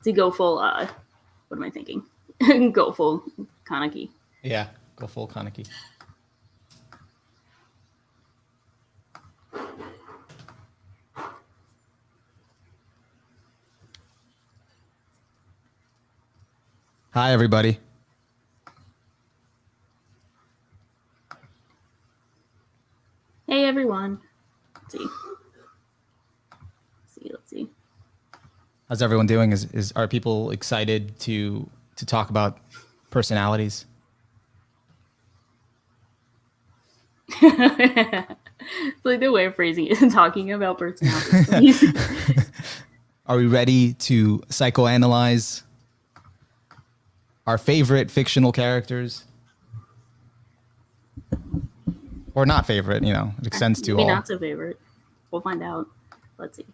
to go full, what am I thinking? Go full Kaneki. Yeah, go full Kaneki. Hi, everybody. Hey, everyone. Let's see. How's everyone doing? Are people excited to talk about personalities? It's like the way of phrasing it, talking about personalities. Are we ready to psychoanalyze our favorite fictional characters? Or not favorite, it extends to Maybe all. not so favorite. We'll find out. Let's see.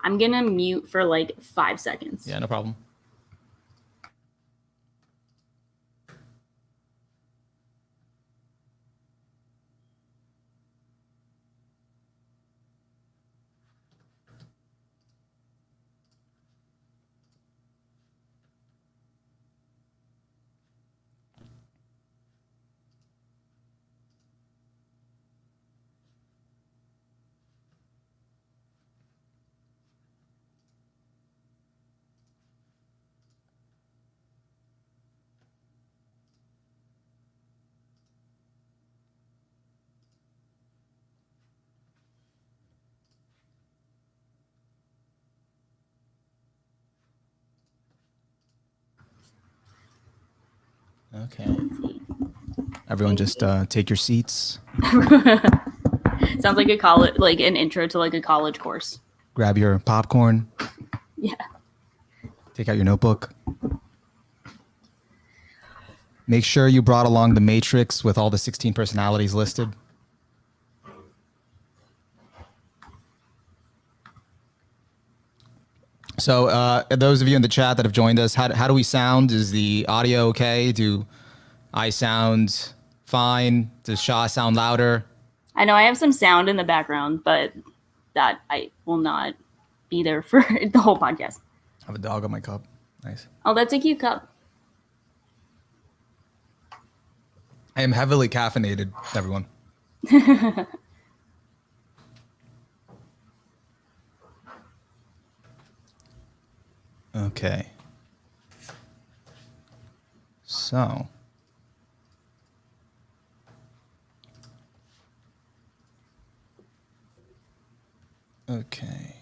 I'm going to mute for like 5 seconds. Yeah, no problem. Okay. Everyone just take your seats. Sounds like a college, like an intro to like a college course. Grab your popcorn. Yeah. Take out your notebook. Make sure you brought along the matrix with all the 16 personalities listed. So those of you in the chat that have joined us, how do we sound? Is the audio okay? Do I sound fine? Does Shah sound louder? I know I have some sound in the background, but that I will not be there for the whole podcast. I have a dog on my cup. Nice. Oh, that's a cute cup. I am heavily caffeinated, everyone. Okay. So. Okay.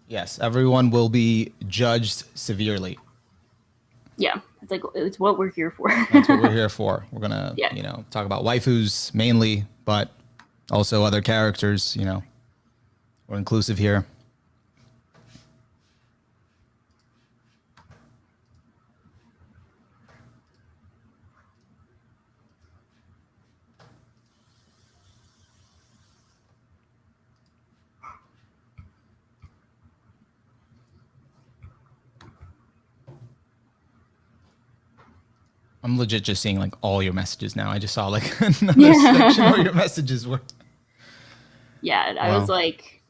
Yes, everyone will be judged severely. Yeah, it's what we're here for. That's what we're here for. We're gonna, talk about waifus mainly, but also other characters. We're inclusive here. I'm legit just seeing like all your messages now. I just saw like another section where your messages were. Yeah, I was like,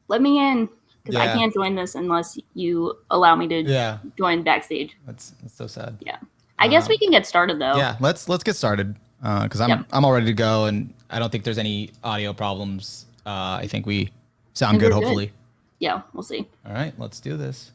let me in because I can't join this unless you allow me to join backstage. That's so sad. Yeah, I guess we can get started though. Yeah, let's get started because I'm all ready to go and I don't think there's any audio problems. I think we sound good, hopefully. Good. Yeah, we'll see. All right, let's do this.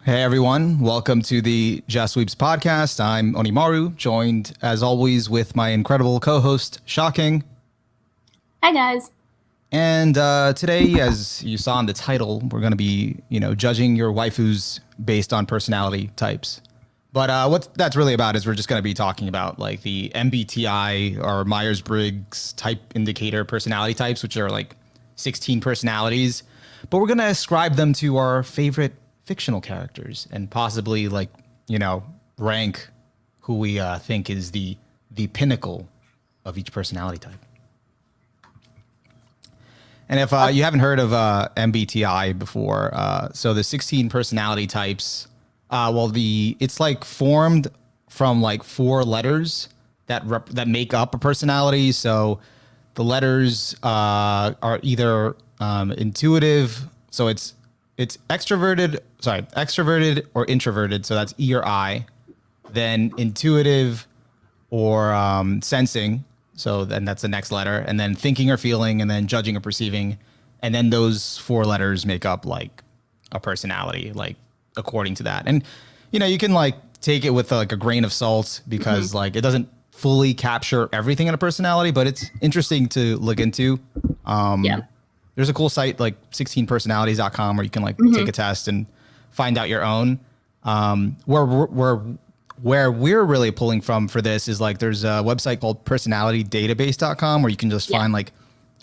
Hey everyone, welcome to the Just Sweeps podcast. I'm Onimaru, joined as always with my incredible co-host Shocking. Hi guys. And today, as you saw in the title, we're going to be, judging your waifus based on personality types. But what that's really about is we're just going to be talking about like the MBTI or Myers-Briggs type indicator personality types, which are like 16 personalities. But we're going to ascribe them to our favorite fictional characters and possibly rank who we think is the pinnacle of each personality type. And if you haven't heard of MBTI before, so the 16 personality types, it's like formed from like 4 letters that make up a personality. So the letters are either intuitive, so it's extroverted or introverted. So that's E or I. Then intuitive or sensing. So then that's the next letter. And then thinking or feeling, and then judging or perceiving. And then those 4 letters make up like a personality, like according to that. And, you can like take it with like a grain of salt because like it doesn't fully capture everything in a personality, but it's interesting to look into. There's a cool site like 16personalities.com where you can like take a test and find out your own. Where we're really pulling from for this is like there's a website called personalitydatabase.com where you can just find like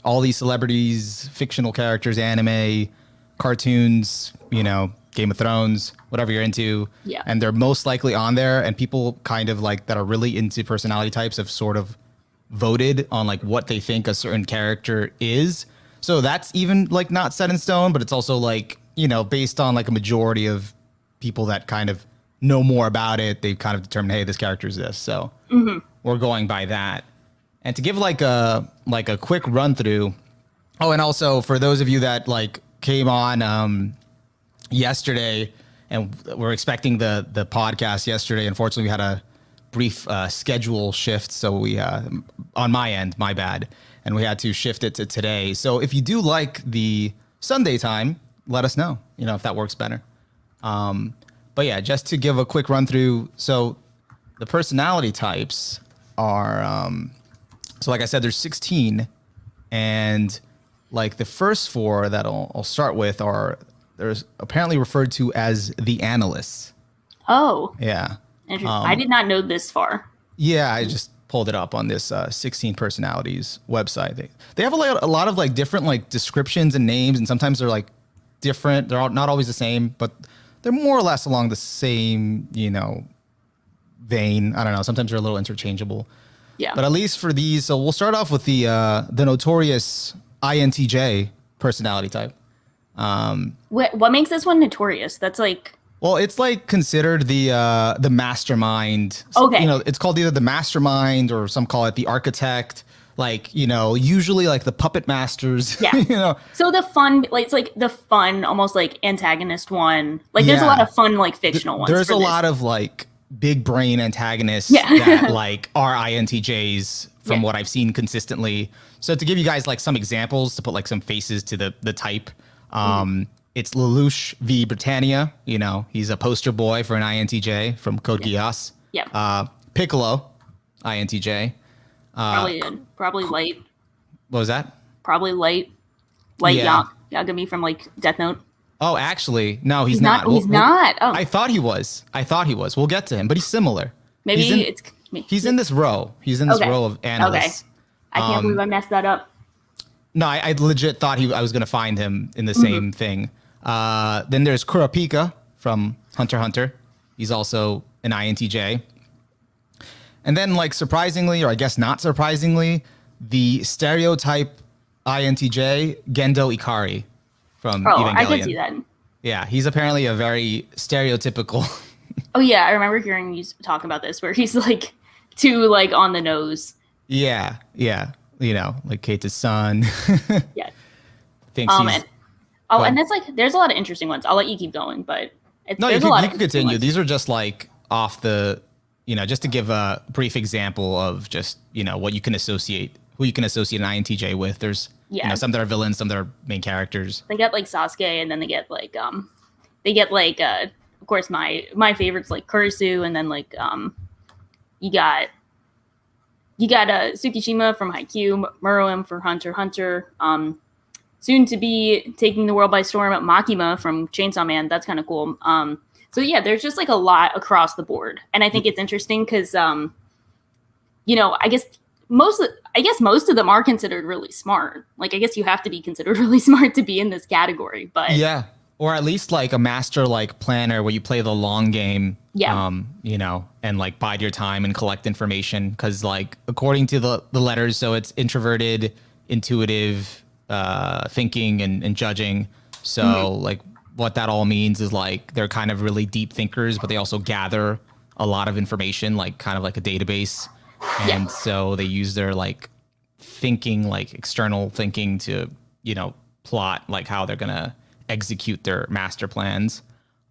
all these celebrities, fictional characters, anime, cartoons, Game of Thrones, whatever you're into. Yeah. And they're most likely on there. And people kind of like that are really into personality types have sort of voted on like what they think a certain character is. So that's even like not set in stone, but it's also like, based on like a majority of people that kind of know more about it, they've kind of determined, hey, this character is this. So we're going by that. And to give like a quick run through. Oh, and also for those of you that like came on yesterday and we're expecting the podcast yesterday, unfortunately we had a brief schedule shift. So we, on my end, my bad. And we had to shift it to today. So if you do like the Sunday time, let us know, if that works better. But yeah, just to give a quick run through. So the personality types are, so like I said, there's 16, and like the first 4 that I'll start with there's apparently referred to as the analysts. Oh. Yeah. Interesting. I did not know this far. Yeah, I just pulled it up on this 16 personalities website. They have a lot of like different like descriptions and names, and sometimes they're like different. They're not always the same, but they're more or less along the same, vein. I don't know. Sometimes they're a little interchangeable. Yeah. But at least for these, so we'll start off with the notorious INTJ personality type. What makes this one notorious? That's like. Well, it's like considered the mastermind. Okay. It's called either the mastermind or some call it the architect. Like, usually like the puppet masters. Yeah. So the fun, like it's like the fun, almost like antagonist one. Like there's a lot of fun, like fictional ones. There's a lot of like big brain antagonists that like are INTJs from what I've seen consistently. So to give you guys like some examples to put like some faces to the type, it's Lelouch v. Britannia. He's a poster boy for an INTJ from Code Geass. Yep. Piccolo, INTJ. Probably light. What was that? Probably light Yagami from like Death Note. Oh, actually, no, he's not. He's not. Oh, I thought he was. We'll get to him, but he's similar. Maybe he's in this row. He's in this row of analysts. Okay. I can't believe I messed that up. No, I legit thought I was going to find him in the same thing. Then there's Kurapika from Hunter x Hunter. He's also an INTJ. And then, like, surprisingly, or I guess not surprisingly, the stereotype INTJ, Gendo Ikari from Evangelion. I can see that. Yeah, he's apparently a very stereotypical. Oh, yeah, I remember hearing you talk about this, where he's, like, too, like, on the nose. Yeah. Like Kate's son. Yeah. And that's, like, there's a lot of interesting ones. I'll let you keep going, but there's a lot of continue. Ones. These are just, like, off the... just to give a brief example of just, what you can associate, who you can associate an INTJ with. There's, some that are villains, some that are main characters. They get like Sasuke, and then they get like, of course, my favorites like Kurisu, and then like, you got Tsukishima from Haikyuu, Muroim for Hunter x Hunter, soon to be taking the world by storm, Makima from Chainsaw Man. That's kind of cool. So yeah, there's just like a lot across the board, and I think it's interesting because, I guess most of them are considered really smart. Like, I guess you have to be considered really smart to be in this category, but yeah, or at least like a master like planner where you play the long game. Yeah. And like bide your time and collect information because like according to the letters, so it's introverted, intuitive, thinking and judging. So like what that all means is like they're kind of really deep thinkers, but they also gather a lot of information, like kind of like a database. And so they use their like thinking, like external thinking to, plot like how they're going to execute their master plans.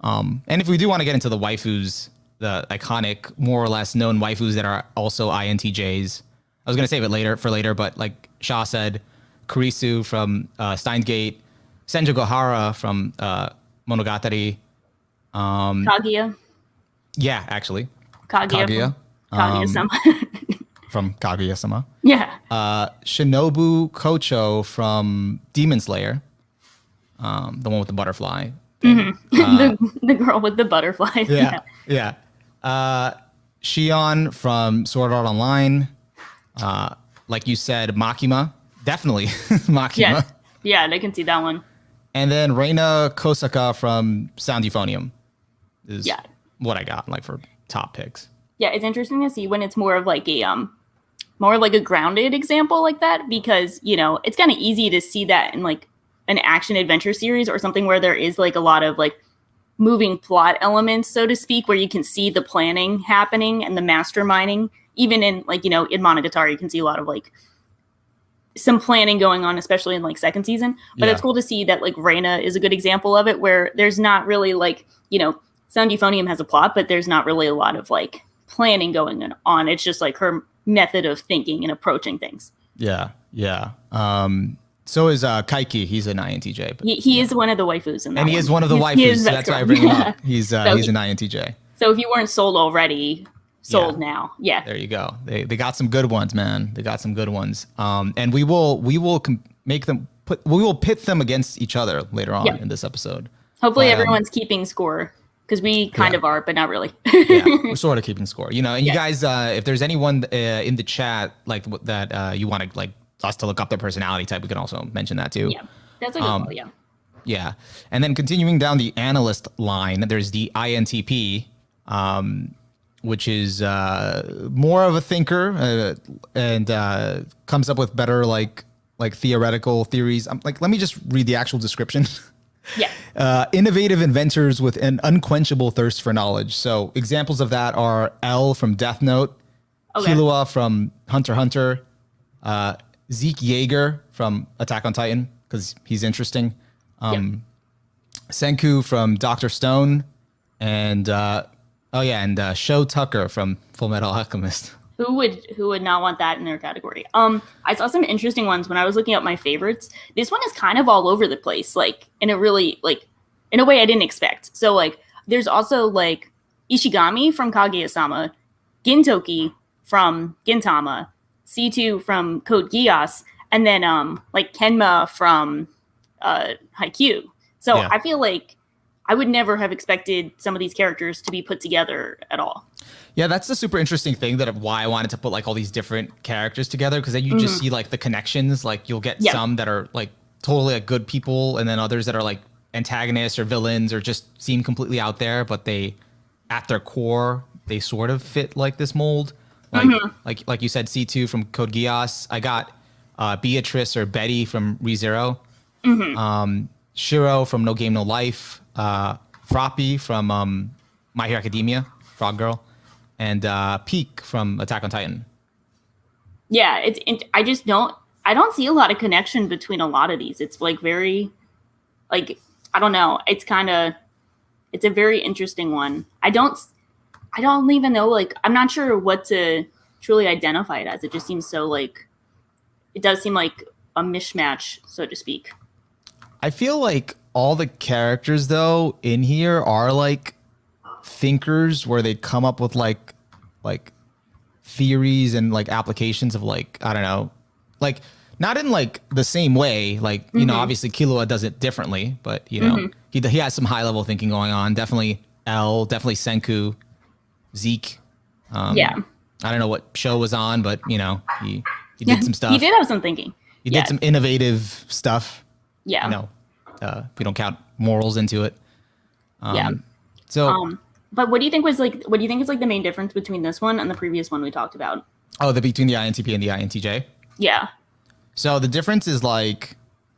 And if we do want to get into the waifus, the iconic, more or less known waifus that are also intjs, I was going to save it later, but like Shah said, Kurisu from Steins Gate, Senju Gohara from Monogatari. Kaguya. Yeah, actually. Kaguya. Kaguya-sama. From Kaguya-sama. Yeah. Shinobu Kocho from Demon Slayer. The one with the butterfly. The girl with the butterfly. Yeah. Shion from Sword Art Online. Like you said, Makima. Definitely Makima. Yeah, I can see that one. And then Reina Kosaka from Sound Euphonium is what I got like for top picks. Yeah, it's interesting to see when it's more of like a grounded example like that, because it's kind of easy to see that in like an action adventure series or something where there is like a lot of like moving plot elements, so to speak, where you can see the planning happening and the masterminding. Even in like in Monogatari, you can see a lot of like some planning going on, especially in like second season. But it's cool to see that like Reina is a good example of it, where there's not really like Sound Euphonium has a plot, but there's not really a lot of like planning going on. It's just like her method of thinking and approaching things. Yeah. So is Kaiki. He's an INTJ. But, he is one of the waifus in that. And he is one of the waifus. So that's why I bring him up. He's an INTJ. So if you weren't sold already, sold now. Yeah. There you go. They got some good ones, man. They got some good ones. And we will pit them against each other later on in this episode. Hopefully everyone's keeping score. Because we kind of are, but not really. We're sort of keeping score, And you guys, if there's anyone in the chat like that you want to like us to look up their personality type, we can also mention that too. Yeah, that's a good one. Yeah. Yeah, and then continuing down the analyst line, there's the INTP, which is more of a thinker and comes up with better like theoretical theories. Let me just read the actual description. Yeah. Innovative inventors with an unquenchable thirst for knowledge. So examples of that are L from Death Note, Killua from Hunter x Hunter, Zeke Yeager from Attack on Titan, because he's interesting. Senku from Dr. Stone, and Sho Tucker from Full Metal Alchemist. Who would not want that in their category? I saw some interesting ones when I was looking up my favorites. This one is kind of all over the place, like in a really like in a way I didn't expect. So like there's also like Ishigami from Kaguya-sama, Gintoki from Gintama, C2 from Code Geass, and then like Kenma from Haikyuu. So I feel like I would never have expected some of these characters to be put together at all. Yeah, that's the super interesting thing that why I wanted to put like all these different characters together, because then you just see like the connections. Like you'll get some that are like totally like good people, and then others that are like antagonists or villains or just seem completely out there, but they at their core they sort of fit like this mold. Like you said, C2 from Code Geass. I got Beatrice or Betty from ReZero. Shiro from No Game No Life. Froppy from My Hero Academia, Frog Girl. And Peak from Attack on Titan. Yeah, I don't see a lot of connection between a lot of these. It's like very, like, I don't know. It's a very interesting one. I don't even know, like, I'm not sure what to truly identify it as. It just seems so like, it does seem like a mishmash, so to speak. I feel like all the characters though in here are like thinkers, where they come up with like theories and like applications of like, I don't know, like not in like the same way, like obviously Killua does it differently, but he has some high level thinking going on. Definitely L, definitely Senku, Zeke. I don't know what show was on, but he did some stuff. He did have some thinking. He did some innovative stuff. Yeah. If we don't count morals into it. But what do you think is like the main difference between this one and the previous one we talked about? Oh, between the INTP and the INTJ? Yeah. So the difference is like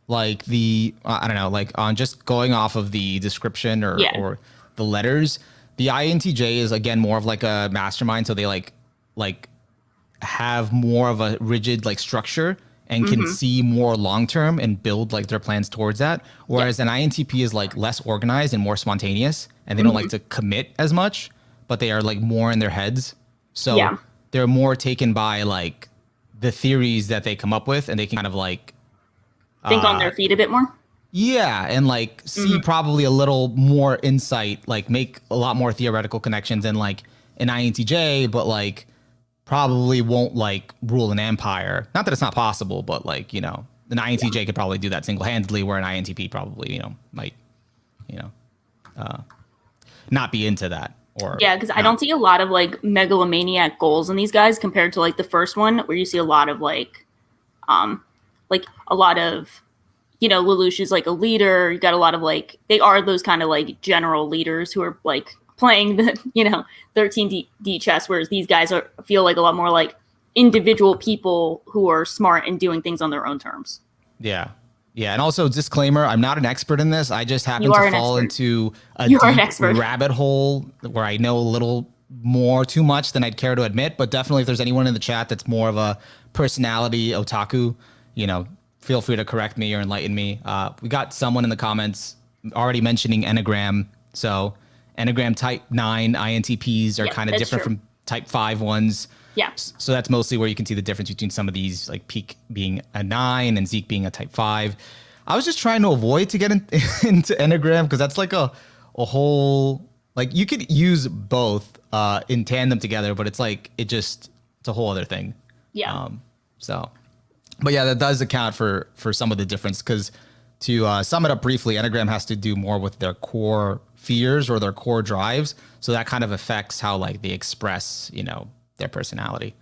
like I don't know, like on just going off of the description Yeah. or the letters, the intj is again more of like a mastermind, so they like have more of a rigid like structure and can see more long term and build like their plans towards that, whereas an intp is like less organized and more spontaneous, and they don't like to commit as much, but they are like more in their heads, so Yeah. they're more taken by like the theories that they come up with, and they can kind of like Think on their feet a bit more. yeah, and like see probably a little more insight, like make a lot more theoretical connections than like an INTJ, but like probably won't like rule an empire. Not that it's not possible, but like, you know, an INTJ could probably do that single-handedly, where an INTP probably, you know, might, you know, not be into that. Or Yeah, because I don't see a lot of like megalomaniac goals in these guys compared to like the first one, where you see a lot of like a lot of, you know, Lelouch is like a leader. You got a lot of like, they are those kind of like general leaders who are like playing the, you know, 13D chess, whereas these guys feel like a lot more like individual people who are smart and doing things on their own terms. Yeah. Yeah. And also, disclaimer, I'm not an expert in this. I just happen to fall into a deep rabbit hole where I know a little more too much than I'd care to admit. But definitely, if there's anyone in the chat that's more of a personality otaku, you know, feel free to correct me or enlighten me. We got someone in the comments already mentioning Enneagram. So Enneagram type 9 INTPs are kind of different from type 5 ones. Yeah. So that's mostly where you can see the difference between some of these, like Peak being a 9 and Zeke being a type 5. I was just trying to avoid to get into Enneagram, because that's like a whole, like you could use both in tandem together, but it's like, it's a whole other thing. Yeah. But yeah, that does account for some of the difference, because to sum it up briefly, Enneagram has to do more with their core fears or their core drives. So that kind of affects how like they express, you know, their personality.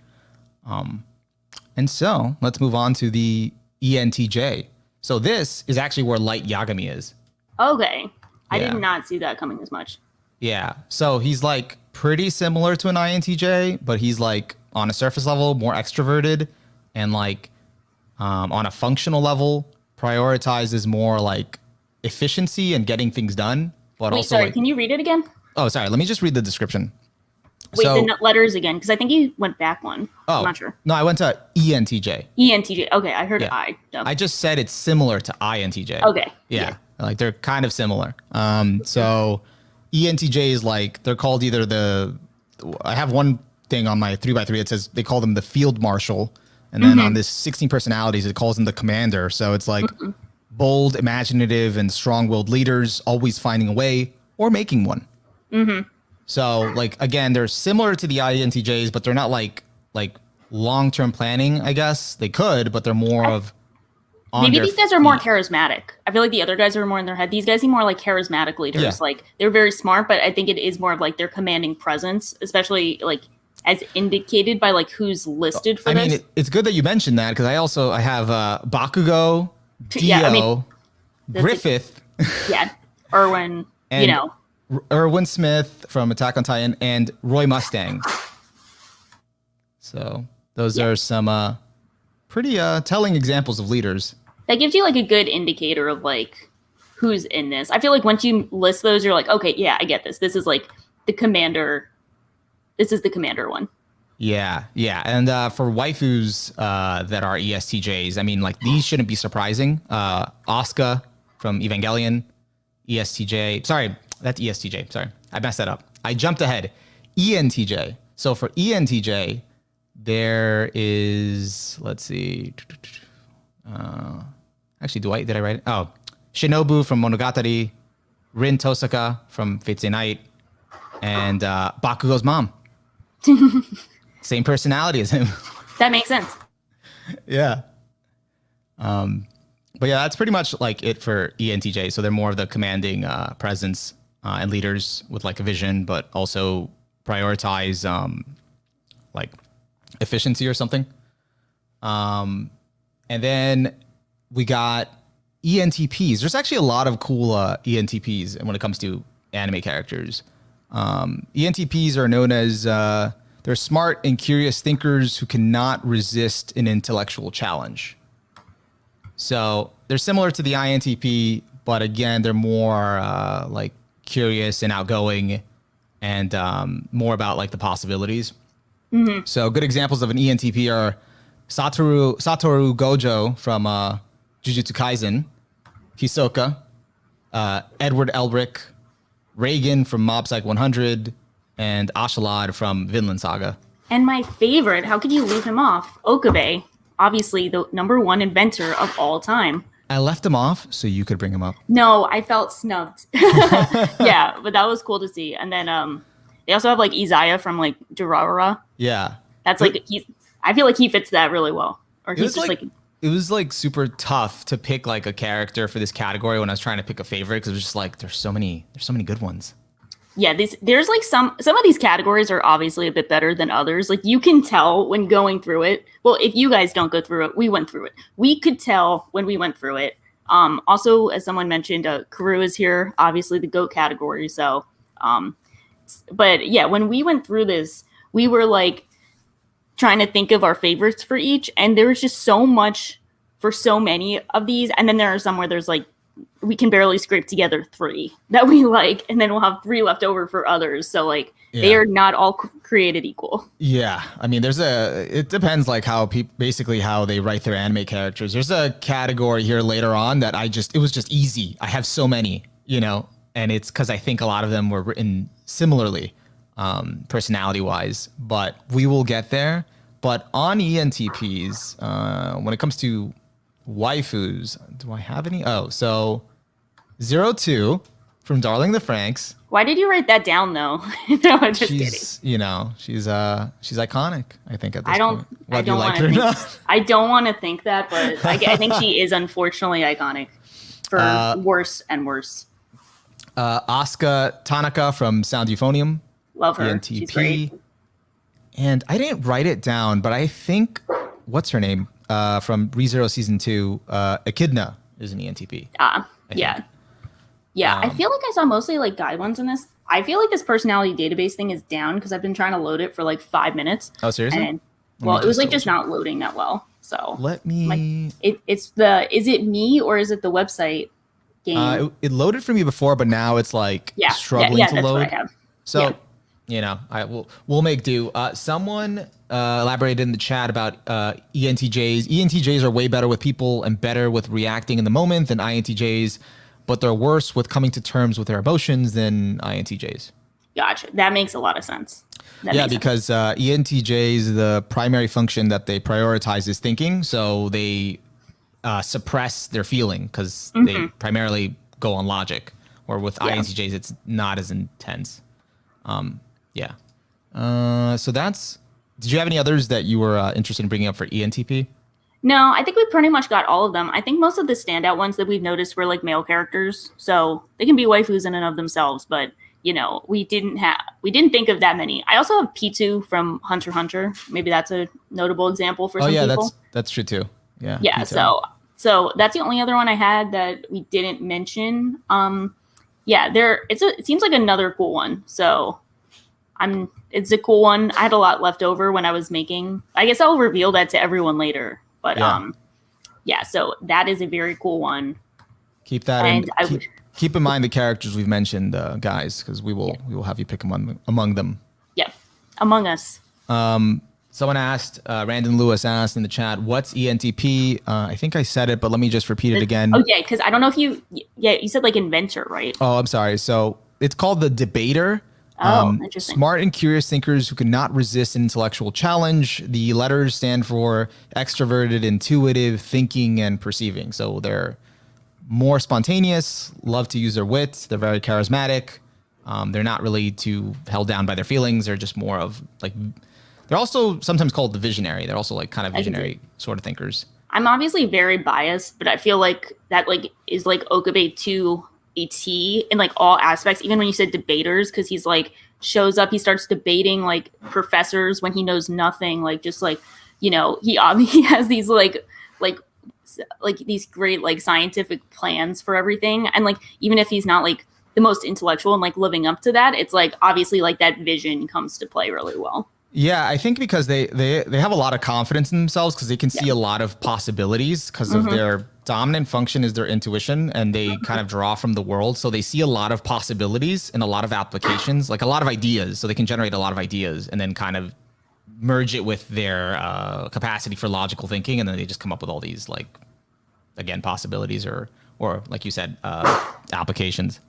And so let's move on to the ENTJ. So this is actually where Light Yagami is. Okay. I did not see that coming as much. Yeah. So he's like pretty similar to an INTJ, but he's like on a surface level more extroverted, and like on a functional level prioritizes more like efficiency and getting things done. But Wait, also, sorry, like, can you read it again? oh, sorry. Let me just read the description. Wait, the letters again, because I think you went back one. I'm not sure. No, I went to ENTJ. ENTJ. Okay, I heard I. I just said it's similar to INTJ. Okay. Yeah. Like they're kind of similar. So ENTJ is like, they're called either I have one thing on my 3x3. It says they call them the field marshal. And then on this 16 personalities, it calls them the commander. So it's like bold, imaginative, and strong-willed leaders, always finding a way or making one. So like, again, they're similar to the INTJs, but they're not like long-term planning, I guess. They could, but they're more of on maybe their these guys are more charismatic. I feel like the other guys are more in their head. These guys seem more like charismatic leaders. Yeah. Like they're very smart, but I think it is more of like their commanding presence, especially like as indicated by like who's listed for this. I mean, it's good that you mentioned that, because I have Bakugo, Dio, Griffith. Erwin, you know. Erwin Smith from Attack on Titan, and Roy Mustang. So those are some pretty telling examples of leaders. That gives you like a good indicator of like who's in this. I feel like once you list those, you're like, okay, yeah, I get this. This is like the commander. This is the commander one. Yeah. And for waifus that are ESTJs, I mean, like these shouldn't be surprising. Asuka from Evangelion, ESTJ. Sorry, that's ESTJ. Sorry, I messed that up. I jumped ahead. ENTJ. So for ENTJ, there is, let's see. Actually, did I write it? Oh, Shinobu from Monogatari, Rin Tosaka from Fate Stay Night, and Bakugo's mom. Same personality as him. That makes sense. Yeah. But yeah, that's pretty much like it for ENTJ. So they're more of the commanding presence and leaders with like a vision, but also prioritize like efficiency or something. And then we got ENTPs. There's actually a lot of cool ENTPs when it comes to anime characters. ENTPs are known as they're smart and curious thinkers who cannot resist an intellectual challenge. So they're similar to the INTP, but again, they're more like curious and outgoing, and more about like the possibilities. So good examples of an ENTP are Satoru Gojo from Jujutsu Kaisen, Hisoka, Edward Elric, Reagan from Mob Psych 100, and Ashalad from Vinland Saga. And my favorite, how could you leave him off? Okabe, obviously the #1 inventor of all time. I left him off so you could bring him up. No, I felt snubbed. Yeah, but that was cool to see. And then they also have like Izaya from like Durarara. Yeah. That's like I feel like he fits that really well. Or he's just like it was like super tough to pick like a character for this category when I was trying to pick a favorite, because it was just like there's so many good ones. Yeah, there's like some of these categories are obviously a bit better than others. Like you can tell when going through it. Well, if you guys don't go through it, we went through it. We could tell when we went through it. Also, as someone mentioned, Karu is here, obviously the GOAT category. So, but yeah, when we went through this, we were like trying to think of our favorites for each, and there was just so much for so many of these. And then there are some where there's like we can barely scrape together 3 that we like, and then we'll have 3 left over for others. So like they are not all created equal. Yeah, I mean, it depends like how basically how they write their anime characters. There's a category here later on that it was just easy. I have so many, and it's because I think a lot of them were written similarly, personality wise. But we will get there. But on ENTPs, when it comes to waifus, do I have any? Oh, so 02 from Darling the Franxx. Why did you write that down though? No, I'm just kidding. She's iconic, I think, at this point. I don't want to think, I don't want to think that, but I think she is unfortunately iconic for worse and worse. Asuka Tanaka from Sound Euphonium. Love her. ENTP. She's great. And I didn't write it down, but I think, what's her name? From ReZero Season 2, Echidna is an ENTP. Yeah. Yeah, I feel like I saw mostly like guide ones in this. I feel like this personality database thing is down because I've been trying to load it for like 5 minutes. Oh, seriously? And, well, it was like just not loading that well. So let me. Is it me or is it the website game? It loaded for me before, but now it's like struggling to that's load. What I have. So, we'll make do. Someone elaborated in the chat about ENTJs. ENTJs are way better with people and better with reacting in the moment than INTJs, but they're worse with coming to terms with their emotions than INTJs. Gotcha. That makes a lot of sense. Because ENTJs, the primary function that they prioritize is thinking, so they suppress their feeling because they primarily go on logic. Or with INTJs, it's not as intense. So that's. Did you have any others that you were interested in bringing up for ENTP? No, I think we pretty much got all of them. I think most of the standout ones that we've noticed were like male characters, so they can be waifus in and of themselves. But we didn't think of that many. I also have P2 from Hunter x Hunter. Maybe that's a notable example for some people. That's true too. Yeah. Yeah. P2. So that's the only other one I had that we didn't mention. It seems like another cool one. So it's a cool one. I had a lot left over when I was making. I guess I'll reveal that to everyone later. But so that is a very cool one. Keep that keep in mind the characters we've mentioned, guys, because we will have you pick among them. Yeah, among us. Someone asked, Randon Lewis asked in the chat, what's ENTP? I think I said it, but let me just repeat it again. Oh yeah, because I don't know if you said like inventor, right? Oh, I'm sorry. So it's called the debater. Interesting. Smart and curious thinkers who cannot resist an intellectual challenge. The letters stand for extroverted, intuitive, thinking, and perceiving. So they're more spontaneous, love to use their wit. They're very charismatic. They're not really too held down by their feelings. They're just more of like, they're also sometimes called the visionary. They're also like kind of visionary sort of thinkers. I'm obviously very biased, but I feel like that like is like Okabe to a T in like all aspects, even when you said debaters, because he's like shows up, he starts debating like professors when he knows nothing, like just like he has these like these great like scientific plans for everything, and like even if he's not like the most intellectual and like living up to that, it's like obviously like that vision comes to play really well. Yeah, I think because they have a lot of confidence in themselves because they can see Yeah. a lot of possibilities because of their dominant function is their intuition and they kind of draw from the world. So they see a lot of possibilities and a lot of applications, like a lot of ideas. So they can generate a lot of ideas and then kind of merge it with their capacity for logical thinking. And then they just come up with all these like, again, possibilities or like you said, applications.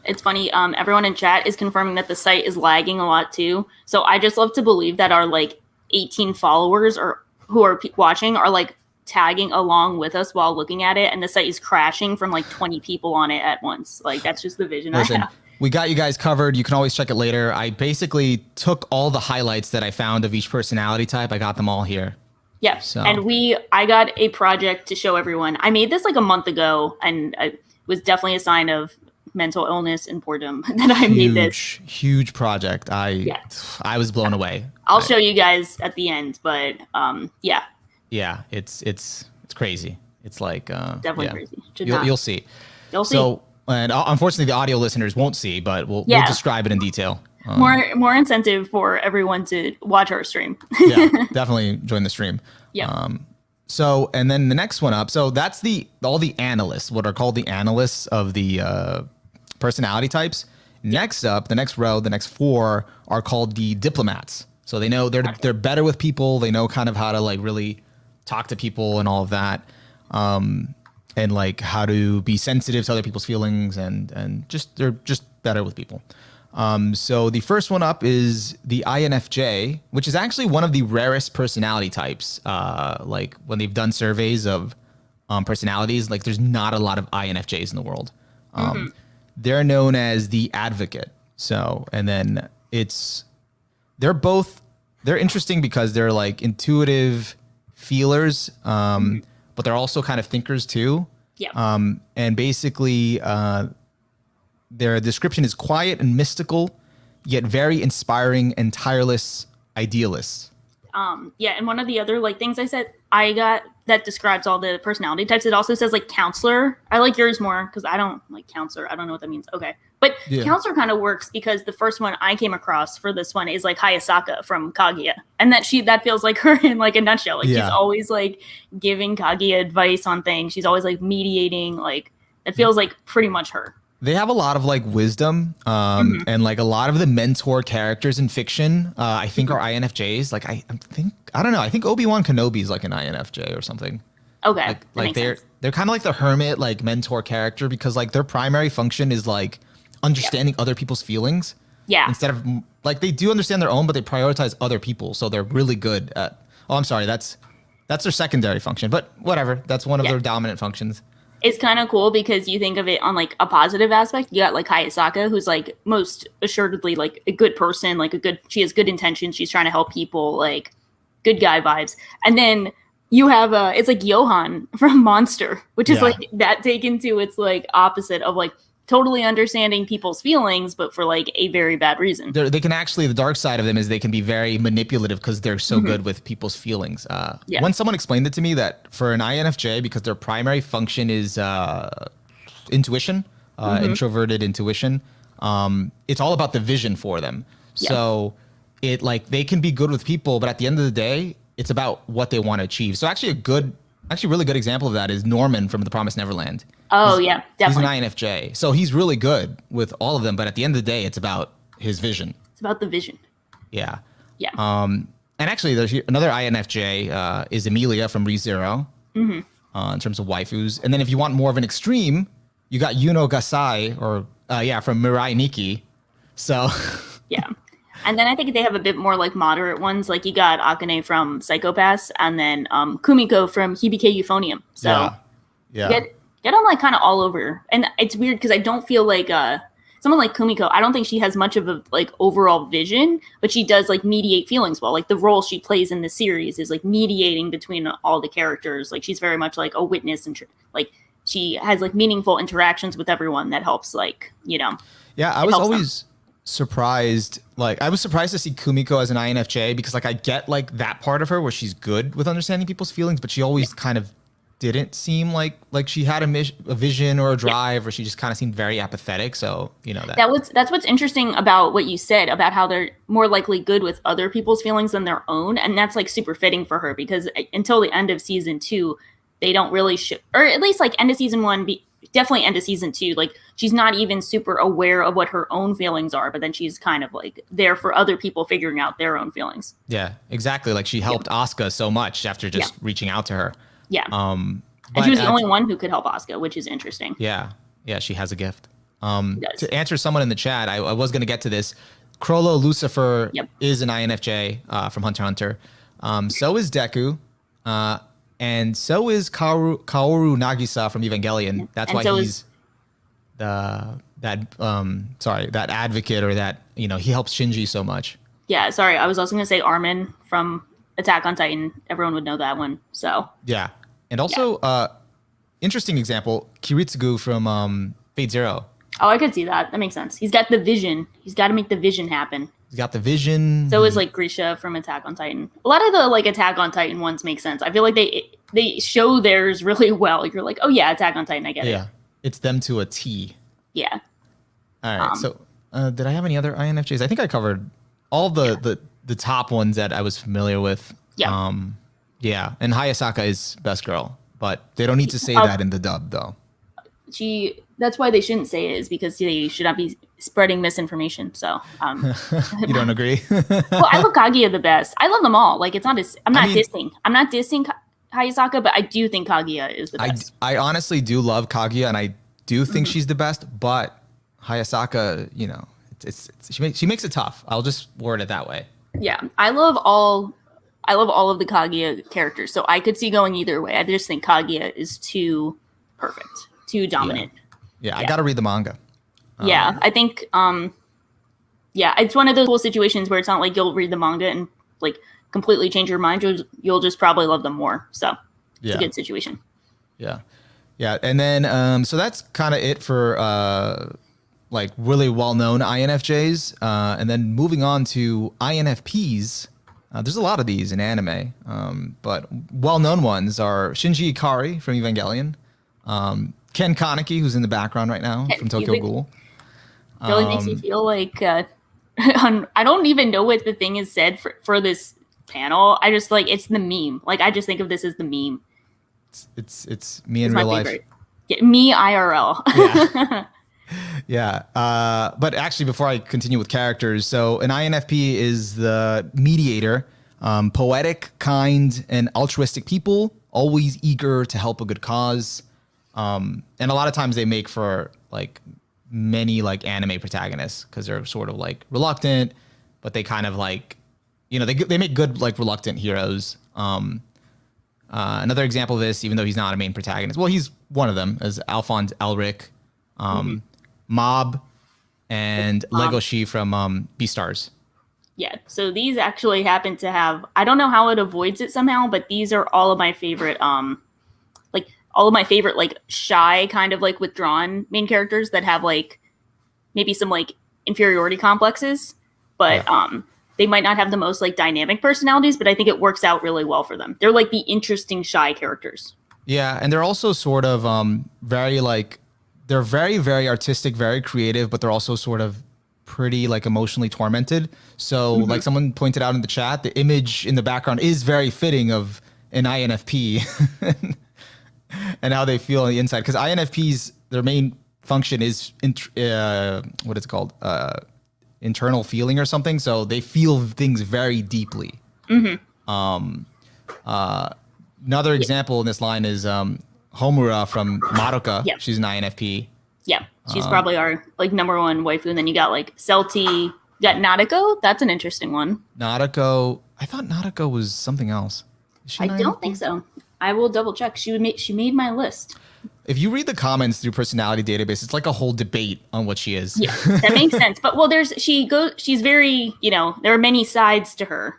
It's funny. Everyone in chat is confirming that the site is lagging a lot too. So I just love to believe that our like 18 followers or who are watching are like tagging along with us while looking at it, and the site is crashing from like 20 people on it at once. Like that's just the vision I Listen, have. we got you guys covered. You can always check it later. I basically took all the highlights that I found of each personality type. I got them all here. Yeah. So. And I got a project to show everyone. I made this like a month ago, and it was definitely a sign of mental illness and boredom that I made this. Huge project. I was blown away. I'll show you guys at the end, but yeah. Yeah, it's crazy. It's like definitely crazy. You'll see. You'll see. So, and unfortunately, the audio listeners won't see, but we'll describe it in detail. More incentive for everyone to watch our stream. Yeah, definitely join the stream. Yeah. So, and then the next one up. So that's all the analysts, what are called the analysts of the personality types. Next up, the next row, the next four are called the diplomats. So they know they're better with people. They know kind of how to like really talk to people and all of that. And like how to be sensitive to other people's feelings and they're just better with people. So the first one up is the infj, which is actually one of the rarest personality types. Like when they've done surveys of personalities, like there's not a lot of infjs in the world. They're known as the advocate. So, and then they're interesting because they're like intuitive feelers, but they're also kind of thinkers too. Yeah. And basically, their description is quiet and mystical, yet very inspiring and tireless idealists. Yeah, and one of the other like things I said I got that describes all the personality types. It also says like counselor. I like yours more because I don't like counselor. I don't know what that means. Okay, but counselor kind of works because the first one I came across for this one is like Hayasaka from Kaguya, and that feels like her in like a nutshell. Like she's always like giving Kaguya advice on things. She's always like mediating. Like it feels like pretty much her. They have a lot of like wisdom, and like a lot of the mentor characters in fiction, I think are INFJs. Like I don't know. I think Obi-Wan Kenobi is like an INFJ or something. Okay. Like they're kind of like the hermit, like mentor character because like their primary function is like understanding other people's feelings. Yeah. Instead of like they do understand their own, but they prioritize other people. So they're really good at. Oh, I'm sorry. That's their secondary function, but whatever. That's one of their dominant functions. It's kind of cool because you think of it on like a positive aspect. You got like Hayasaka, who's like most assuredly like a good person, like she has good intentions. She's trying to help people, like good guy vibes. And then you have it's like Johan from Monster, which is like that taken to its like opposite of like totally understanding people's feelings, but for like a very bad reason. They can actually, the dark side of them is they can be very manipulative because they're so good with people's feelings. When someone explained it to me that for an INFJ, because their primary function is intuition, introverted intuition, it's all about the vision for them. Yeah. So it like they can be good with people, but at the end of the day, it's about what they want to achieve. So actually really good example of that is Norman from The Promised Neverland. Oh, yeah, definitely. He's an INFJ. So he's really good with all of them. But at the end of the day, it's about his vision. It's about the vision. Yeah. Yeah. And actually, there's another INFJ is Emilia from ReZero in terms of waifus. And then if you want more of an extreme, you got Yuno Gasai from Mirai Nikki. So. Yeah. And then I think they have a bit more like moderate ones. Like you got Akane from Psychopaths and then Kumiko from Hibike Euphonium. So get them like kind of all over. And it's weird because I don't feel like someone like Kumiko, I don't think she has much of a like overall vision, but she does like mediate feelings well. Like the role she plays in the series is like mediating between all the characters. Like she's very much like a witness and like she has like meaningful interactions with everyone that helps like, Yeah, I was always surprised. Like I was surprised to see Kumiko as an INFJ because like I get like that part of her where she's good with understanding people's feelings, but she always kind of didn't seem like she had a vision or a drive, or she just kind of seemed very apathetic. So that's what's interesting about what you said about how they're more likely good with other people's feelings than their own, and that's like super fitting for her because until the end of season 2, they don't really or at least like end of season 1, definitely end of season 2. Like she's not even super aware of what her own feelings are, but then she's kind of like there for other people figuring out their own feelings. Yeah, exactly. Like she helped Asuka so much after just reaching out to her. Yeah. And she was the only one who could help Asuka, which is interesting. Yeah. Yeah, she has a gift. To answer someone in the chat, I was going to get to this. Crollo Lucifer is an INFJ from Hunter x Hunter. So is Deku. And so is Kaoru Nagisa from Evangelion. That's why he's that advocate, or that, he helps Shinji so much. Yeah, sorry. I was also going to say Armin from Attack on Titan. Everyone would know that one. So yeah. And also, interesting example, Kiritsugu from Fate Zero. Oh, I could see that. That makes sense. He's got the vision. He's got to make the vision happen. He's got the vision. So is like Grisha from Attack on Titan. A lot of the like Attack on Titan ones make sense. I feel like they show theirs really well. You're like, oh yeah, Attack on Titan. I get it. Yeah, it's them to a T. Yeah. All right. So did I have any other INFJs? I think I covered all the top ones that I was familiar with. Yeah. Yeah, and Hayasaka is best girl, but they don't need to say that in the dub, though. That's why they shouldn't say it, is because they should not be spreading misinformation. So, you don't agree? Well, I love Kaguya the best. I love them all. Like, it's not. I'm not dissing Hayasaka, but I do think Kaguya is the best. I honestly do love Kaguya, and I do think she's the best. But Hayasaka, she makes it tough. I'll just word it that way. Yeah, I love all of the Kaguya characters, so I could see going either way. I just think Kaguya is too perfect, too dominant. Yeah. I got to read the manga. I think, it's one of those cool situations where it's not like you'll read the manga and like completely change your mind. You'll just probably love them more. So it's a good situation. Yeah. Yeah. And then, so that's kind of it for like really well-known INFJs. And then moving on to INFPs. There's a lot of these in anime, but well-known ones are Shinji Ikari from Evangelion, Ken Kaneki, who's in the background right now from Tokyo Ghoul. Really makes me feel like I don't even know what the thing is said for this panel. I just like it's the meme. Like I just think of this as the meme. It's me in real life. Yeah, me IRL. Yeah. Yeah. But actually, before I continue with characters, so an INFP is the mediator, poetic, kind, and altruistic people, always eager to help a good cause. And a lot of times they make for like many like anime protagonists because they're sort of like reluctant, but they kind of like, they make good like reluctant heroes. Another example of this, even though he's not a main protagonist, well, he's one of them, is Alphonse Elric. Mob, and Legoshi from Beastars. Yeah, so these actually happen to have, I don't know how it avoids it somehow, but these are all of my favorite, like shy kind of like withdrawn main characters that have like maybe some like inferiority complexes, but they might not have the most like dynamic personalities, but I think it works out really well for them. They're like the interesting shy characters. Yeah, and they're also sort of very like, they're very, very artistic, very creative, but they're also sort of pretty like emotionally tormented. So like someone pointed out in the chat, the image in the background is very fitting of an INFP and how they feel on the inside. Because INFPs, their main function is, what is it called? Internal feeling or something. So they feel things very deeply. Another example in this line is Homura from Madoka. Yep. She's an INFP. Yeah, she's probably our like number one waifu. And then you got like Celti, you got Nadeko. That's an interesting one. Nadeko. I thought Nadeko was something else. I don't think so. I will double check. She made my list. If you read the comments through Personality Database, it's like a whole debate on what she is. Yeah, that makes sense. But well, she's very, there are many sides to her.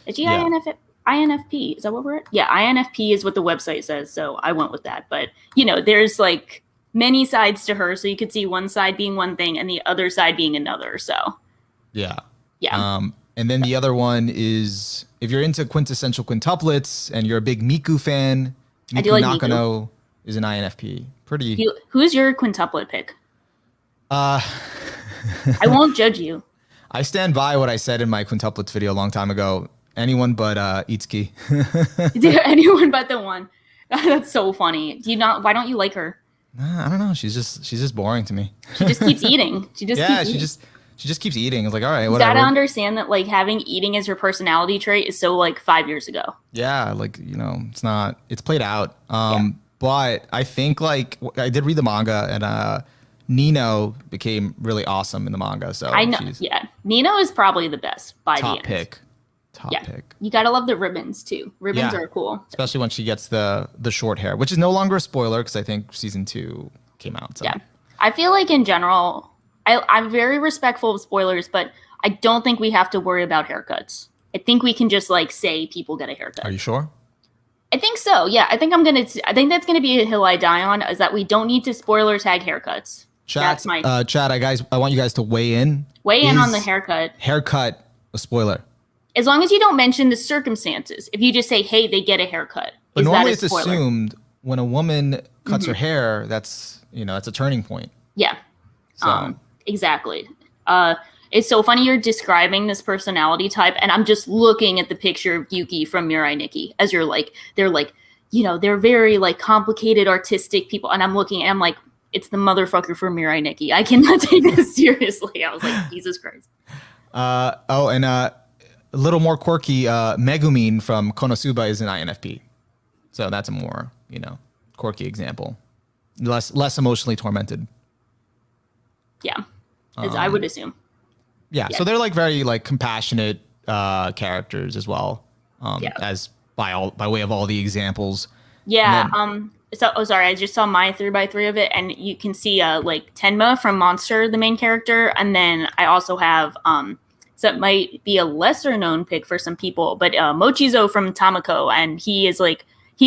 Is she INFP? INFP, is that what we're at? Yeah, INFP is what the website says, so I went with that. But, there's like many sides to her, so you could see one side being one thing and the other side being another, so. Yeah. Yeah. And then the other one is, if you're into quintessential quintuplets and you're a big Miku fan, I do Miku like Miku. Nakano is an INFP. Pretty. Who's your quintuplet pick? Uh, I won't judge you. I stand by what I said in my quintuplets video a long time ago. Anyone but Itsuki. Anyone but the one. That's so funny. Do you not? Why don't you like her? I don't know. She's just boring to me. She just keeps eating. She just Yeah, keeps eating. she just keeps eating. It's like, all right, You whatever. gotta understand that like having eating as her personality trait is so like 5 years ago. Yeah, like, it's played out. But I think like I did read the manga, and Nino became really awesome in the manga. So I know. she's Yeah, Nino is probably the best by the top end. pick. Top Yeah, pick. you gotta love the ribbons too. Ribbons Yeah. are cool. Especially when she gets the short hair, which is no longer a spoiler because I think season 2 came out. So. Yeah, I feel like in general, I'm very respectful of spoilers, but I don't think we have to worry about haircuts. I think we can just like say people get a haircut. Are you sure? I think so. Yeah, I think that's gonna be a hill I die on. Is that we don't need to spoiler tag haircuts. Chat, I want you guys to weigh in. Weigh in on the haircut. Haircut a spoiler? As long as you don't mention the circumstances. If you just say, "Hey, they get a haircut," But is normally that a it's spoiler? assumed when a woman cuts her hair, that's a turning point. Yeah. So Exactly. It's so funny you're describing this personality type, and I'm just looking at the picture of Yuki from Mirai Nikki as they're like, they're very like complicated artistic people, and I'm looking and I'm like, it's the motherfucker from Mirai Nikki. I cannot take this seriously. I was like, Jesus Christ. and a little more quirky, Megumin from Konosuba is an INFP. So that's a more, quirky example. Less emotionally tormented. Yeah. As I would assume. Yeah, so they're like very like compassionate characters as well. As by way of all the examples. Yeah. Sorry, I just saw my 3x3 of it, and you can see like Tenma from Monster, the main character, and then I also have so it might be a lesser known pick for some people, but Mochizo from Tamako, and he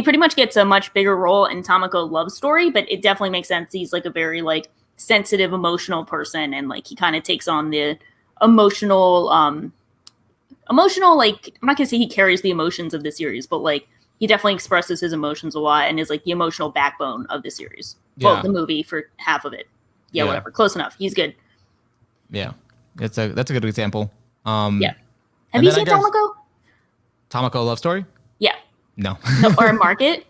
pretty much gets a much bigger role in Tamako love story, but it definitely makes sense. He's like a very like sensitive, emotional person, and like he kind of takes on the emotional like, I'm not gonna say he carries the emotions of the series, but like he definitely expresses his emotions a lot and is like the emotional backbone of the series. Yeah. Well, the movie for half of it. Yeah, Yeah. whatever. Close enough. He's good. Yeah, that's a good example. Yeah. Have you seen Tamako? Tamako love story? Yeah. No. Or Market?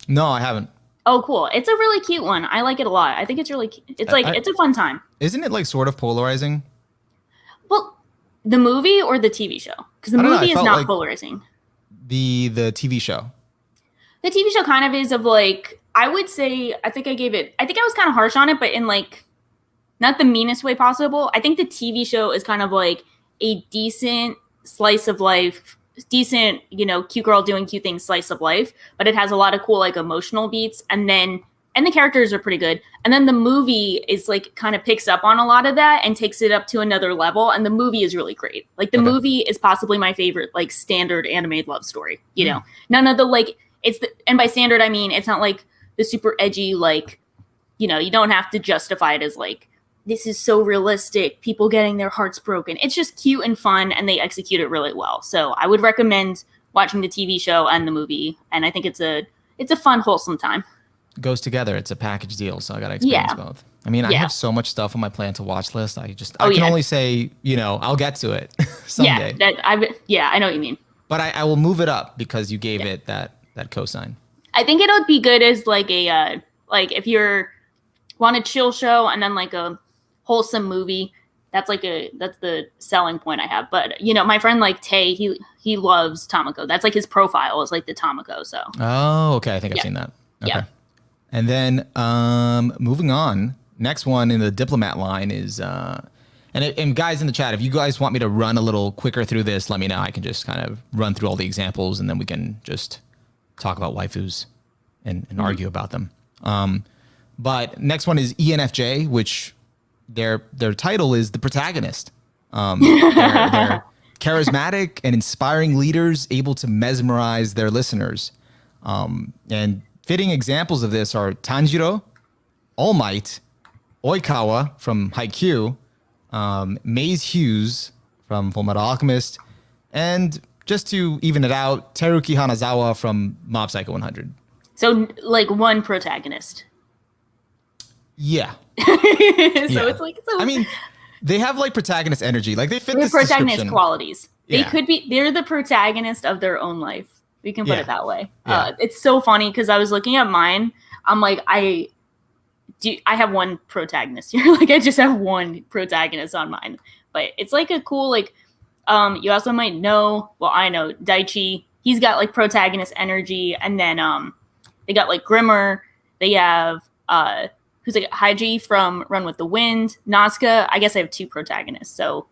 No, I haven't. Oh, cool. It's a really cute one. I like it a lot. I think it's really it's like it's a fun time. Isn't it like sort of polarizing? Well, the movie or the TV show? Because the I don't know, movie I is felt not like polarizing. The TV show. The TV show kind of is of like, I would say, I think I was kind of harsh on it, but in like, not the meanest way possible. I think the TV show is kind of like a decent slice of life, decent, cute girl doing cute things slice of life, but it has a lot of cool like emotional beats, and the characters are pretty good. And then the movie is like kind of picks up on a lot of that and takes it up to another level. And the movie is really great. Like the movie is possibly my favorite, like standard animated love story, none of the like, and by standard, I mean, it's not like the super edgy, like, you don't have to justify it as like, this is so realistic, people getting their hearts broken. It's just cute and fun, and they execute it really well. So I would recommend watching the TV show and the movie. And I think it's a fun, wholesome time. Goes together. It's a package deal, so I gotta experience both. I mean, I have so much stuff on my plan to watch list. I can only say, I'll get to it someday. I know what you mean. But I will move it up because you gave it that cosign. I think it'll be good as like a like if you're want a chill show and then like a wholesome movie. That's the selling point I have. But my friend like Tay, he loves Tamako. That's like his profile is like the Tamako. So. Oh, okay. I think I've seen that. Okay. Yeah. And then moving on, next one in the diplomat line is, and guys in the chat, if you guys want me to run a little quicker through this, let me know. I can just kind of run through all the examples, and then we can just talk about waifus and argue about them. But next one is ENFJ, which their title is the protagonist. They're charismatic and inspiring leaders, able to mesmerize their listeners. And fitting examples of this are Tanjiro, All Might, Oikawa from Haikyuu, Maze Hughes from Fullmetal Alchemist, and just to even it out, Teruki Hanazawa from Mob Psycho 100. So like one protagonist. Yeah. So Yeah. it's like, so I mean, they have like protagonist energy. Like they fit they're this protagonist description. qualities. They Yeah. could be, they're the protagonist of their own life. We can put Yeah. it that way. Yeah. It's so funny because I was looking at mine. I'm like, I have one protagonist here. Like I just have one protagonist on mine. But it's like a cool, like, you also might know, well, I know Daichi, he's got like protagonist energy, and then they got like Grimmer, they have who's like Haiji from Run with the Wind, Nazca. I guess I have two protagonists. So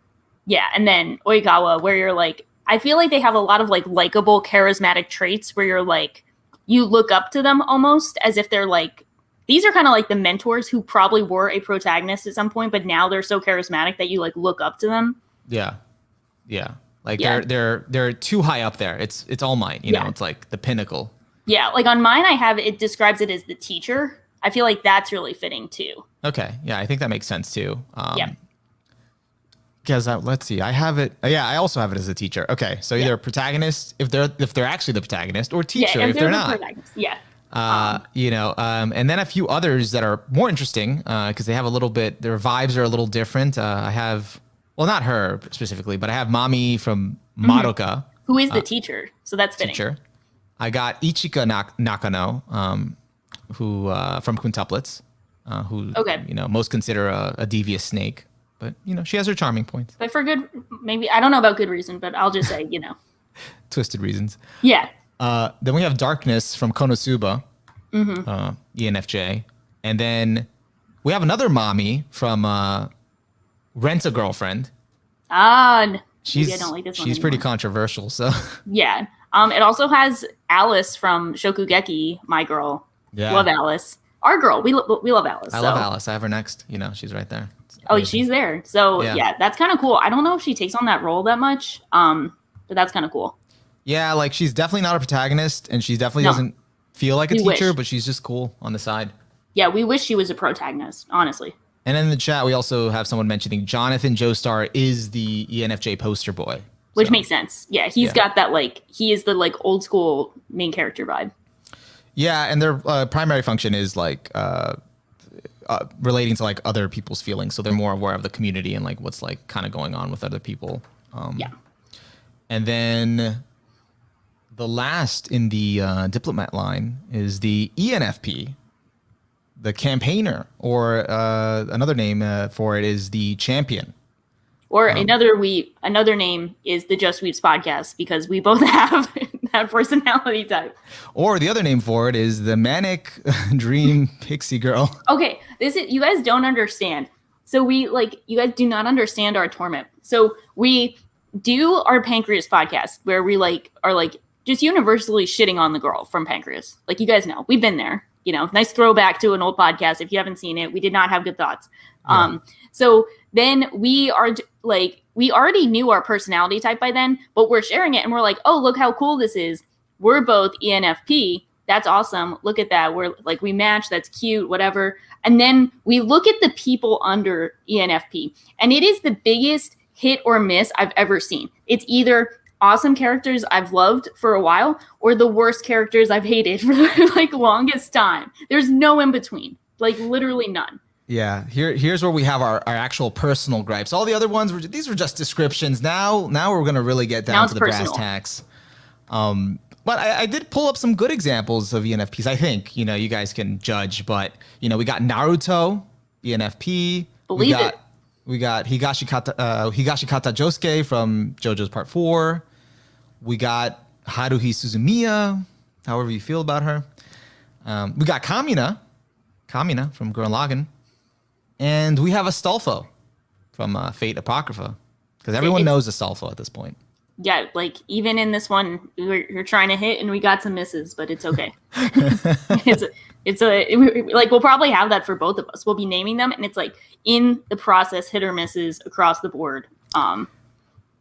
yeah, and then Oigawa, where you're like, I feel like they have a lot of like likable, charismatic traits where you're like, you look up to them almost as if they're like, these are kind of like the mentors who probably were a protagonist at some point, but now they're so charismatic that you like look up to them. Yeah. Yeah. Like they're too high up there. It's All Might, you know, it's like the pinnacle. Yeah, like on mine I have it describes it as the teacher. I feel like that's really fitting too. Okay. Yeah, I think that makes sense too. Yeah. Because let's see, I have it. Yeah, I also have it as a teacher. Okay, so either protagonist if they're actually the protagonist, or teacher if they're not. Yeah. You know, and then a few others that are more interesting because they have a little bit. Their vibes are a little different. I have, well, not her specifically, but I have Mami from Madoka, who is the teacher. So that's fitting. Teacher. I got Ichika Nakano, who from Quintuplets, who you know most consider a devious snake. But, you know, she has her charming points. But for good, maybe, I don't know about good reason, but I'll just say, you know. Twisted reasons. Yeah. Then we have Darkness from Konosuba, enfj. And then we have another Mami from Rent a Girlfriend. She's, I don't like this one she's pretty controversial, so. Yeah. It also has Alice from Shokugeki, my girl. Yeah. Love Alice. Our girl. We love Alice. I love Alice. I have her next. You know, she's right there. Oh, she's there. So yeah, that's kind of cool. I don't know if she takes on that role that much, but that's kind of cool. Yeah, like she's definitely not a protagonist, and she definitely doesn't feel like a teacher, but she's just cool on the side. Yeah, we wish she was a protagonist, honestly. And in the chat, we also have someone mentioning Jonathan Joestar is the ENFJ poster boy. Which makes sense. Yeah, he's got that, like, he is the, like, old school main character vibe. Yeah, and their primary function is, like, relating to like other people's feelings, so they're more aware of the community and like what's like kind of going on with other people. And then the last in the diplomat line is the ENFP, the campaigner, or another name for it is the champion. Or another name is the Just Weeps podcast, because we both have that personality type. Or the other name for it is the manic dream pixie girl. Okay, you guys don't understand. So you guys do not understand our torment. So we do our Pancreas podcast where we are just universally shitting on the girl from Pancreas. Like, you guys know, we've been there. You know, nice throwback to an old podcast. If you haven't seen it, we did not have good thoughts. Yeah. So then we are we already knew our personality type by then, but we're sharing it and we're like, oh, look how cool this is. We're both ENFP. That's awesome. Look at that. We're like, we match. That's cute, whatever. And then we look at the people under ENFP, and it is the biggest hit or miss I've ever seen. It's either awesome characters I've loved for a while or the worst characters I've hated for the longest time. There's no in between, literally none. Yeah, here's where we have our actual personal gripes. All the other ones these were just descriptions. Now we're gonna really get down to the brass tacks. But I did pull up some good examples of ENFPs. I think you guys can judge. But we got Naruto, ENFP. We got Higashikata Josuke from JoJo's Part 4. We got Haruhi Suzumiya, however you feel about her. We got Kamina from Gurren Lagann. And we have Astolfo from Fate Apocrypha, because everyone knows Astolfo at this point. Yeah, even in this one, you're trying to hit, and we got some misses, but it's okay. We'll probably have that for both of us. We'll be naming them, and it's in the process, hit or misses across the board.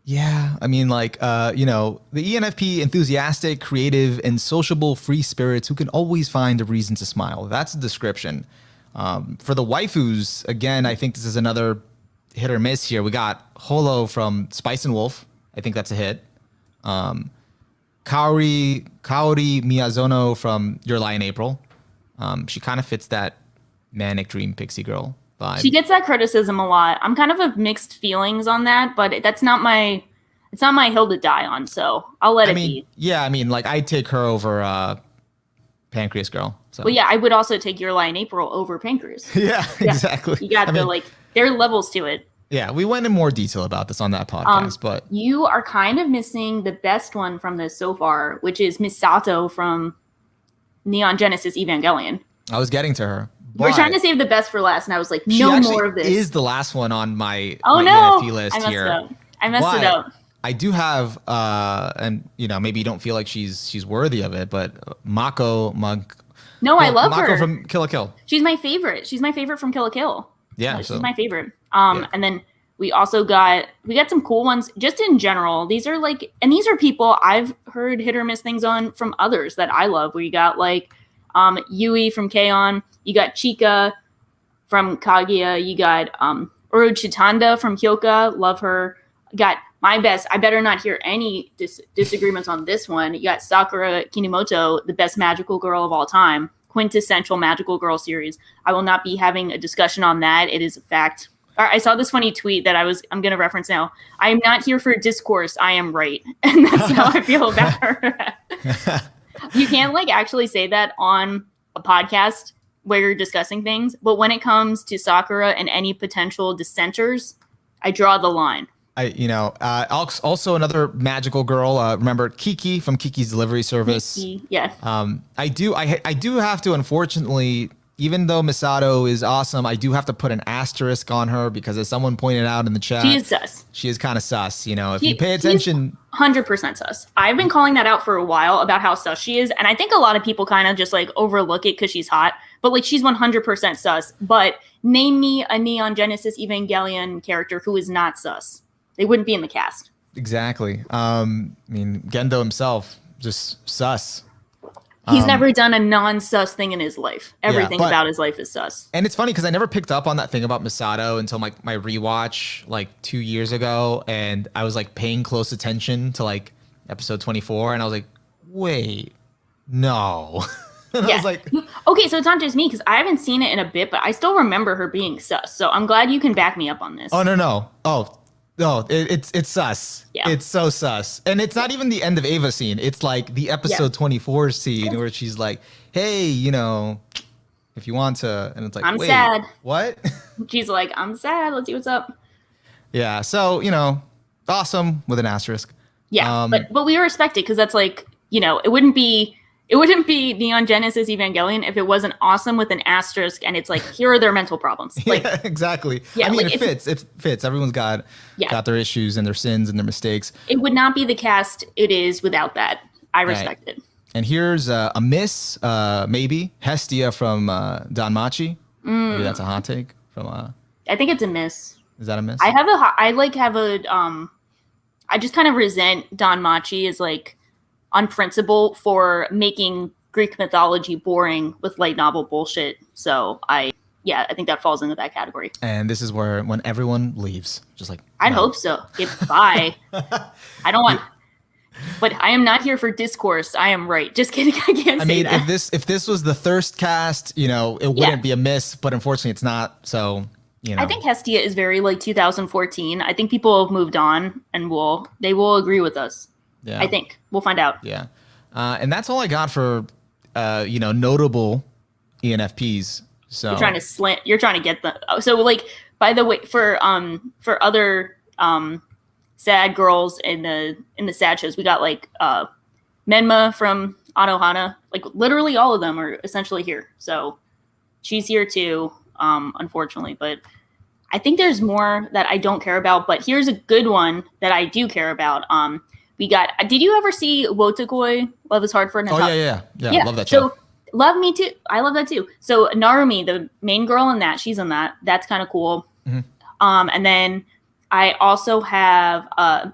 Yeah, I mean, the ENFP, enthusiastic, creative, and sociable free spirits who can always find a reason to smile. That's the description. For the waifus, again, I think this is another hit or miss here. We got Holo from Spice and Wolf. I think that's a hit. Kaori Miyazono from Your Lie in April. She kind of fits that manic dream pixie girl vibe. She gets that criticism a lot. I'm kind of mixed feelings on that, but it's not my hill to die on, so I'll let it be. Yeah, I mean, like, I'd take her over Pancreas Girl. So. Well, yeah, I would also take Your Lie in April over Pancreas. Yeah, exactly. You got there are levels to it. Yeah, we went in more detail about this on that podcast, but you are kind of missing the best one from this so far, which is Misato from Neon Genesis Evangelion. I was getting to her. We're trying to save the best for last, and I was like, no more of this. She is the last one on my no. ENFP list here. I messed it up. I do have, and maybe you don't feel like she's worthy of it, but Mako I love her. Mako from Kill la Kill. She's my favorite. She's my favorite from Kill la Kill. Yeah, she's my favorite. And then we also got some cool ones just in general. These are these are people I've heard hit or miss things on from others that I love. We got Yui from K-On! You got Chika from Kaguya. You got Uru Chitanda from Kyoka. Love her. Got my best. I better not hear any disagreements on this one. You got Sakura Kinimoto, the best magical girl of all time. Quintessential magical girl series. I will not be having a discussion on that. It is a fact. I saw this funny tweet that I'm going to reference now. I am not here for discourse. I am right. And that's how I feel about her. You can't actually say that on a podcast where you're discussing things. But when it comes to Sakura and any potential dissenters, I draw the line. Also another magical girl. Remember Kiki from Kiki's Delivery Service? Kiki, yeah. I do have to, unfortunately, even though Misato is awesome, I do have to put an asterisk on her because, as someone pointed out in the chat, she is sus. She is kind of sus. If you pay attention, 100% sus. I've been calling that out for a while about how sus she is, and I think a lot of people kind of just overlook it because she's hot. But she's 100% sus. But name me a Neon Genesis Evangelion character who is not sus. They wouldn't be in the cast. Exactly. Gendo himself, just sus. He's never done a non-sus thing in his life. Everything about his life is sus. And it's funny because I never picked up on that thing about Misato until my rewatch 2 years ago. And I was paying close attention to episode 24. And I was like, wait, no. And I was like, okay, so it's not just me because I haven't seen it in a bit, but I still remember her being sus. So I'm glad you can back me up on this. Oh, no. Oh, no, it's sus. Yeah. It's so sus. And it's not even the end of Ava scene. It's the episode 24 scene where she's like, hey, if you want to. And it's like, I'm sad. What? She's like, I'm sad. Let's see what's up. Yeah. So, awesome with an asterisk. Yeah. But we respect it because that's it wouldn't be Neon Genesis Evangelion if it wasn't awesome with an asterisk and it's here are their mental problems. Yeah, exactly. Yeah, it fits. It fits. Everyone's got their issues and their sins and their mistakes. It would not be the cast it is without that. I respect it. And here's a miss, maybe, Hestia from Danmachi. Maybe that's a hot take from I think it's a miss. Is that a miss? I just kind of resent Danmachi as on principle for making Greek mythology boring with light novel bullshit. So I think that falls into that category. And this is when everyone leaves. Just I'd hope so. Bye. I don't want... But I am not here for discourse. I am right. Just kidding. I can't say that. if this was the Thirst cast, it wouldn't be a miss, but unfortunately it's not. So, I think Hestia is very 2014. I think people have moved on and they will agree with us. Yeah. I think we'll find out. Yeah. And that's all I got for, notable ENFPs. So you're trying to get the, so by the way, for other, sad girls in the sad shows, we got Menma from Anohana. Literally all of them are essentially here. So she's here too, unfortunately, but I think there's more that I don't care about, but here's a good one that I do care about. We got. Did you ever see Wotakoi? Love is Hard for an yeah. Love that show. So love me too. I love that too. So Narumi, the main girl in that, she's in that. That's kind of cool. Mm-hmm. And then I also have.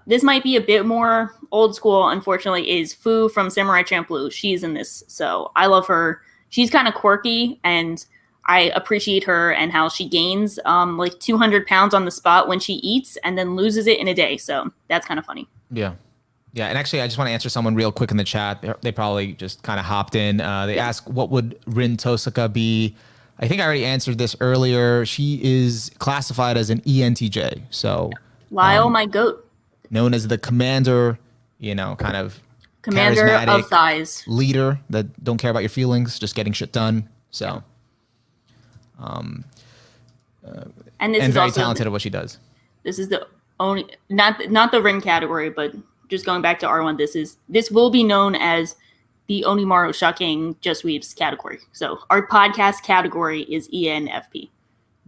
This might be a bit more old school. Unfortunately, is Fu from Samurai Champloo. She's in this, so I love her. She's kind of quirky, and I appreciate her and how she gains 200 pounds on the spot when she eats, and then loses it in a day. So that's kind of funny. Yeah. Yeah, and actually, I just want to answer someone real quick in the chat. They probably just kind of hopped in. They ask, what would Rin Tosaka be? I think I already answered this earlier. She is classified as an ENTJ, so Lyle, my goat. known as the commander, you know, kind of Commander of charismatic thighs. leader that don't care about your feelings, just getting shit done. So, And this and is very also talented at what she does. this is the only not the ring category, but just going back to R1, this will be known as the Onimaru Shocking Just Weaves category. So our podcast category is ENFP.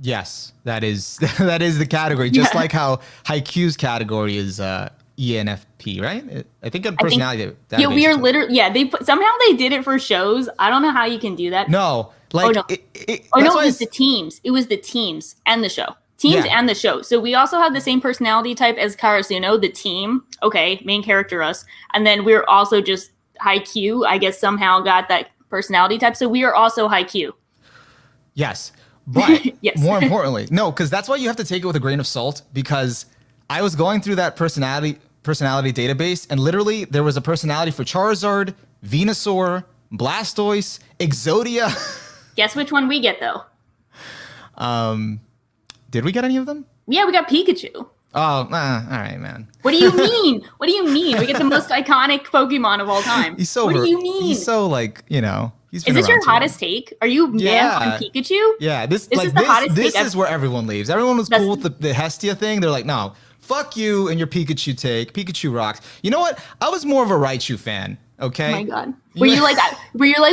Yes, that is that is the category. Just like how Haikyuu's category is ENFP, right? I think on personality. Yeah, we are literally somehow they did it for shows. I don't know how you can do that. No, like no, it was the teams. It was the teams and the show. Teams and the show. So we also have the same personality type as Karasuno, the team. Okay, main character us. And then we're also just Haikyuu, I guess somehow got that personality type. So we are also Haikyuu. Yes. But yes. More importantly, no, because that's why you have to take it with a grain of salt, because I was going through that personality database, and literally there was a personality for Charizard, Venusaur, Blastoise, Exodia. Guess which one we get though? Did we get any of them? Yeah, we got Pikachu. Oh, all right, man. What do you mean? What do you mean? We get the most iconic Pokemon of all time. He's so. What do you mean? He's so like, you know. Is this your hottest take? Are you mad on Pikachu? Yeah, this is the hottest take. This is where everyone leaves. Everyone was cool with the Hestia thing. They're like, no, fuck you and your Pikachu take. Pikachu rocks. You know what? I was more of a Raichu fan. Okay. Oh my god. Were you like,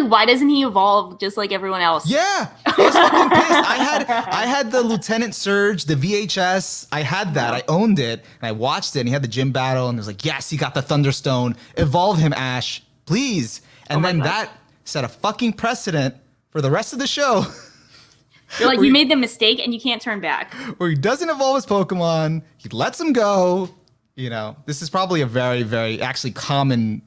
why doesn't he evolve just like everyone else? Yeah, I was fucking pissed. I had the Lieutenant Surge, the VHS. I had that. I owned it, and I watched it. And he had the gym battle, and it was like, yes, he got the Thunderstone. Evolve him, Ash, please. And then that set a fucking precedent for the rest of the show. You're like, you made the mistake, and you can't turn back. Where he doesn't evolve his Pokemon, he lets him go. You know, this is probably a very, very actually common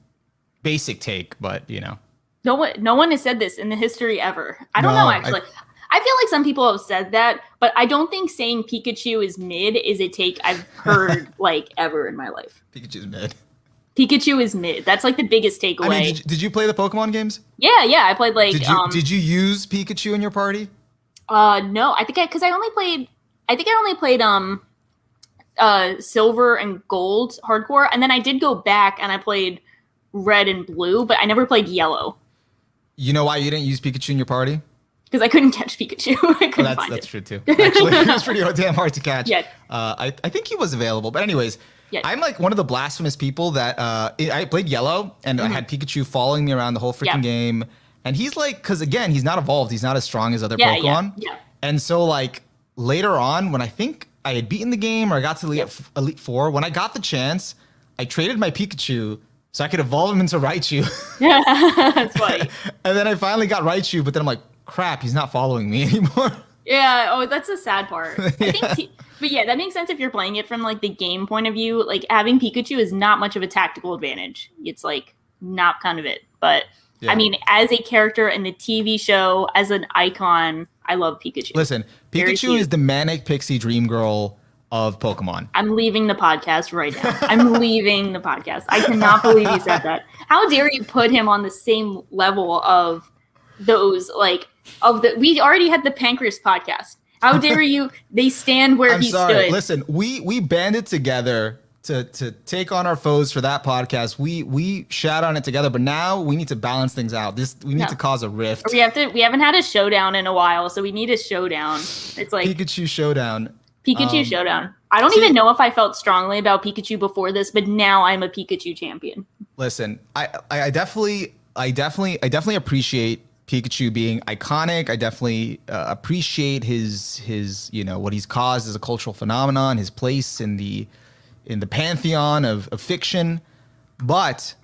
basic take, but you know. No one has said this in the history ever. I don't know, actually. I feel like some people have said that, but I don't think saying Pikachu is mid is a take I've heard like ever in my life. Pikachu's mid. Pikachu is mid. That's like the biggest takeaway. I mean, did you play the Pokemon games? Yeah, I played like. Did you use Pikachu in your party? No, I think I only played Silver and Gold hardcore, and then I did go back and I played Red and Blue, but I never played Yellow. You know why you didn't use Pikachu in your party? Because I couldn't catch Pikachu. That's true too. Actually, it was pretty damn hard to catch. Yeah. I think he was available, but anyways, I'm like one of the blasphemous people that I played Yellow and I had Pikachu following me around the whole freaking game, and he's like, because again, he's not evolved, he's not as strong as other Pokemon. Yeah. And so like later on, when I think I had beaten the game or I got to Elite Four, when I got the chance, I traded my Pikachu so I could evolve him into Raichu. Yeah, that's funny. And then I finally got Raichu, but then I'm like, crap, he's not following me anymore. Yeah, oh, that's the sad part. I think, but yeah, that makes sense if you're playing it from like the game point of view. Like having Pikachu is not much of a tactical advantage. It's like not kind of it. But I mean, as a character in the TV show, as an icon, I love Pikachu. Listen, Pikachu is the manic pixie dream girl of Pokemon. I'm leaving the podcast right now. I'm leaving the podcast. I cannot believe you said that. How dare you put him on the same level of those, like, we already had the Pancreas podcast. How dare you? They stand where he stood. Listen, we banded together to take on our foes for that podcast. We shat on it together, but now we need to balance things out. We need to cause a rift. We haven't had a showdown in a while, so we need a showdown. It's like Pikachu showdown. Pikachu showdown. I don't even know if I felt strongly about Pikachu before this, but now I'm a Pikachu champion. Listen, I definitely appreciate Pikachu being iconic. I definitely appreciate his what he's caused as a cultural phenomenon, his place in the pantheon of fiction, but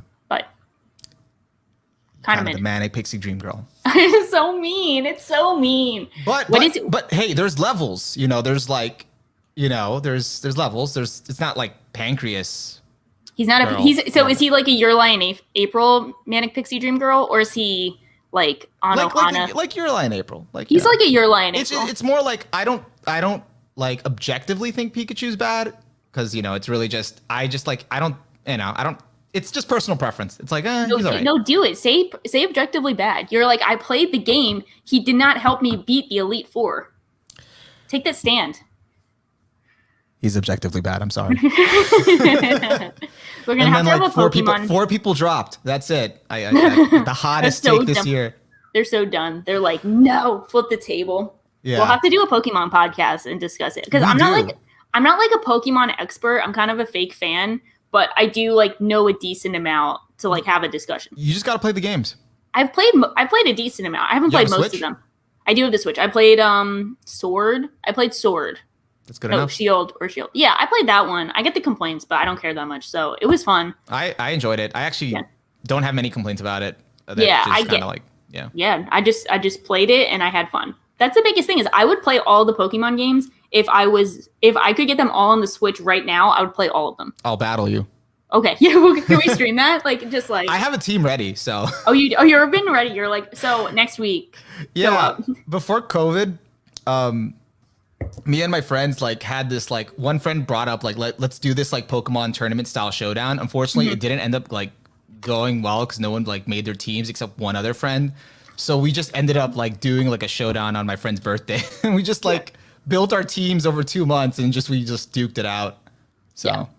kind of the manic pixie dream girl. It's so mean. It's so mean. But hey, there's levels. There's like, there's levels. It's not like Pancreas. He's not girl. Is he like a Yearline April manic pixie dream girl, or is he like Anohana? Like Yearline April. Like he's like a Yearline April. It's more like I don't like objectively think Pikachu's bad, because it's really just I don't It's just personal preference. It's like, No, he's all right. no, do it. Say objectively bad. You're like, I played the game. He did not help me beat the Elite Four. Take that stand. He's objectively bad. I'm sorry. We're gonna have to have a Pokemon. Four people dropped. That's it. The hottest so take this dumb. year. They're so done. They're like, no, flip the table. Yeah. We'll have to do a Pokemon podcast and discuss it because I'm not like a Pokemon expert. I'm kind of a fake fan, but I do like know a decent amount to like have a discussion. You just got to play the games. I've played a decent amount. I haven't played most of them. I do have the Switch. I played Sword. I played Sword. That's good enough. Shield. Yeah, I played that one. I get the complaints, but I don't care that much. So it was fun. I enjoyed it. I actually don't have many complaints about it. I get like yeah. I just played it and I had fun. That's the biggest thing is I would play all the Pokemon games if I could get them all on the Switch right now. I would play all of them. I'll battle you. Okay, yeah. Can we stream that? Like just like I have a team ready. So you're been ready. You're like so next week. Yeah, before COVID, me and my friends like had this like one friend brought up like let's do this like Pokemon tournament style showdown. Unfortunately, it didn't end up like going well because no one like made their teams except one other friend. So we just ended up like doing like a showdown on my friend's birthday, and we just like built our teams over 2 months and we just duked it out. So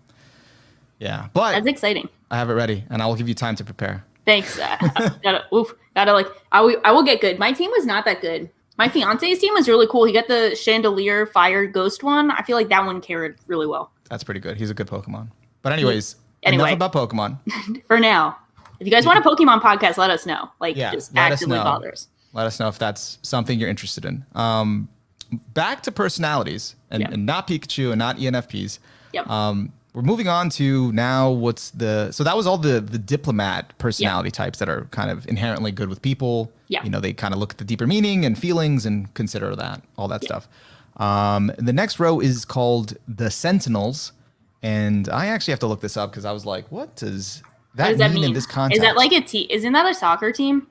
yeah, but that's exciting. I have it ready, and I will give you time to prepare. Thanks. Gotta like I will get good. My team was not that good. My fiance's team was really cool. He got the Chandelier Fire Ghost one. I feel like that one carried really well. That's pretty good. He's a good Pokemon. But enough about Pokemon. For now. If you guys want a Pokemon podcast, let us know. Like, just actively bother us. Let us know if that's something you're interested in. Back to personalities, and not Pikachu and not ENFPs. Yep. We're moving on to now so that was all the diplomat personality types that are kind of inherently good with people. Yeah. You know, they kind of look at the deeper meaning and feelings and consider all that stuff. The next row is called the sentinels. And I actually have to look this up because I was like, what does that mean in this context? Is that like a team? Isn't that a soccer team?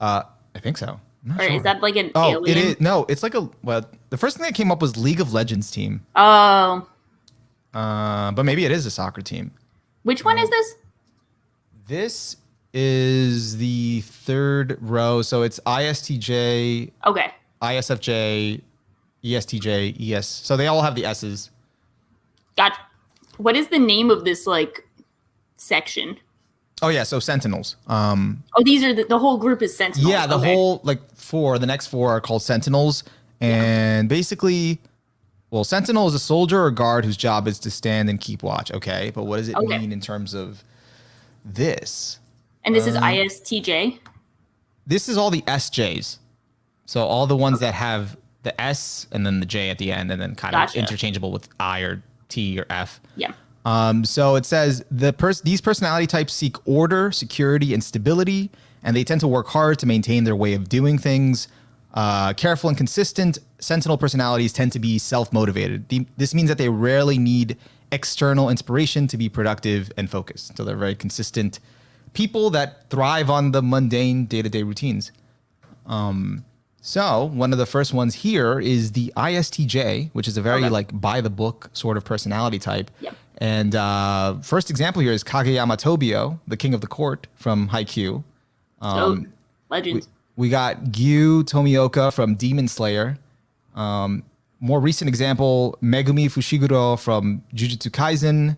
I think so. Or is that like an alien? It is. No, it's like the first thing that came up was League of Legends team. Oh. But maybe it is a soccer team. Which one is this? This is the third row. So it's istj. Okay. isfj, estj, es. So they all have the S's. Gotcha. What is the name of this like section? Oh yeah, so sentinels. These are the whole group is sentinels. Yeah, the next four are called sentinels, and basically. Well, sentinel is a soldier or guard whose job is to stand and keep watch. Okay, but what does it mean in terms of this? And this is istj? This is all the SJs. So all the ones that have the S and then the J at the end and then kind of interchangeable with I or T or F. Yeah. So it says these personality types seek order, security, and stability, and they tend to work hard to maintain their way of doing things. Careful and consistent, sentinel personalities tend to be self-motivated. This means that they rarely need external inspiration to be productive and focused. So they're very consistent people that thrive on the mundane day-to-day routines. So one of the first ones here is the ISTJ, which is a very like by-the-book sort of personality type. Yep. And first example here is Kageyama Tobio, the king of the court from Haikyuu. Legend. We got Gyu Tomioka from Demon Slayer. More recent example, Megumi Fushiguro from Jujutsu Kaisen.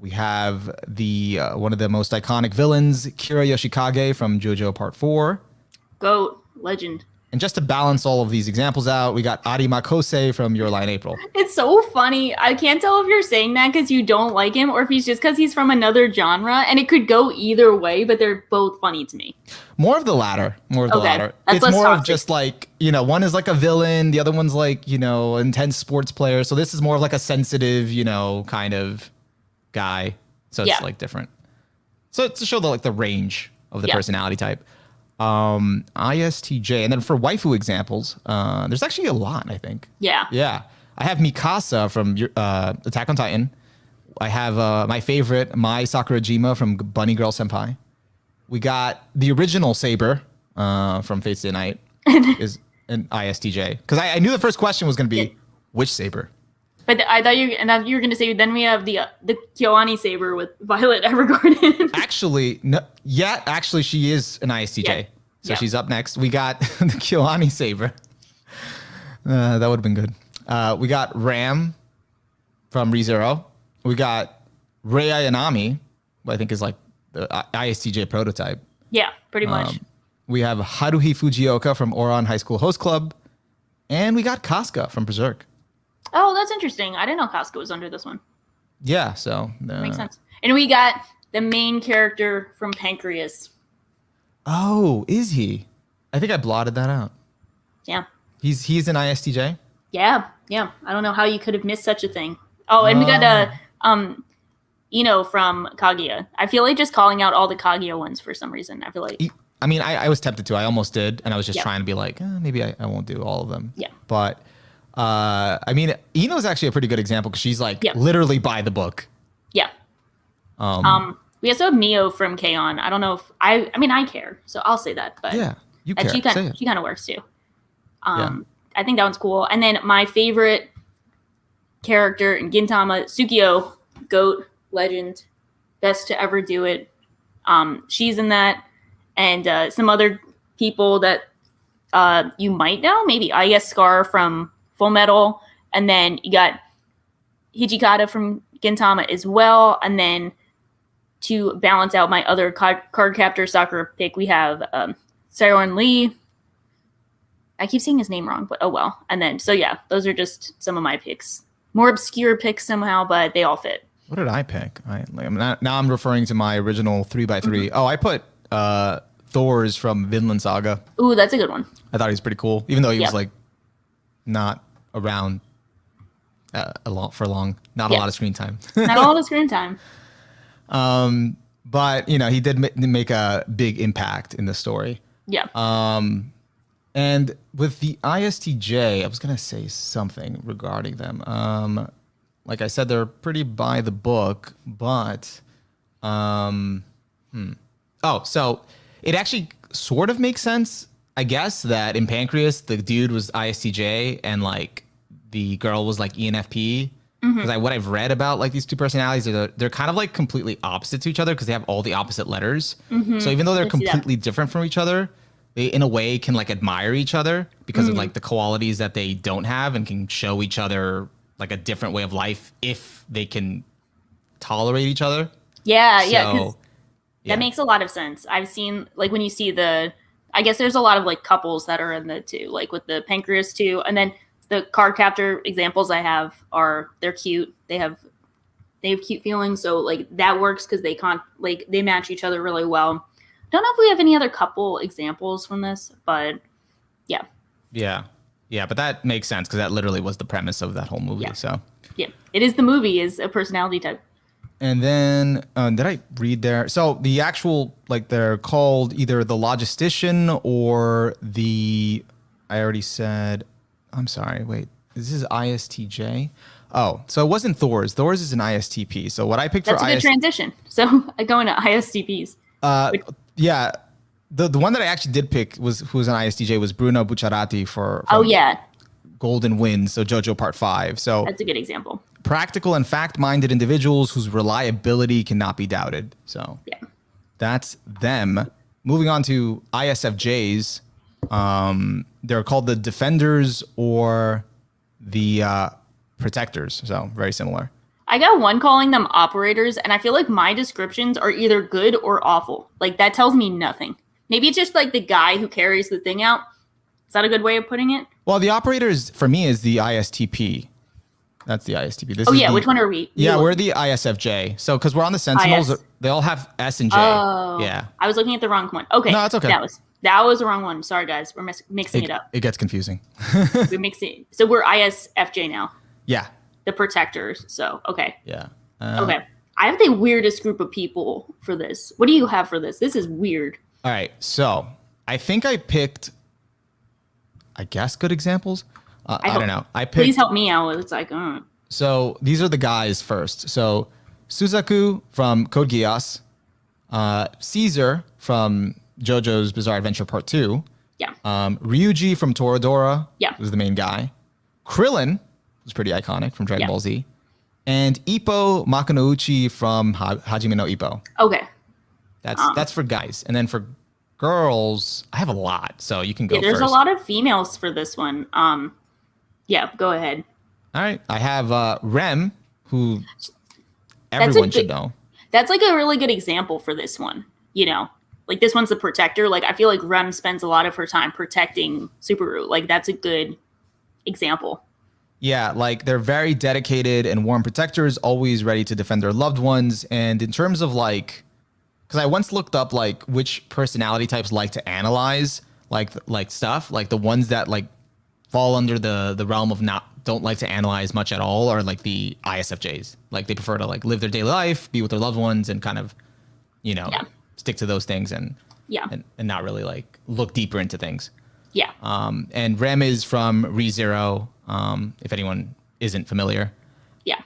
We have the one of the most iconic villains, Kira Yoshikage from JoJo Part 4. Goat. Legend. And just to balance all of these examples out, we got Arima Kosei from Your Lie in April. It's so funny. I can't tell if you're saying that because you don't like him or if he's just because he's from another genre. And it could go either way, but they're both funny to me. More of the latter. That's it's more toxic. Of just like, one is like a villain. The other one's like, intense sports player. So this is more of like a sensitive, kind of guy. So it's like different. So it's to show the range of the personality type. ISTJ. And then for waifu examples, there's actually a lot, I think. Yeah. Yeah. I have Mikasa from Attack on Titan. I have my favorite, Mai Sakurajima from Bunny Girl Senpai. We got the original Saber from Fate Stay Night is an ISTJ. Because I knew the first question was going to be, which Saber? But I thought you were going to say then we have the Kyoani saber with Violet Evergarden. Actually, no, yeah, actually she is an ISTJ. Yeah. So she's up next. We got the Kyoani saber. That would have been good. We got Ram from ReZero. We got Rei Ayanami, who I think is like the ISTJ prototype. Yeah, pretty much. We have Haruhi Fujioka from Oran High School Host Club. And we got Casca from Berserk. Oh, that's interesting. I didn't know Casca was under this one. Yeah, so. Makes sense. And we got the main character from Pancreas. Oh, is he? I think I blotted that out. Yeah. He's an ISTJ? Yeah. I don't know how you could have missed such a thing. Oh, and we got Ino from Kaguya. I feel like just calling out all the Kaguya ones for some reason. I feel like. I mean, I was tempted to. I almost did, and I was just trying to be like, maybe I won't do all of them. Yeah. But, I mean, Ino is actually a pretty good example because she's like literally by the book. Yeah. We also have Mio from K-On! I don't know if I care, so I'll say that. But yeah, you care. She kind of works too. I think that one's cool. And then my favorite character in Gintama, Tsukio, GOAT, legend, best to ever do it. She's in that. And some other people that you might know, maybe I guess Scar from Full Metal, and then you got Hijikata from Gintama as well. And then to balance out my other card captor soccer pick, we have Seiron Lee. I keep saying his name wrong, but oh well. And then those are just some of my picks. More obscure picks somehow, but they all fit. What did I pick? Now I'm referring to my original 3x3. Mm-hmm. Oh, I put Thor's from Vinland Saga. Ooh, that's a good one. I thought he was pretty cool, even though he was like not around for long. Not a lot of screen time. Not a lot of screen time. But he did make a big impact in the story. Yeah. And with the ISTJ, I was gonna say something regarding them. Like I said, they're pretty by the book, but Oh, so it actually sort of makes sense, I guess, that in Pancreas, the dude was ISTJ and like the girl was like ENFP. Because what I've read about like these two personalities, they're kind of like completely opposite to each other because they have all the opposite letters. So even though they're completely different from each other, they in a way can like admire each other because of like the qualities that they don't have and can show each other like a different way of life if they can tolerate each other. Yeah. That makes a lot of sense. I've seen, like, when you see I guess there's a lot of, like, couples that are in the two, like, with the Pancreas too. And then the card captor examples I have they're cute. They have cute feelings. So, like, that works because they match each other really well. Don't know if we have any other couple examples from this, but yeah. Yeah, but that makes sense because that literally was the premise of that whole movie. Yeah. So. Yeah, it is the movie is a personality type. And then, did I read there? So the actual, like, they're called either the logistician or I already said, I'm sorry, wait, this is ISTJ. Oh, so it wasn't Thor's. Thor's is an ISTP. So what I picked That's a good transition. So I go into ISTPs. Yeah. The one that I actually did pick who was an ISTJ was Bruno Bucciarati from Golden Wind, so JoJo Part 5. So that's a good example. Practical and fact-minded individuals whose reliability cannot be doubted. So that's them. Moving on to ISFJs, they're called the defenders or the protectors. So very similar. I got one calling them operators, and I feel like my descriptions are either good or awful. Like, that tells me nothing. Maybe it's just like the guy who carries the thing out. Is that a good way of putting it? Well, the operators for me is the ISTP. That's the ISTP. Which one are we? We're the ISFJ. So, because we're on the Sentinels, they all have S and J. Oh, yeah. I was looking at the wrong one. Okay. No, it's okay. That was the wrong one. Sorry, guys. We're mixing it up. It gets confusing. We're mixing. So we're ISFJ now. Yeah. The protectors. So, okay. Yeah. Okay. I have the weirdest group of people for this. What do you have for this? This is weird. All right. So, I think I picked, I guess, good examples. I don't know. Please help me out. It's like, So these are the guys first. So Suzaku from Code Geass, Caesar from JoJo's Bizarre Adventure Part 2. Yeah. Ryuji from Toradora. Yeah. Was the main guy. Krillin who's pretty iconic from Dragon Yeah. Ball Z, and Ippo Makunouchi from Hajime no Ippo. Okay. That's for guys, and then for girls, I have a lot, so you can go Yeah, there's first. a lot of females for this one. Yeah, go ahead. All right, I have Rem, who a everyone good- should know. That's like a really good example for this one. You know, like this one's the protector. Like I feel like Rem spends a lot of her time protecting Subaru. Like that's a good example. Yeah, like they're very dedicated and warm protectors, always ready to defend their loved ones. And in terms of like, because I once looked up like which personality types like to analyze like stuff, like the ones that like fall under the realm of don't like to analyze much at all are like the ISFJs. Like they prefer to like live their daily life, be with their loved ones, and kind of, you know, stick to those things and not really like look deeper into things. Yeah. And Rem is from ReZero, if anyone isn't familiar. Yeah.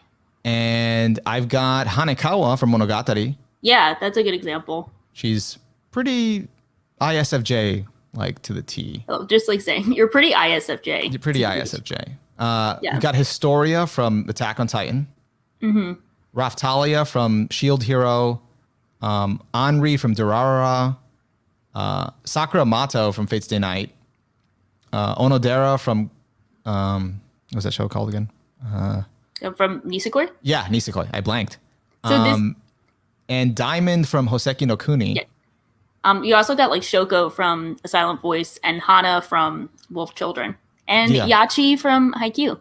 And I've got Hanekawa from Monogatari. Yeah, that's a good example. She's pretty ISFJ, like to the T. Oh, just like saying, you're pretty ISFJ. You're pretty ISFJ. We've got Historia from Attack on Titan. Mm-hmm. Raftalia from Shield Hero. Anri from Durarara. Sakura Mato from Fate's Day Night. Onodera from what's that show called again? From Nisekoi? Yeah, Nisekoi. I blanked. So this, And Diamond from Hoseki no Kuni. Yeah. You also got like Shoko from A Silent Voice and Hana from Wolf Children and Yachi from Haikyuu.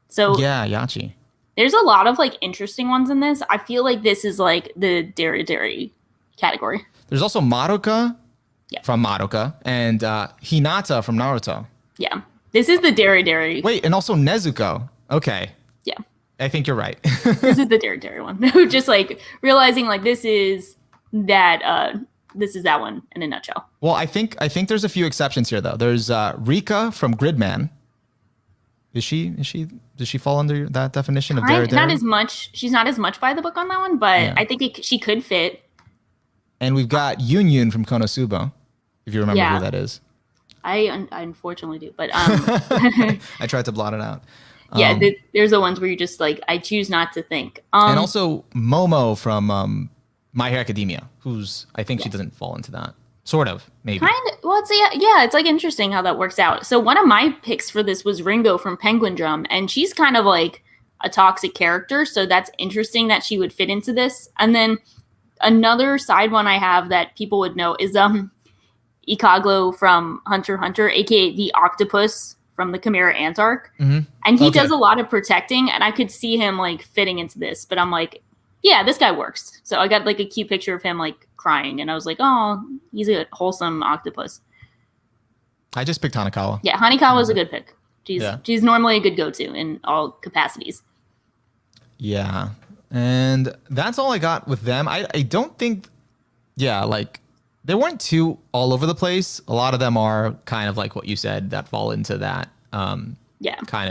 So yeah, Yachi. There's a lot of like interesting ones in this. I feel like this is like the Dairy category. There's also Madoka from Madoka and Hinata from Naruto. Yeah. This is the Dairy. Wait, and also Nezuko. Okay. Yeah. I think you're right. This is the Dairy one. Just like realizing like this is that one in a nutshell. Well, I think there's a few exceptions here though. There's Rika from Gridman. Does she fall under that definition of Dairy? Not as much. She's not as much by the book on that one, but I think she could fit. And we've got Yun from Konosuba, if you remember who that is. I unfortunately do, but I tried to blot it out. There's the ones where you just like I choose not to think. And also Momo from My Hero Academia, who's I think she doesn't fall into that. Sort of, maybe. Well, it's like interesting how that works out. So one of my picks for this was Ringo from Penguin Drum, and she's kind of like a toxic character, so that's interesting that she would fit into this. And then another side one I have that people would know is Ikaglo from Hunter x Hunter, aka the octopus from the Chimera Ant arc. Mm-hmm. And he does a lot of protecting, and I could see him like fitting into this, but I'm like, yeah, this guy works. So I got like a cute picture of him like crying, and I was like, oh, he's a wholesome octopus. I just picked Hanekawa. Yeah, Hanekawa is a good pick. She's normally a good go-to in all capacities. Yeah, and that's all I got with them. I don't think, like they weren't too all over the place. A lot of them are kind of like what you said that fall into that kind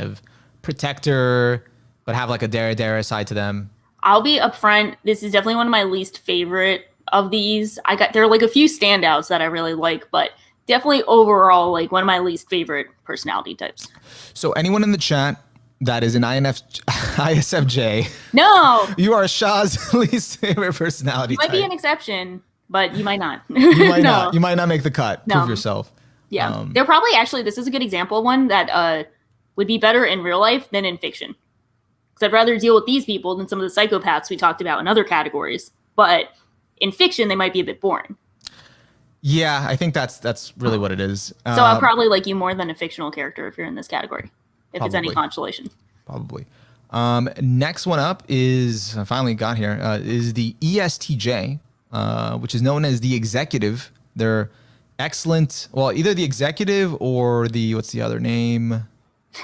of protector, but have like a Dara side to them. I'll be upfront. This is definitely one of my least favorite of these. There are like a few standouts that I really like, but definitely overall like one of my least favorite personality types. So anyone in the chat that is an ISFJ, no, you are Shah's least favorite personality type. You might be an exception, but you might not. You might not. You might not make the cut. No. Prove yourself. Yeah, they're probably actually. This is a good example of one that would be better in real life than in fiction. Because I'd rather deal with these people than some of the psychopaths we talked about in other categories. But in fiction, they might be a bit boring. Yeah, I think that's really what it is. So I'll probably like you more than a fictional character if you're in this category, if it's any consolation. Probably. Next one up is, I finally got here, is the ESTJ, which is known as the executive. They're excellent. Well, either the executive or what's the other name?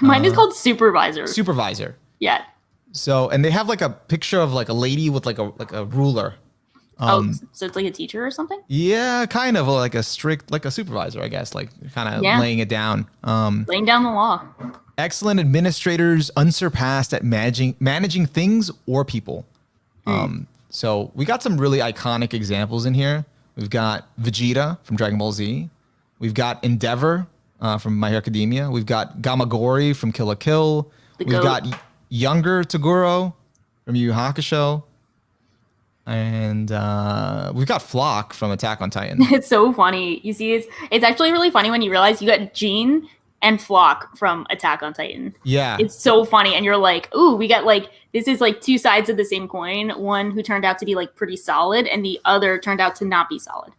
Mine is called supervisor. Supervisor. Yeah. So, and they have like a picture of like a lady with like a ruler. So it's like a teacher or something? Yeah, kind of like a supervisor, I guess, like kind of laying it down. Laying down the law. Excellent administrators, unsurpassed at managing things or people. So we got some really iconic examples in here. We've got Vegeta from Dragon Ball Z. We've got Endeavor from My Hero Academia. We've got Gamagori from Kill la Kill. The We've goat. got younger Toguro from Yu Yu Hakusho. And we've got Flock from Attack on Titan. It's so funny. You see, it's actually really funny when you realize you got Jean and Flock from Attack on Titan. Yeah. It's so funny. And you're like, ooh, we got like, this is like two sides of the same coin. One who turned out to be like pretty solid and the other turned out to not be solid.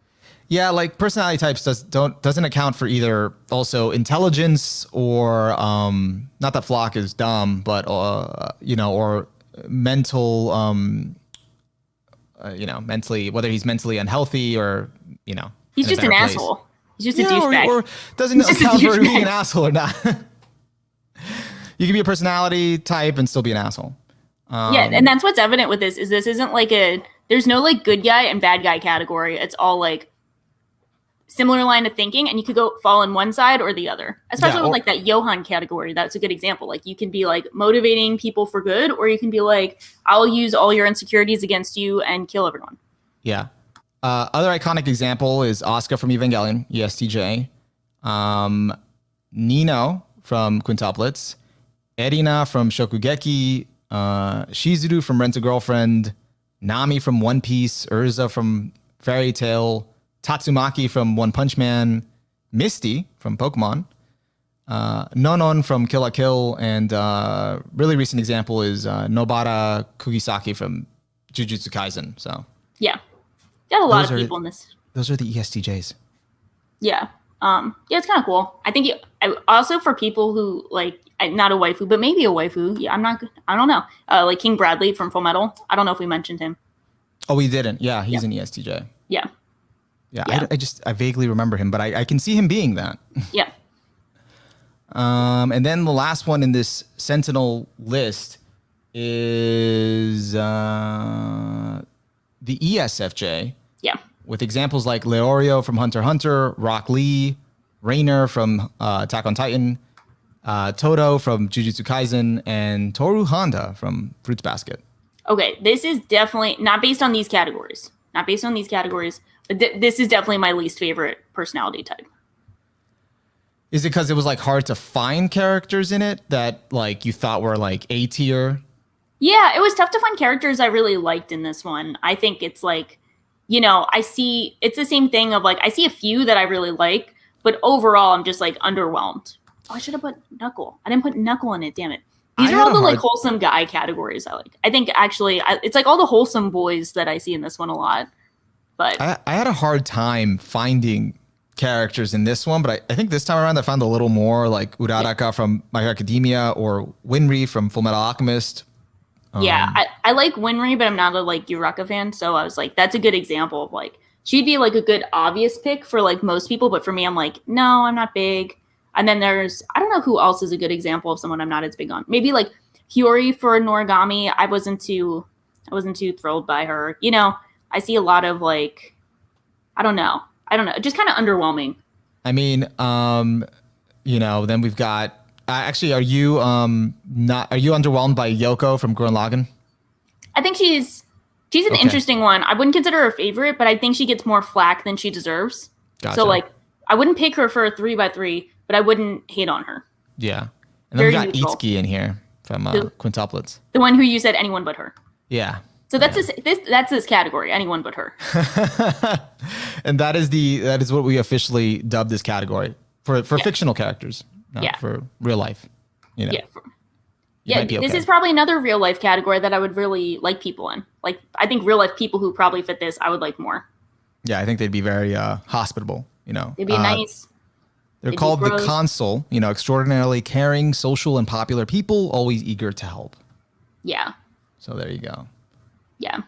Yeah, like personality types doesn't account for either also intelligence or not that Flock is dumb, but or mental mentally, whether he's mentally unhealthy or he's just an asshole. He's just a douchebag. Or doesn't account for being an asshole or not. You can be a personality type and still be an asshole. Yeah, and that's what's evident with this isn't like there's no like good guy and bad guy category. It's all like similar line of thinking, and you could fall in one side or the other. Especially with like that Johan category. That's a good example. Like you can be like motivating people for good, or you can be like, I'll use all your insecurities against you and kill everyone. Yeah. Other iconic example is Asuka from Evangelion, istj. Nino from Quintuplets. Erina from Shokugeki. Shizuru from Rent a Girlfriend. Nami from One Piece. Urza from Fairy Tail. Tatsumaki from One Punch Man, Misty from Pokemon, Nonon from Kill la Kill, and really recent example is Nobara Kugisaki from Jujutsu Kaisen. So yeah, got a lot of people in this. Those are the ESTJs. Yeah, it's kind of cool. I think also for people who like not a waifu, but maybe a waifu. Yeah, I don't know. Like King Bradley from Full Metal. I don't know if we mentioned him. Oh, we didn't. Yeah, he's an ESTJ. Yeah. Yeah, I vaguely remember him, but I can see him being that. Yeah. And then the last one in this Sentinel list is the ESFJ. Yeah. With examples like Leorio from Hunter x Hunter, Rock Lee, Rainer from Attack on Titan, Todo from Jujutsu Kaisen, and Toru Honda from Fruits Basket. Okay, this is definitely not based on these categories. But this is definitely my least favorite personality type. Is it because it was like hard to find characters in it that like you thought were like A tier? Yeah, it was tough to find characters I really liked in this one. I think it's like, it's the same thing of like, I see a few that I really like, but overall I'm just like underwhelmed. Oh, I should have put Knuckle. I didn't put Knuckle in it, damn it. These are all the like wholesome guy categories I like. I think actually it's like all the wholesome boys that I see in this one a lot. But I had a hard time finding characters in this one, but I think this time around I found a little more like Uraraka from My Hero Academia or Winry from Full Metal Alchemist. I like Winry, but I'm not a like Uraraka fan, so I was like, that's a good example of like she'd be like a good obvious pick for like most people, but for me, I'm like, no, I'm not big. And then I don't know who else is a good example of someone I'm not as big on. Maybe like Hiyori for Noragami. I wasn't too thrilled by her. I see a lot of like, I don't know, just kind of underwhelming. I mean, then we've got, actually, are you underwhelmed by Yoko from Gurren Lagann? I think she's an interesting one. I wouldn't consider her a favorite, but I think she gets more flack than she deserves. Gotcha. So like, I wouldn't pick her for a 3x3, but I wouldn't hate on her. Yeah. And then we got Itsuki in here from Quintuplets. The one who you said anyone but her. Yeah. So that's this category, anyone but her. And that is what we officially dubbed this category for fictional characters, not for real life. Yeah. This is probably another real life category that I would really like people in. Like I think real life people who probably fit this, I would like more. Yeah, I think they'd be very hospitable. They'd be nice. They're called the Consul. Extraordinarily caring, social, and popular people, always eager to help. Yeah. So there you go. Yeah.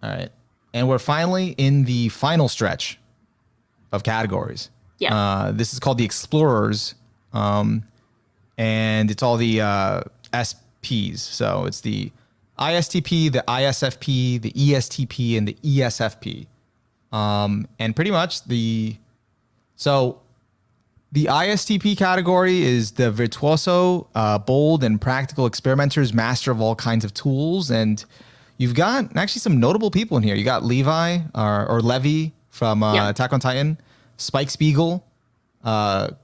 All right. And we're finally in the final stretch of categories. Yeah. This is called the Explorers. And it's all the SPs. So it's the ISTP, the ISFP, the ESTP, and the ESFP. And pretty much the ISTP category is the virtuoso, bold, and practical experimenters, master of all kinds of tools. And you've got actually some notable people in here. You got Levi or Levi from Attack on Titan, Spike Spiegel, Jotaro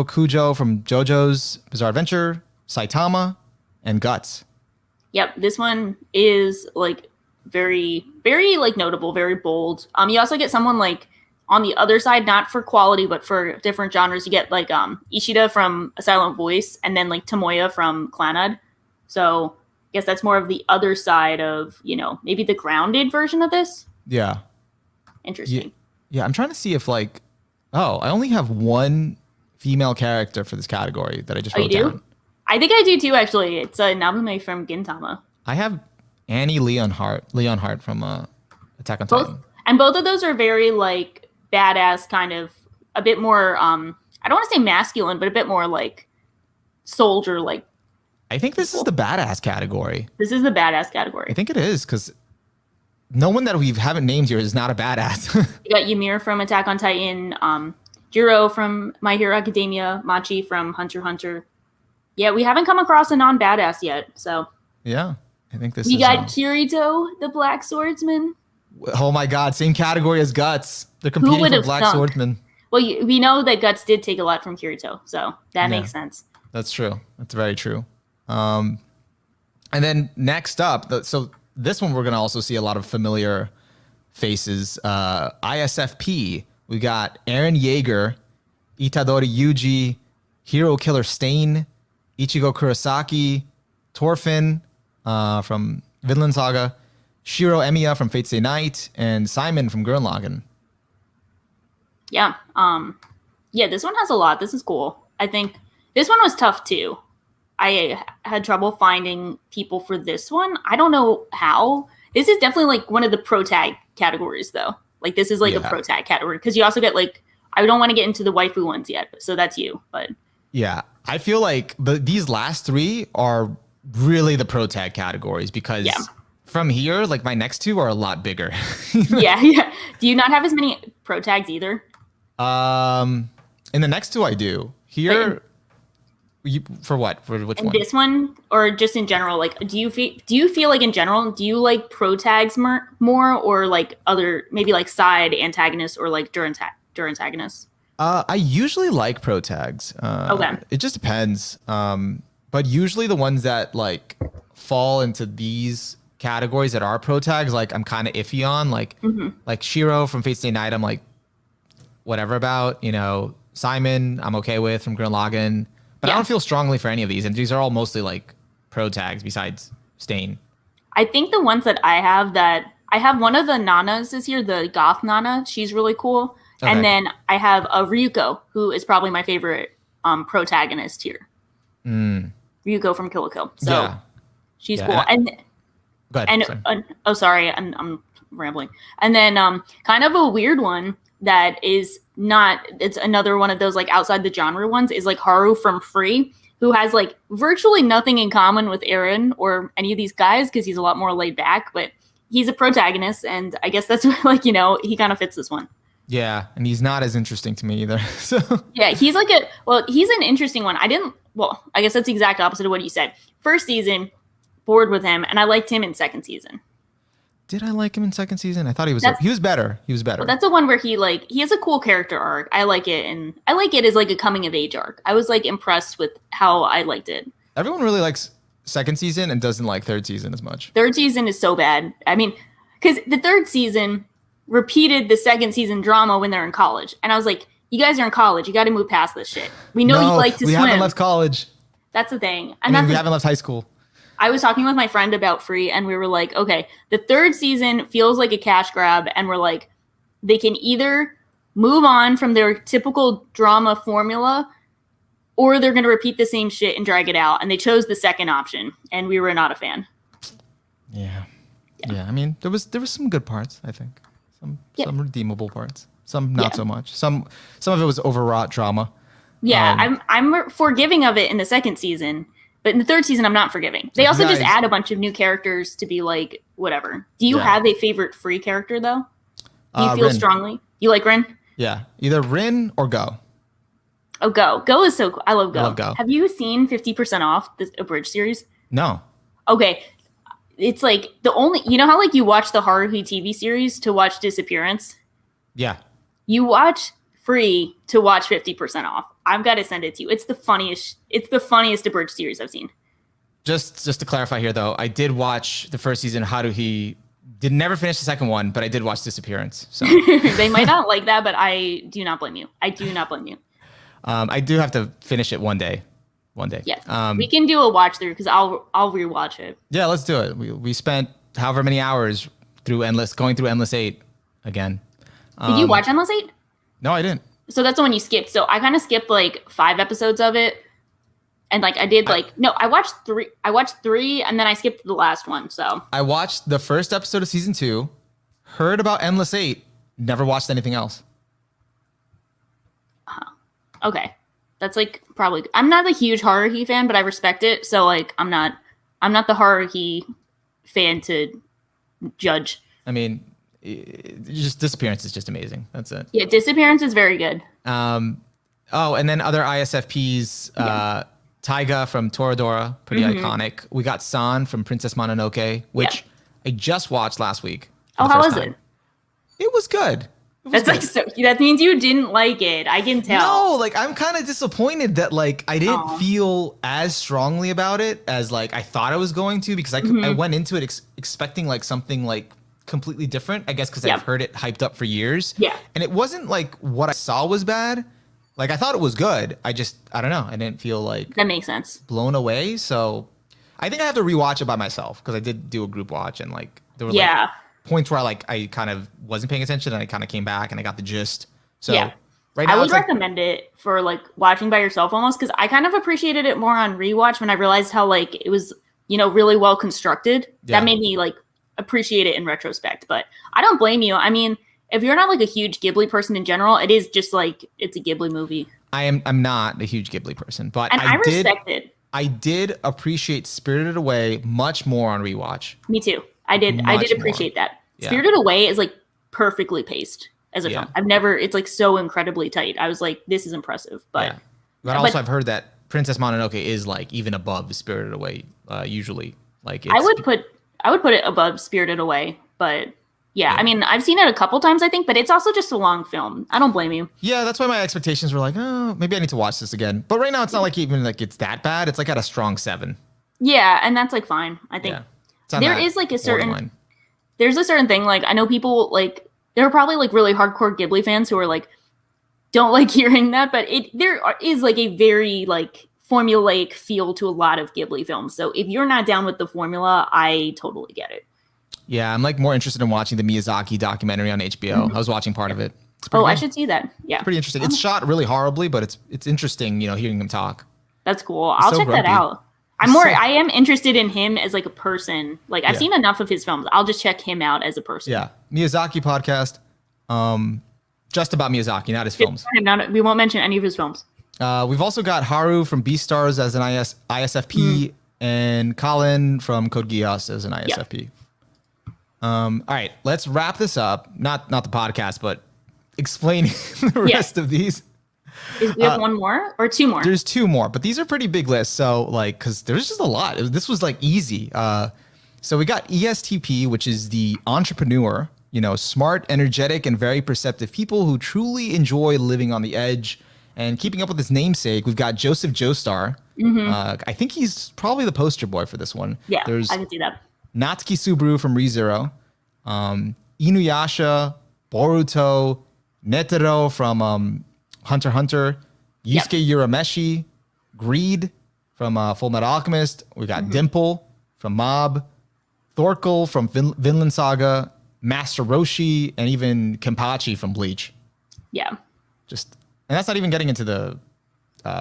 Kujo from JoJo's Bizarre Adventure, Saitama and guts. Yep, this one is like very, very like notable, very bold. You also get someone like on the other side, not for quality, but for different genres. You get like Ishida from A Silent Voice, and then like Tomoya from Clannad. So I guess that's more of the other side of, you know, maybe the grounded version of this. Yeah. Interesting. Yeah, I'm trying to see if like, oh, I only have one female character for this category that I just wrote down. I think I do too, actually. It's a Nabume from Gintama. I have Annie Leonhardt from Attack on Both, Titan. and both of those are very like badass, kind of a bit more. I don't want to say masculine, but a bit more like soldier. Like, I think this is the badass category. This is the badass category. I think it is because no one that we haven't named here is not a badass. You got Ymir from Attack on Titan, Jiro from My Hero Academia, Machi from Hunter x Hunter. Yeah, we haven't come across a non-badass yet, so. Yeah, I think this we is... got Kirito, the Black Swordsman. Oh my god, same category as Guts. They're competing for Black Swordsman. Well, we know that Guts did take a lot from Kirito, so that makes sense. That's true. That's very true. And then next up, so this one we're going to also see a lot of familiar faces. ISFP, we got Eren Yeager, Itadori Yuji, Hero Killer Stain, Ichigo Kurosaki, Thorfinn from Vinland Saga, Shiro Emiya from Fate Stay Night, and Simon from Gurren Lagann. Yeah. Yeah, this one has a lot. This is cool. I think this one was tough too. I had trouble finding people for this one. I don't know how. This is definitely like one of the pro tag categories though. Like this is like a pro tag category because you also get like, I don't want to get into the waifu ones yet, so that's you. But yeah, I feel like these last three are really the pro tag categories because from here, like my next two are a lot bigger. yeah. Do you not have as many pro tags either? In the next two I do. Here, for what? For which one? This one, or just in general? Like, do you feel like in general, do you like pro tags more, or like other maybe like side antagonists or like dur antagonists? I usually like pro tags. Okay. It just depends. But usually the ones that like fall into these categories that are pro tags, like I'm kind of iffy on, like like Shiro from Fate Stay Night, I'm like whatever about, you know. Simon, I'm okay with from Gurren Lagann, but I don't feel strongly for any of these, and these are all mostly like pro tags besides Stain. I think the ones that I have one of the Nanas is here, the goth Nana. She's really cool. Okay. And then I have a Ryuko, who is probably my favorite protagonist here. Ryuko from Kill la Kill. So she's cool. And go ahead, sorry, I'm rambling. And then kind of a weird one that is not, it's another one of those like outside the genre ones, is like Haru from Free, who has like virtually nothing in common with Eren or any of these guys because he's a lot more laid back, but he's a protagonist, and I guess that's like, you know, he kind of fits this one. Yeah, and he's not as interesting to me either. So yeah, he's an interesting one. I guess that's the exact opposite of what you said. First season, bored with him, and I liked him in second season. Did I like him in second season? I thought he was better. He was better. Well, that's the one where he has a cool character arc. I like it, and I like it as like a coming of age arc. I was like impressed with how I liked it. Everyone really likes second season and doesn't like third season as much. Third season is so bad. I mean, because the third season repeated the second season drama when they're in college, and I was like, you guys are in college. You got to move past this shit. We know you like to swim. We haven't left college. That's the thing. And we haven't left high school. I was talking with my friend about Free, and we were like, okay, the third season feels like a cash grab, and we're like, they can either move on from their typical drama formula, or they're going to repeat the same shit and drag it out. And they chose the second option, and we were not a fan. Yeah. I mean, there was some good parts, I think. Some redeemable parts. Some not so much. Some of it was overwrought drama. Yeah, I'm forgiving of it in the second season. But in the third season, I'm not forgiving. They also just add a bunch of new characters to be like, whatever. Do you have a favorite Free character, though? Do you feel Rin. strongly? You like Rin? Yeah. Either Rin or Go. Oh, Go. Go is so cool. I love Go. I love Go. Have you seen 50% Off, the abridged series? No. Okay. It's like the only... You know how like you watch the Haruhi TV series to watch Disappearance? Yeah. You watch Free to watch 50% Off. I've got to send it to you. It's the funniest abridged series I've seen. Just to clarify here, though, I did watch the first season. How do he? Did never finish the second one, but I did watch Disappearance. So They might not like that, but I do not blame you. I do not blame you. I do have to finish it one day. One day. Yeah. We can do a watch through because I'll rewatch it. Yeah, let's do it. We spent however many hours going through Endless 8 again. Did you watch Endless 8? No, I didn't. So that's the one you skipped. So I kind of skipped like 5 episodes of it. And like I watched 3. I watched 3 and then I skipped the last one. So I watched the first episode of season 2, heard about Endless 8, never watched anything else. Okay. That's like probably I'm not a huge horror he fan, but I respect it. So like I'm not the horror he fan to judge. I mean, just Disappearance is just amazing. That's it. Yeah, Disappearance is very good. And then other ISFPs, Taiga from Toradora, pretty iconic. We got San from Princess Mononoke, which I just watched last week. Oh, how was it? It was good. That means you didn't like it. I can tell. No, like I'm kind of disappointed that like I didn't feel as strongly about it as like I thought I was going to, because I went into it expecting like something like completely different, I guess, because I've heard it hyped up for years. Yeah. And it wasn't like what I saw was bad. Like I thought it was good. I don't know. I didn't feel like that makes sense. Blown away. So I think I have to rewatch it by myself, because I did do a group watch and like there were like points where I kind of wasn't paying attention and I kind of came back and I got the gist. So right now I would recommend it for like watching by yourself almost, because I kind of appreciated it more on rewatch when I realized how like it was, really well constructed. That made me like appreciate it in retrospect. But I don't blame you. I mean, if you're not like a huge Ghibli person in general, it is just like it's a Ghibli movie. I'm not a huge Ghibli person, but I respect it. I did appreciate Spirited Away much more on rewatch. Me too. I did appreciate that. Yeah. Spirited Away is like perfectly paced as a film. It's like so incredibly tight. I was like, this is impressive. But also I've heard that Princess Mononoke is like even above Spirited Away usually. Like I would put it above Spirited Away, but yeah, I mean, I've seen it a couple times, I think, but it's also just a long film. I don't blame you. Yeah, that's why my expectations were like, oh, maybe I need to watch this again. But right now, it's not like even like it's that bad. It's like at a strong 7. Yeah, and that's like fine. I think there is like a certain there's a certain thing. Like I know people like there are probably like really hardcore Ghibli fans who are like don't like hearing that, but there is like a very like formulaic feel to a lot of Ghibli films. So if you're not down with the formula, I totally get it. Yeah, I'm like more interested in watching the Miyazaki documentary on HBO. I was watching part of it. Oh, I should see that. Yeah, pretty interesting. It's shot really horribly, but it's interesting, hearing him talk. That's cool. I'll check that out. I am interested in him as like a person. Like I've seen enough of his films. I'll just check him out as a person. Yeah, Miyazaki podcast. Just about Miyazaki, not his films. We won't mention any of his films. We've also got Haru from Beastars as an ISFP and Colin from Code Geass as an ISFP. Yep. All right, let's wrap this up. Not the podcast, but explaining the rest of these. We have one more or 2 more? There's 2 more, but these are pretty big lists. So like, because there's just a lot. This was like easy. So we got ESTP, which is the entrepreneur. Smart, energetic, and very perceptive people who truly enjoy living on the edge and keeping up with his namesake. We've got Joseph Joestar. I think he's probably the poster boy for this one. Yeah, I can see that. Natsuki Subaru from ReZero, Inuyasha, Boruto, Netero from Hunter x Hunter, Yusuke Urameshi, Greed from Full Metal Alchemist. We got Dimple from Mob, Thorkel from Vinland Saga, Master Roshi, and even Kenpachi from Bleach. Yeah. And that's not even getting into the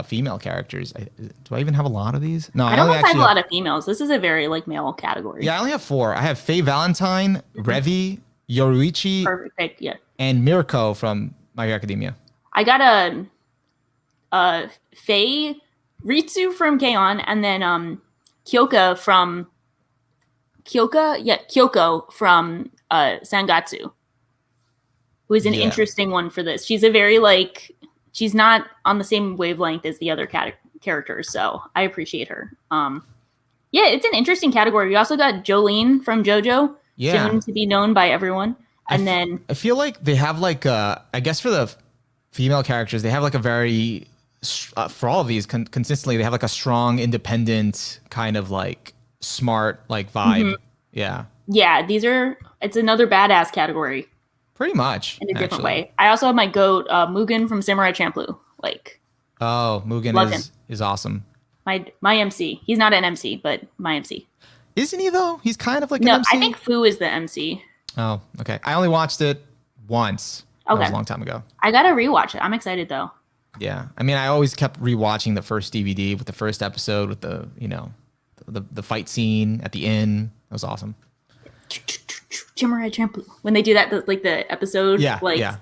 female characters. Do I even have a lot of these? No, I don't think I have a lot of females. This is a very like male category. Yeah, I only have 4. I have Faye Valentine, Revi, Yoruichi, perfect pick, and Mirko from My Hero Academia. I got a Faye Ritsu from K-On! And then Kyoko from Sangatsu, who is an interesting one for this. She's a very like she's not on the same wavelength as the other characters, so I appreciate her. It's an interesting category. We also got Jolene from JoJo, soon to be known by everyone. And then I feel like they have like I guess for the female characters, they have like a very for all of these consistently, they have like a strong, independent kind of like smart like vibe. Yeah, Yeah, it's another badass category pretty much in a different actually. way. I also have my goat, Mugen from Samurai Champloo. Like, Oh, Mugen love him. is awesome. My MC. He's not an MC, but my MC. Isn't he though? He's kind of like an No, I MC. think Fu is the MC. Oh, okay. I only watched it once. That was Okay. a long time ago. I gotta rewatch it. I'm excited though. Yeah. I mean, I always kept rewatching the first DVD with the first episode with the, the fight scene at the inn. That was awesome. Samurai Champloo. When they do that, like the episode,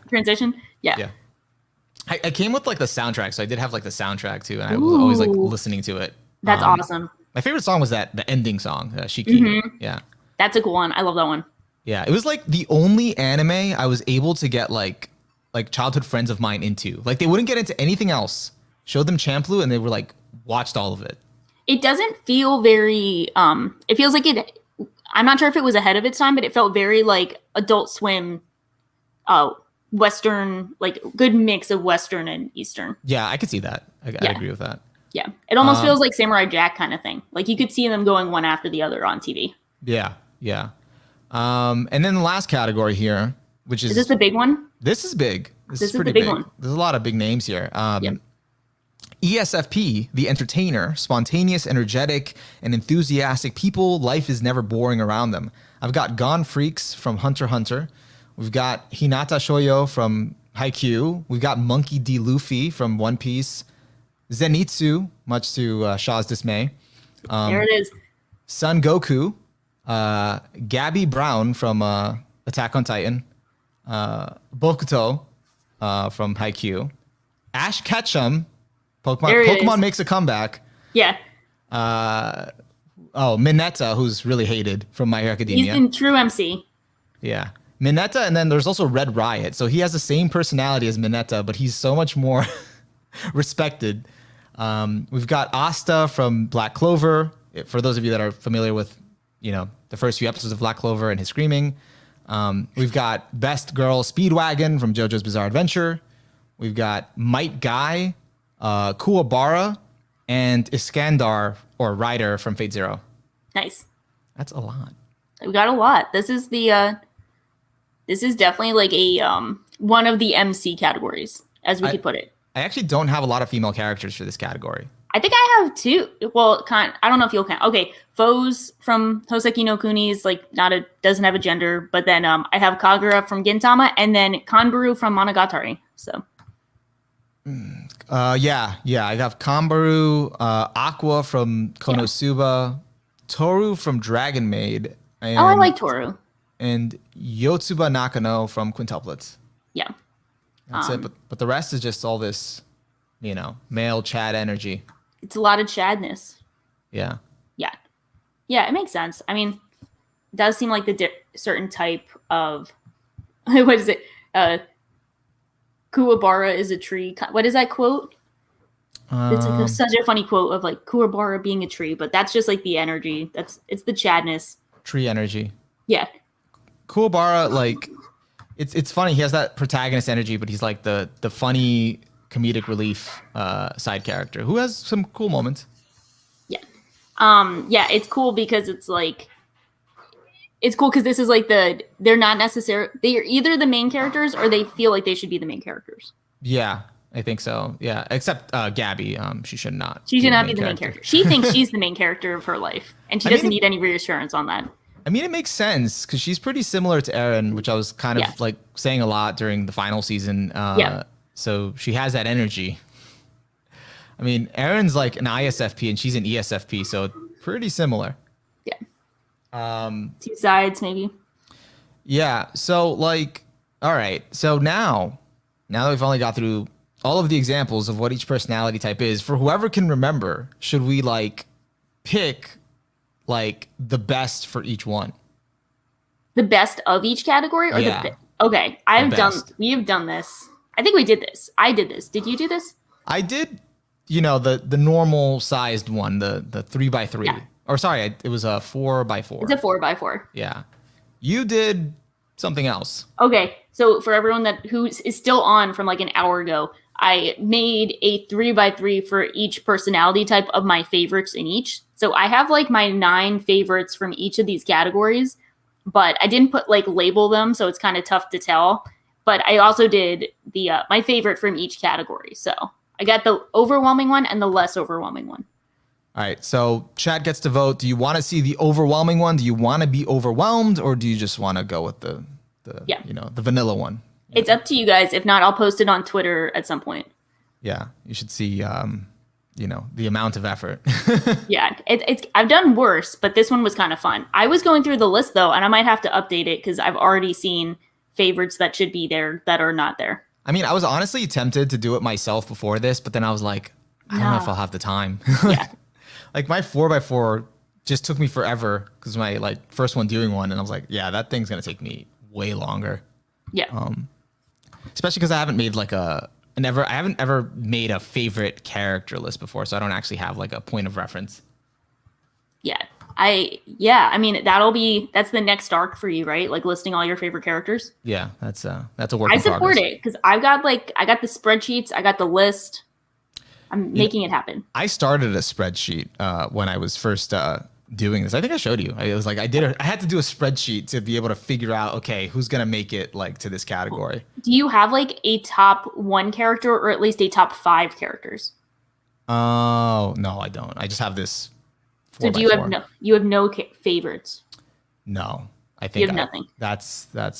transition. Yeah. Yeah. I came with like the soundtrack, so I did have like the soundtrack too, and I was always like listening to it. That's awesome. My favorite song was the ending song, Shiki. Yeah. That's a cool one. I love that one. Yeah, it was like the only anime I was able to get like childhood friends of mine into. Like they wouldn't get into anything else. Showed them Champloo and they were like watched all of it. It doesn't feel very it feels like I'm not sure if it was ahead of its time, but it felt very like Adult Swim Western, like good mix of Western and Eastern. Yeah, I could see that. I agree with that. Yeah. It almost feels like Samurai Jack kind of thing. Like you could see them going one after the other on TV. Yeah, yeah. And then the last category here, which is this the big one? This is big. This is pretty the big big. one. There's a lot of big names here. ESFP, the entertainer, spontaneous, energetic, and enthusiastic people. Life is never boring around them. I've got Gone Freaks from Hunter x Hunter. We've got Hinata Shoyo from Haikyuu. We've got Monkey D. Luffy from One Piece. Zenitsu, much to Shaw's dismay. There it is. Son Goku. Gabby Brown from Attack on Titan. Bokuto from Haikyuu. Ash Ketchum. Pokemon makes a comeback. Yeah. Mineta, who's really hated from My Hero Academia. He's in true MC. Yeah. Mineta, and then there's also Red Riot. So he has the same personality as Mineta, but he's so much more respected. We've got Asta from Black Clover. For those of you that are familiar with, the first few episodes of Black Clover and his screaming. We've got Best Girl Speedwagon from JoJo's Bizarre Adventure. We've got Might Guy, Kuwabara, and Iskandar or Ryder from Fate Zero. Nice. That's a lot. We got a lot. This is definitely like a one of the MC categories, as we could put it. I actually don't have a lot of female characters for this category. I think I have two. Well, I don't know if you'll count. Okay, Foes from Hoseki no Kuni is like doesn't have a gender, but then I have Kagura from Gintama, and then Kanbaru from Monogatari. So. I have Kanbaru, Aqua from Konosuba, Toru from Dragon Maid. And, I like Toru. And Yotsuba Nakano from Quintuplets. Yeah. That's it. But the rest is just all this, male Chad energy. It's a lot of Chadness. Yeah. Yeah. Yeah, it makes sense. I mean, it does seem like the certain type of, what is it? Kuwabara is a tree. What is that quote? It's like such a funny quote of like Kuwabara being a tree, but that's just like the energy. It's the Chadness. Tree energy. Yeah. Kuwabara, like, it's funny. He has that protagonist energy, but he's like the funny comedic relief side character who has some cool moments. Yeah. Yeah, it's cool because it's cool because this is like they're not necessarily, they're either the main characters or they feel like they should be the main characters. Yeah, I think so. Yeah, except Gabby, she should not. She should not be the main character. She thinks she's the main character of her life, and she doesn't need any reassurance on that. I mean, it makes sense because she's pretty similar to Eren, which I was kind of like saying a lot during the final season. So she has that energy. I mean, Eren's like an ISFP and she's an ESFP, so pretty similar. Yeah. Two sides, maybe. Yeah. So like, all right. So now that we've only got through all of the examples of what each personality type is, for whoever can remember, should we like pick like the best for each one? The best of each category? Or okay. We have done this. I think we did this. I did this. Did you do this? I did, the normal sized one, the 3x3. Yeah. Or sorry, it was a 4x4. It's a 4x4. Yeah. You did something else. Okay. So for everyone who is still on from like an hour ago, I made a 3x3 for each personality type of my favorites in each. So I have like my 9 favorites from each of these categories, but I didn't put like label them, so it's kind of tough to tell. But I also did the my favorite from each category. So I got the overwhelming one and the less overwhelming one. All right, so chat gets to vote. Do you want to see the overwhelming one? Do you want to be overwhelmed, or do you just want to go with the the vanilla one? It's up to you guys. If not, I'll post it on Twitter at some point. Yeah, you should see, the amount of effort. Yeah, I've done worse, but this one was kind of fun. I was going through the list though, and I might have to update it because I've already seen favorites that should be there that are not there. I mean, I was honestly tempted to do it myself before this, but then I was like, I don't know if I'll have the time. Yeah. Like my 4x4 just took me forever because my like first one doing one, and I was like, yeah, that thing's gonna take me way longer. Yeah. Especially because I haven't made like I haven't ever made a favorite character list before, so I don't actually have like a point of reference. Yeah. I mean, that's the next arc for you, right? Like listing all your favorite characters. Yeah, that's a work in I support progress. it because I got the spreadsheets, I got the list. I'm making it happen. I started a spreadsheet when I was first doing this. I think I showed you. I was like, I had to do a spreadsheet to be able to figure out, okay, who's gonna make it like to this category. Do you have like a top 1 character or at least a top 5 characters? Oh no, I don't. I just have this. So do you have no favorites? No, I think you have nothing. I'm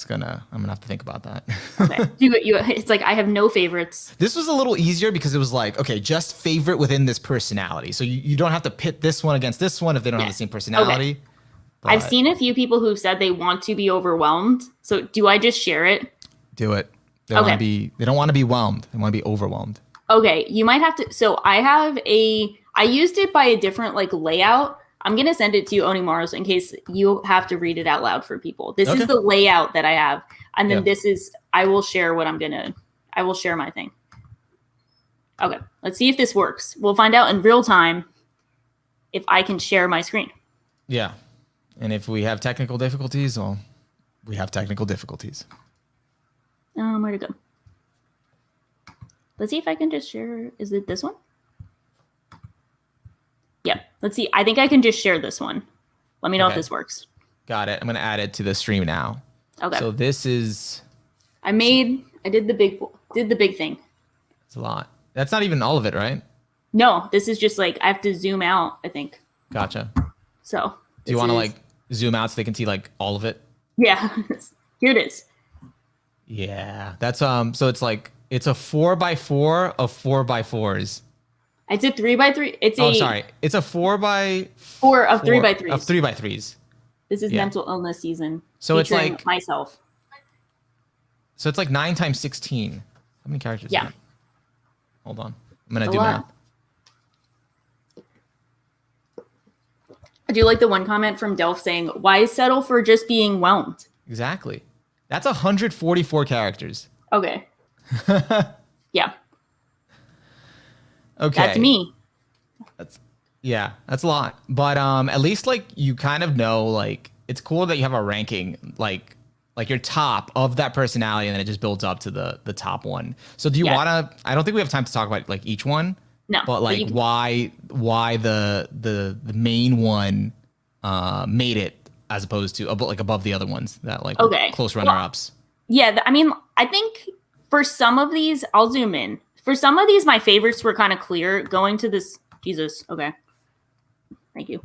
gonna have to think about that. Okay. It's like I have no favorites. This was a little easier because it was like, okay, just favorite within this personality. So you don't have to pit this one against this one if they don't have the same personality. Okay. I've seen a few people who've said they want to be overwhelmed. So do I just share it? Do it. They don't want to be whelmed. They want to be overwhelmed. Okay, you might have to. So I used it by a different like layout. I'm going to send it to you, Onimaros, in case you have to read it out loud for people. This is the layout that I have. And then I will share I will share my thing. Okay, let's see if this works. We'll find out in real time if I can share my screen. Yeah. And if we have technical difficulties, well, we have technical difficulties. Where to go? Let's see if I can just share. Is it this one? Yeah. Let's see. I think I can just share this one. Let me know if this works. Got it. I'm going to add it to the stream now. Okay. So this is. I did the big thing. It's a lot. That's not even all of it, right? No, this is just like I have to zoom out, I think. Gotcha. So. Do you want to like zoom out so they can see like all of it? Yeah. Here it is. Yeah. That's so it's like it's a 4x4 of 4x4s. It's a 3x3. It's a 4x4 of 3x3s. Of 3x3s. This is mental illness season. So it's like myself. So it's like 9 times 16. How many characters? Yeah. Hold on. I'm gonna do math. I do like the one comment from Delph saying, "Why settle for just being whelmed?" Exactly. That's 144 characters. Okay. Yeah. Okay. That's me. That's a lot. But at least like you kind of know, like it's cool that you have a ranking like your top of that personality, and then it just builds up to the top one. So do you wanna, I don't think we have time to talk about like each one. No. But like why the main one made it as opposed to like above the other ones that like close runner-ups. Yeah, I mean, I think for some of these, I'll zoom in. For some of these, my favorites were kind of clear. Going to this, Jesus, okay. Thank you.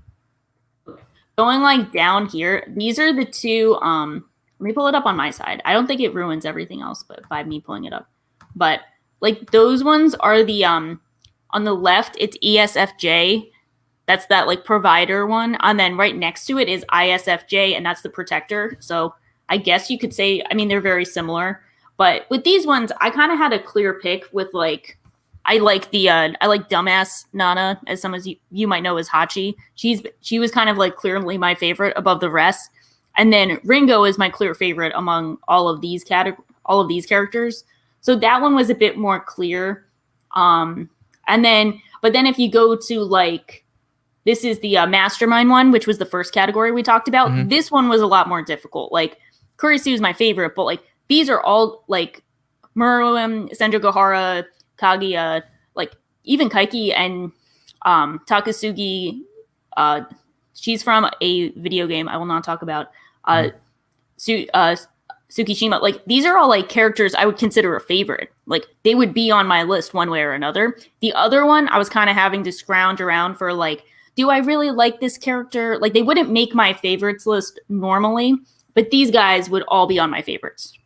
Going like down here, these are the two, let me pull it up on my side. I don't think it ruins everything else, but by me pulling it up. But like those ones are the, on the left, it's esfj. That's that like provider one. And then right next to it is isfj, and that's the protector. So I guess you could say, I mean, they're very similar. But with these ones, I kind of had a clear pick with like, I like dumbass Nana, as some as you might know as Hachi. She was kind of like clearly my favorite above the rest. And then Ringo is my clear favorite among all of these characters. So that one was a bit more clear. But then if you go to like, this is the mastermind one, which was the first category we talked about. Mm-hmm. This one was a lot more difficult. Like Kurisu is my favorite, but like these are all like Muroem, Senjo Gohara, Kaguya, like even Kaiki and Takasugi, she's from a video game I will not talk about. Tsukishima, like these are all like characters I would consider a favorite. Like they would be on my list one way or another. The other one, I was kind of having to scrounge around for like, do I really like this character? Like they wouldn't make my favorites list normally, but these guys would all be on my favorites.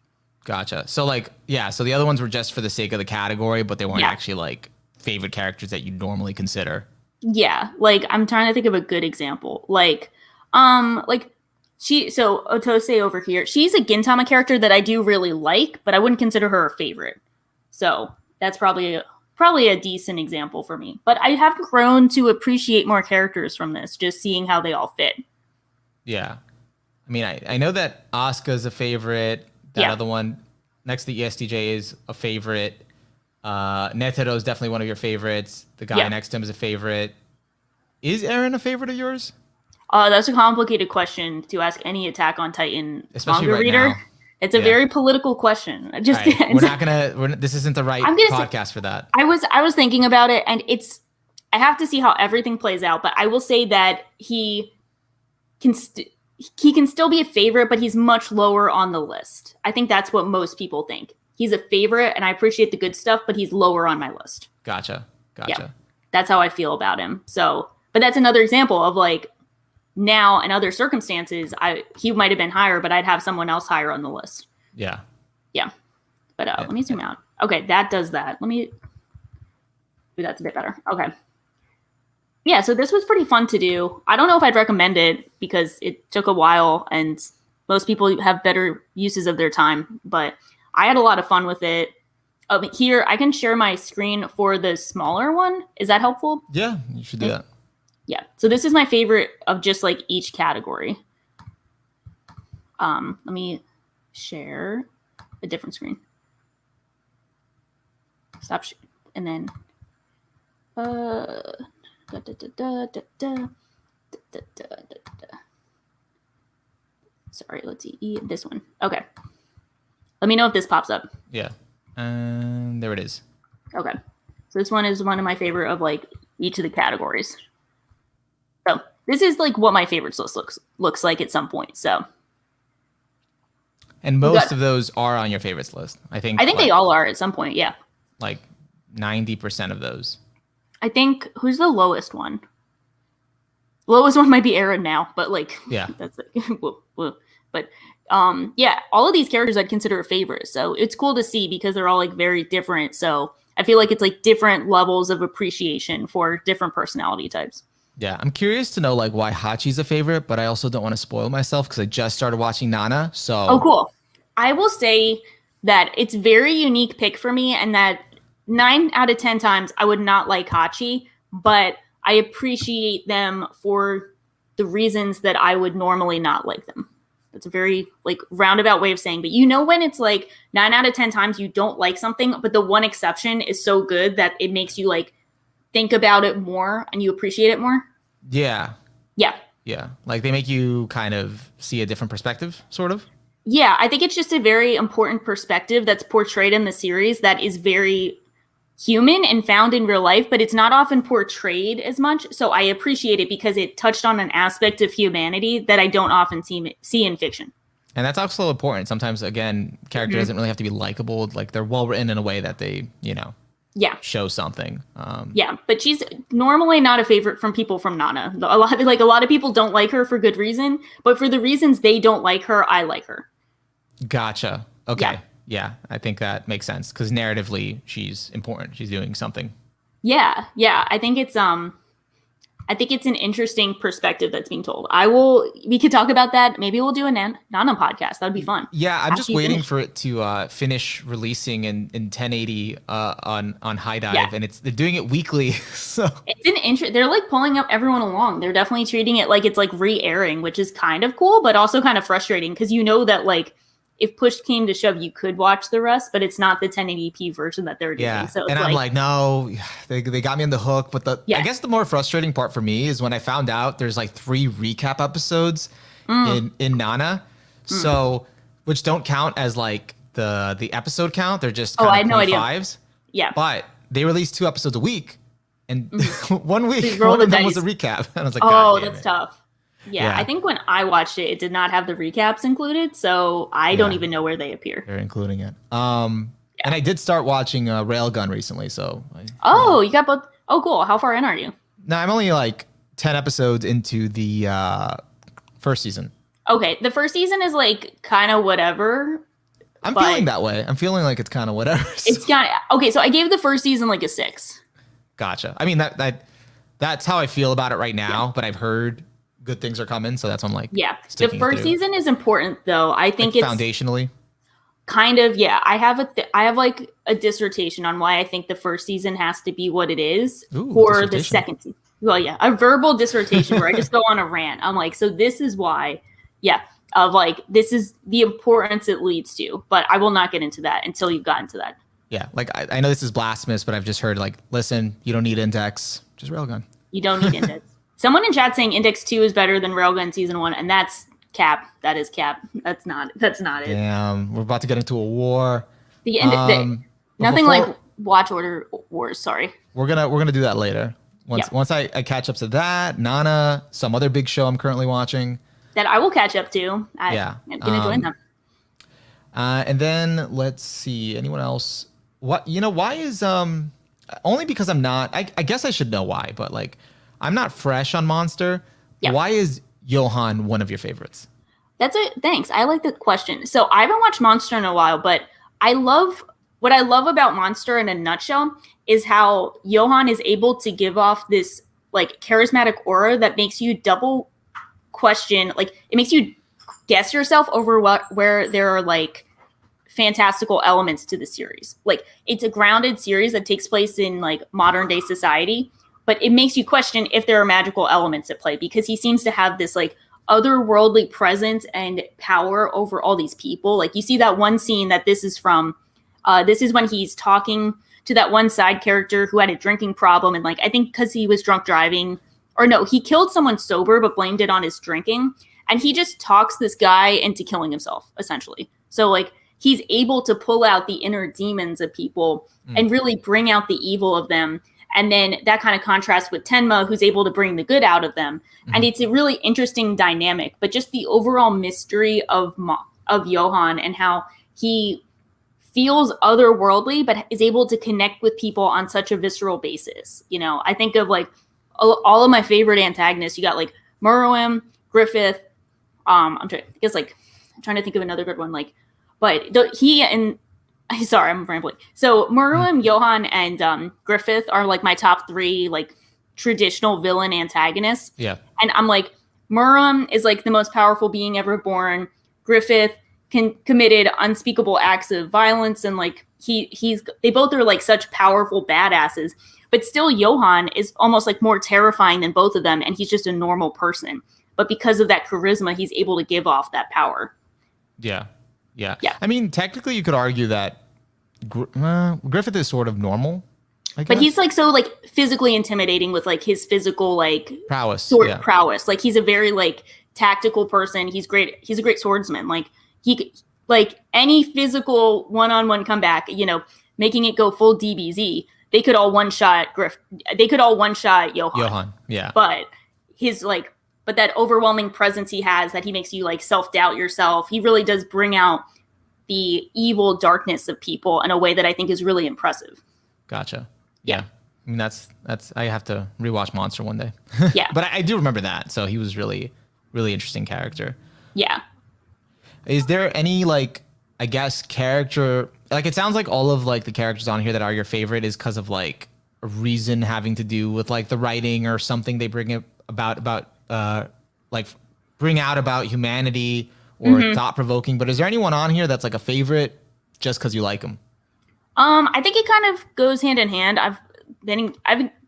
Gotcha. So like, yeah, so the other ones were just for the sake of the category, but they weren't actually like favorite characters that you normally consider. Yeah, like I'm trying to think of a good example. Like so Otose over here, she's a Gintama character that I do really like, but I wouldn't consider her a favorite. So that's probably a decent example for me. But I have grown to appreciate more characters from this, just seeing how they all fit. Yeah. I mean, I know that Asuka's a favorite. That other one next to the estj is a favorite. Netero is definitely one of your favorites. The guy next to him is a favorite. Is Eren a favorite of yours? That's a complicated question to ask any Attack on Titan especially manga reader. Now. It's a very political question. Just we're not gonna. This isn't the right podcast for that. I was thinking about it, and I have to see how everything plays out. But I will say that he can still be a favorite, but he's much lower on the list. I think that's what most people think. He's a favorite, and I appreciate the good stuff, but he's lower on my list. Gotcha. Yeah, that's how I feel about him. So, but that's another example of like. Now, in other circumstances, he might have been higher, but I'd have someone else higher on the list. Yeah. But let me zoom out. Okay, that does that. Let me do that's a bit better. Okay. Yeah, so this was pretty fun to do. I don't know if I'd recommend it because it took a while and most people have better uses of their time, but I had a lot of fun with it. Here, I can share my screen for the smaller one. Is that helpful? Yeah, you should do that. Yeah, so this is my favorite of just like each category. Let me share a different screen. Stop, and then sorry, let's see this one. Okay, let me know if this pops up. Yeah, there it is. Okay, so this one is one of my favorite of like each of the categories. So this is like what my favorites list looks like at some point. So, and most of those are on your favorites list. I think they all are at some point. Yeah, like 90% of those. I think who's the lowest one? Lowest one might be Eren now, but like that's it. But yeah, all of these characters I'd consider a favorite. So it's cool to see because they're all like very different. So I feel like it's like different levels of appreciation for different personality types. Yeah, I'm curious to know like why Hachi's a favorite, but I also don't want to spoil myself because I just started watching Nana. So cool. I will say that it's very unique pick for me, and that 9 out of 10 times I would not like Hachi, but I appreciate them for the reasons that I would normally not like them. That's a very like roundabout way of saying, but you know when it's like 9 out of 10 times you don't like something, but the one exception is so good that it makes you like think about it more and you appreciate it more. Yeah. Yeah. Like they make you kind of see a different perspective, sort of. Yeah. I think it's just a very important perspective that's portrayed in the series that is very human and found in real life, but it's not often portrayed as much. So I appreciate it because it touched on an aspect of humanity that I don't often see in fiction. And that's also important. Sometimes, again, character doesn't really have to be likable. Like they're well written in a way that they, show something. Yeah, but she's normally not a favorite from people from Nana. A lot of people don't like her for good reason, but for the reasons they don't like her, I like her. Gotcha. Okay. Yeah, I think that makes sense because narratively, she's important. She's doing something. Yeah. I think it's an interesting perspective that's being told. We could talk about that. Maybe we'll do a Nana podcast. That would be fun. Yeah, I'm just waiting for it to finish releasing in 1080 on High Dive, and they're doing it weekly. So it's they're like pulling up everyone along. They're definitely treating it like it's like re-airing, which is kind of cool, but also kind of frustrating because you know that like if push came to shove, you could watch the rest, but it's not the 1080p version that they're doing. Yeah, so and I'm like, no, they got me on the hook. But I guess the more frustrating part for me is when I found out there's like 3 recap episodes in Nana, so which don't count as like the episode count. They're just I had no idea. 5s. Yeah, but they released 2 episodes a week, and Mm-hmm. one So week roll one the of them was dice. a recap, and I was like, God Oh, damn that's it. tough. Yeah, Yeah, I think when I watched it, it did not have the recaps included, so I don't yeah, even know where they appear. they're including it. And Yeah. I did start watching Railgun recently, so Oh, you got both. Oh, cool. How far in are you? no, I'm only like 10 episodes into the first season. Okay, the first season is like kind of whatever, I'm feeling but that way. I'm feeling like it's kind of whatever. So. it's kind of okay. So I gave the first season like a 6. Gotcha. I mean that's how I feel about it right Yeah. now. But I've heard good things are coming, so that's why I'm like Yeah. The sticking it first through. season is important though. I Like think it's foundationally. kind of yeah. I have like a dissertation on why I think the first season has to be what it is Ooh, for the dissertation. second season. Well, yeah, a verbal dissertation where I just go on a rant. I'm like, so this is why, yeah, of like this is the importance it leads to. But I will not get into that until you've gotten to that. Yeah, like I know this is blasphemous, but I've just heard like, listen, you don't need index, just railgun. You don't need index. Someone in chat saying Index 2 is better than Railgun Season 1, and that's cap. That is cap. That's not it. Damn, we're about to get into a war. But Nothing before- like Watch Order Wars, sorry. We're gonna do that later. Yeah. Once I catch up to that, Nana, some other big show I'm currently watching. That I will catch up to. Yeah. I'm gonna join them. And then let's see, anyone else? Why is only because I'm not I guess I should know why, but like I'm not fresh on Monster. Yeah. Why is Johan one of your favorites? That's it. Thanks. I like the question. So I haven't watched Monster in a while, but what I love about Monster in a nutshell is how Johan is able to give off this like charismatic aura that makes you double question, like it makes you guess yourself over where there are like fantastical elements to the series. Like it's a grounded series that takes place in like modern day society, but it makes you question if there are magical elements at play because he seems to have this like otherworldly presence and power over all these people. Like you see that one scene that this is from. This is when he's talking to that one side character who had a drinking problem, and like I think because he was drunk driving, or no, he killed someone sober but blamed it on his drinking, and he just talks this guy into killing himself essentially. So like he's able to pull out the inner demons of people and really bring out the evil of them. And then that kind of contrasts with Tenma, who's able to bring the good out of them. And it's a really interesting dynamic, but just the overall mystery of Johan and how he feels otherworldly, but is able to connect with people on such a visceral basis. You know, I think of like all of my favorite antagonists. You got like Meruem, Griffith. I'm trying to think of another good one. Like, but sorry, I'm rambling. So Meruem, Johan, and Griffith are like my top 3 like traditional villain antagonists. Yeah. And I'm like, Meruem is like the most powerful being ever born. Griffith committed unspeakable acts of violence, and like they both are like such powerful badasses. But still, Johan is almost like more terrifying than both of them, and he's just a normal person. But because of that charisma, he's able to give off that power. Yeah. Yeah. I mean, technically, you could argue that Griffith is sort of normal. I guess. But he's like so like physically intimidating with like his physical like prowess. Prowess. Like he's a very like tactical person. He's great. He's a great swordsman. Like he like any physical one-on-one comeback, you know, making it go full DBZ. They could all one-shot They could all one-shot Johan. Yeah. But but that overwhelming presence he has that he makes you like self-doubt yourself. He really does bring out the evil darkness of people in a way that I think is really impressive. Gotcha. Yeah. I mean, that's I have to rewatch Monster one day. Yeah. But I do remember that. So he was really, really interesting character. Yeah. Is there any like, I guess, character, like it sounds like all of like the characters on here that are your favorite is because of like a reason having to do with like the writing or something they bring about like bring out about humanity or thought provoking. But is there anyone on here that's like a favorite just because you like them? I think it kind of goes hand in hand. I've been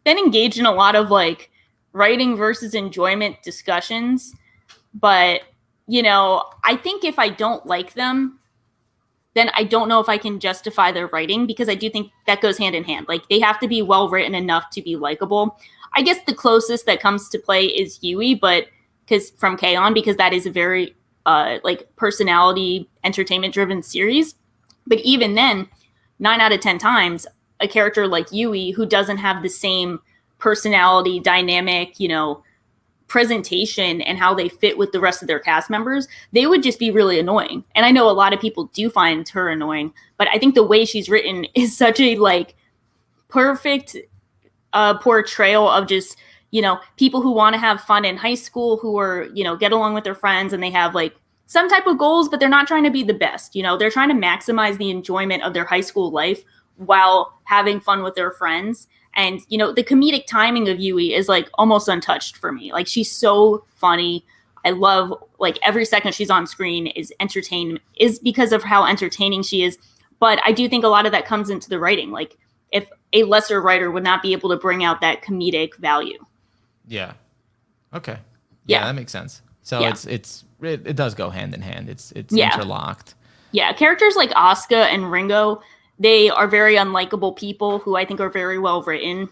engaged in a lot of like writing versus enjoyment discussions, but you know, I think if I don't like them, then I don't know if I can justify their writing because I do think that goes hand in hand. Like they have to be well written enough to be likable. I guess the closest that comes to play is Yui, but from K-On! Because that is a very like personality entertainment driven series. But even then, 9 out of 10 times, a character like Yui who doesn't have the same personality dynamic, presentation and how they fit with the rest of their cast members, they would just be really annoying. And I know a lot of people do find her annoying, but I think the way she's written is such a perfect portrayal of just, people who want to have fun in high school, who are, get along with their friends, and they have some type of goals, but they're not trying to be the best. They're trying to maximize the enjoyment of their high school life while having fun with their friends. And, the comedic timing of Yui is almost untouched for me. She's so funny. I love every second she's on screen is because of how entertaining she is. But I do think a lot of that comes into the writing. If a lesser writer would not be able to bring out that comedic value. Yeah. Okay. Yeah, that makes sense. So it does go hand in hand. It's interlocked. Yeah, characters like Asuka and Ringo, they are very unlikable people who I think are very well written.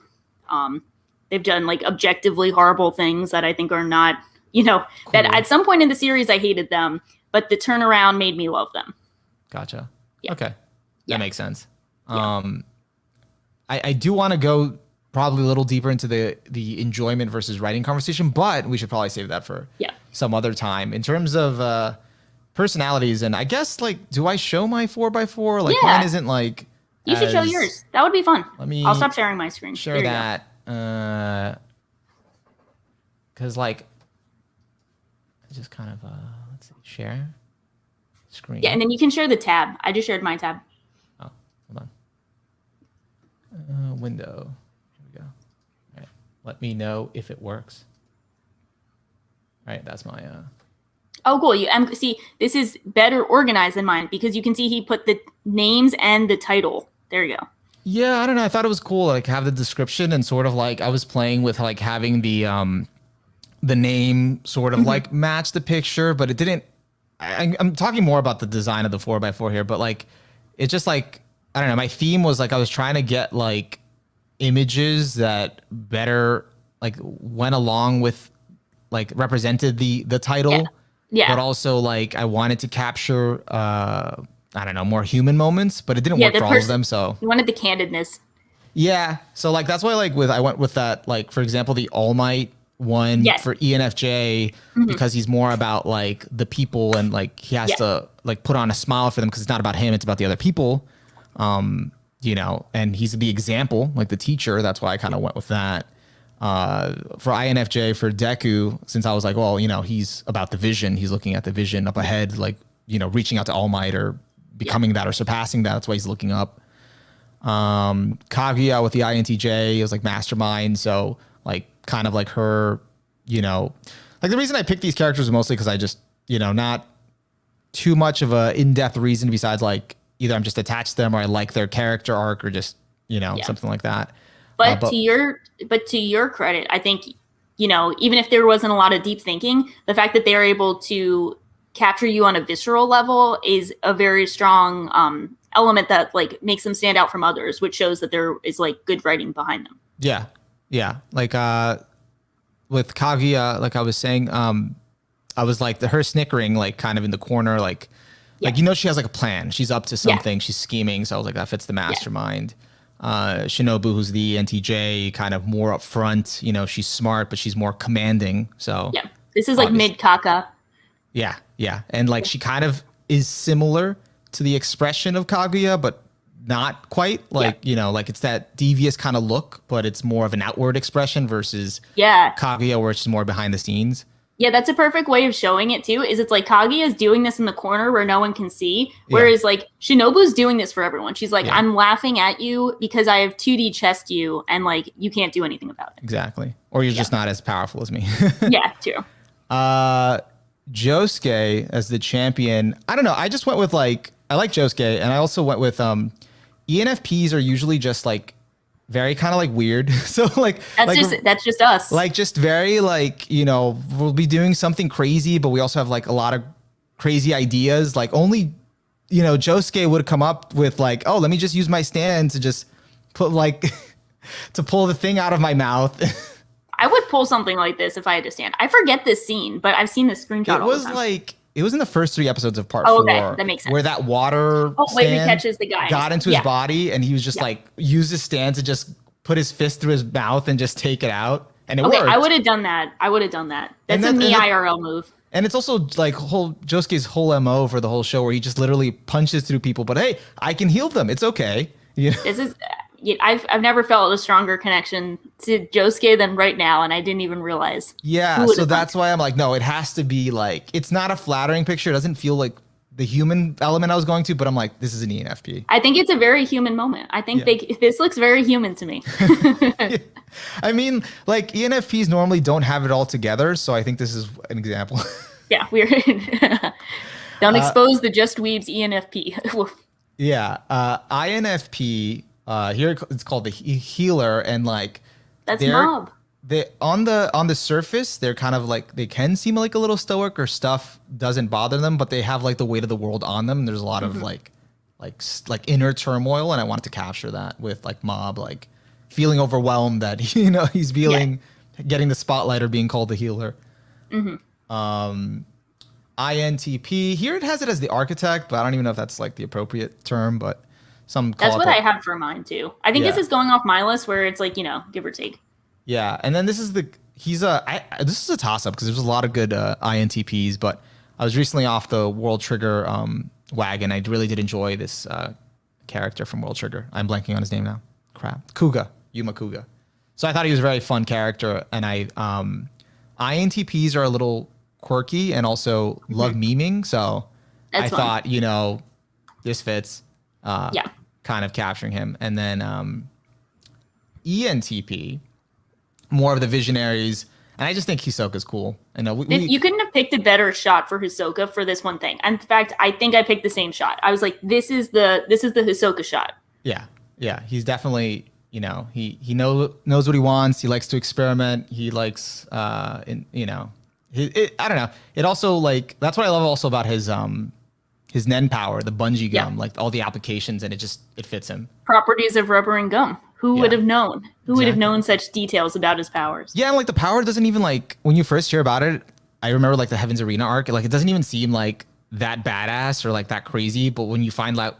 They've done objectively horrible things that I think are not, cool. That at some point in the series I hated them, but the turnaround made me love them. Gotcha. Yeah. Okay. That makes sense. I do want to go probably a little deeper into the enjoyment versus writing conversation, but we should probably save that for some other time. In terms of personalities, and I guess do I show my 4x4? Mine isn't you should show yours. That would be fun. I'll stop sharing my screen. Share that. Because just kind of let's see, share screen. Yeah, and then you can share the tab. I just shared my tab. Oh, hold on. Window. Here we go. All right. Let me know if it works. All right, that's my. Oh, cool. See, this is better organized than mine because you can see he put the names and the title. There you go. Yeah, I don't know. I thought it was cool, have the description and sort of I was playing with having the name sort of match the picture, but it didn't. I'm talking more about the design of the 4x4 here, but it's just I don't know. My theme was I was trying to get images that better went along with represented the title. Yeah. But also I wanted to capture I don't know, more human moments, but it didn't work for all of them. So you wanted the candidness. Yeah. So that's why I went with that, for example, the All Might one for ENFJ because he's more about the people and he has to put on a smile for them because it's not about him, it's about the other people. And he's the example, the teacher. That's why I kind of went with that. For INFJ, for Deku, since I was well, he's about the vision. He's looking at the vision up ahead, reaching out to All Might or becoming that or surpassing that. That's why he's looking up. Kaguya with the INTJ, it was mastermind. So kind of her, the reason I picked these characters was mostly because I just, not too much of a in-depth reason besides either I'm just attached to them or I like their character arc or just, something like that. But to your credit, I think, even if there wasn't a lot of deep thinking, the fact that they're able to capture you on a visceral level is a very strong element that makes them stand out from others, which shows that there is good writing behind them. Yeah. Yeah. With Kaguya, I was saying, I was her snickering, kind of in the corner, she has a plan. She's up to something. She's scheming. So I was that fits the mastermind. Shinobu, who's the NTJ, kind of more upfront. She's smart, but she's more commanding. So this is mid Kaka. Yeah, and she kind of is similar to the expression of Kaguya, but not quite. It's that devious kind of look, but it's more of an outward expression versus Kaguya, where it's more behind the scenes. Yeah, that's a perfect way of showing it too. Is it's Kaguya is doing this in the corner where no one can see, whereas Shinobu's doing this for everyone. She's I'm laughing at you because I have 2D chessed you, and you can't do anything about it. Exactly, or you're just not as powerful as me. Yeah, true. Josuke as the champion. I don't know. I just went with I like Josuke, and I also went with ENFPs are usually just very kind of weird. So that's just us. Just very we'll be doing something crazy, but we also have a lot of crazy ideas. Only Josuke would come up with oh, let me just use my stand to just put to pull the thing out of my mouth. I would pull something like this if I had to stand. I forget this scene, but I've seen this screenshot. It was it was in the first 3 episodes of part Oh, 4 okay, that makes sense. where that water Oh, wait, he stand catches the guy. got into his body and he was just Yeah. like used his stand to just put his fist through his mouth and just take it out. And it Okay, worked. I would have done that. That's a me IRL move. And it's also like Josuke's whole MO for the whole show where he just literally punches through people, but hey, I can heal them. It's okay. You know? This is I've never felt a stronger connection to Josuke than right now, and I didn't even realize. Yeah, so that's why I'm like, no, it has to be like, it's not a flattering picture. It doesn't feel like the human element I was going to, but I'm like, this is an ENFP. I think it's a very human moment. I think this looks very human to me. I mean, like ENFPs normally don't have it all together, so I think this is an example. Yeah, we're don't expose the Just Weebs ENFP. Yeah, INFP. Here it's called the healer, and like that's mob. They on the surface they're kind of like, they can seem like a little stoic or stuff doesn't bother them, but they have like the weight of the world on them. There's a lot of like inner turmoil, and I wanted to capture that with like mob, like feeling overwhelmed that he's feeling getting the spotlight or being called the healer. INTP, here it has it as the architect, but I don't even know if that's like the appropriate term, but that's what I have for mine too. I think this is going off my list where it's like, give or take. Yeah, and then this is this is a toss up because there's a lot of good INTPs, but I was recently off the World Trigger wagon. I really did enjoy this character from World Trigger. I'm blanking on his name now. Crap, Yuma Kuga. So I thought he was a very fun character, and INTPs are a little quirky and also love memeing. So I thought, this fits. Kind of capturing him. And then ENTP, more of the visionaries, and I just think Hisoka's cool. I know you couldn't have picked a better shot for Hisoka for this one thing. In fact, I think I picked the same shot. I was like, this is the Hisoka shot. Yeah, he's definitely, he knows what he wants. He likes to experiment. He likes I don't know. It also, like, that's what I love also about his Nen power, the bungee gum, like all the applications, and it fits him. Properties of rubber and gum. Who would have known? Who would have known such details about his powers? Yeah, and like the power doesn't even, like, when you first hear about it, I remember like the Heaven's Arena arc, like it doesn't even seem like that badass or like that crazy, but when you find out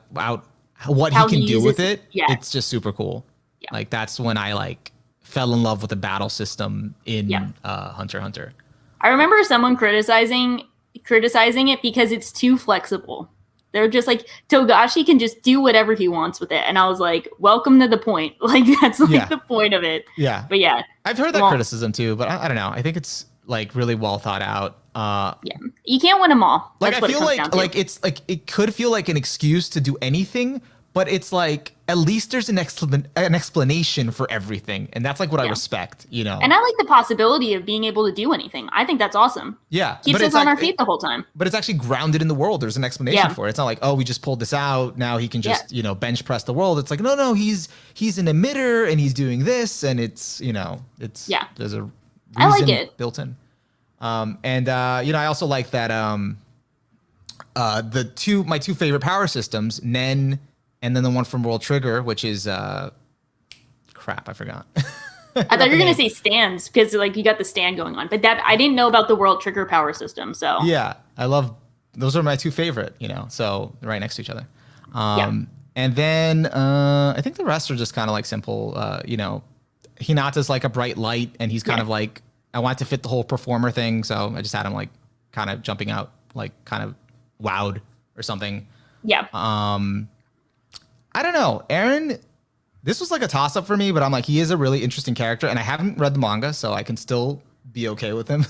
what he can do with it, it's just super cool. Yeah. Like that's when I like fell in love with the battle system in Hunter x Hunter. I remember someone criticizing it because it's too flexible. They're just like, Togashi can just do whatever he wants with it. And I was like, welcome to the point. Like, that's like the point of it. Yeah. But yeah. I've heard that criticism too, but I don't know. I think it's like really well thought out. You can't win them all. Like, I feel like it's like, it could feel like an excuse to do anything, but it's like, at least there's an explanation for everything. And that's like what I respect, And I like the possibility of being able to do anything. I think that's awesome. Yeah. Keeps us on our feet the whole time. But it's actually grounded in the world. There's an explanation for it. It's not like, oh, we just pulled this out. Now he can just, bench press the world. It's like, no, he's an emitter and he's doing this. And it's, there's a reason I like it. built in. I also like that my two favorite power systems, Nen, and then the one from World Trigger, which is crap, I forgot. I thought you were gonna say stands because like you got the stand going on, but that I didn't know about the World Trigger power system. So yeah, I love those are my two favorite. So they're right next to each other. And then I think the rest are just kind of like simple. Hinata's like a bright light, and he's kind of like, I want to fit the whole performer thing, so I just had him like kind of jumping out, like kind of wowed or something. Yeah. I don't know. Eren, this was like a toss-up for me, but I'm like, he is a really interesting character, and I haven't read the manga, so I can still be okay with him.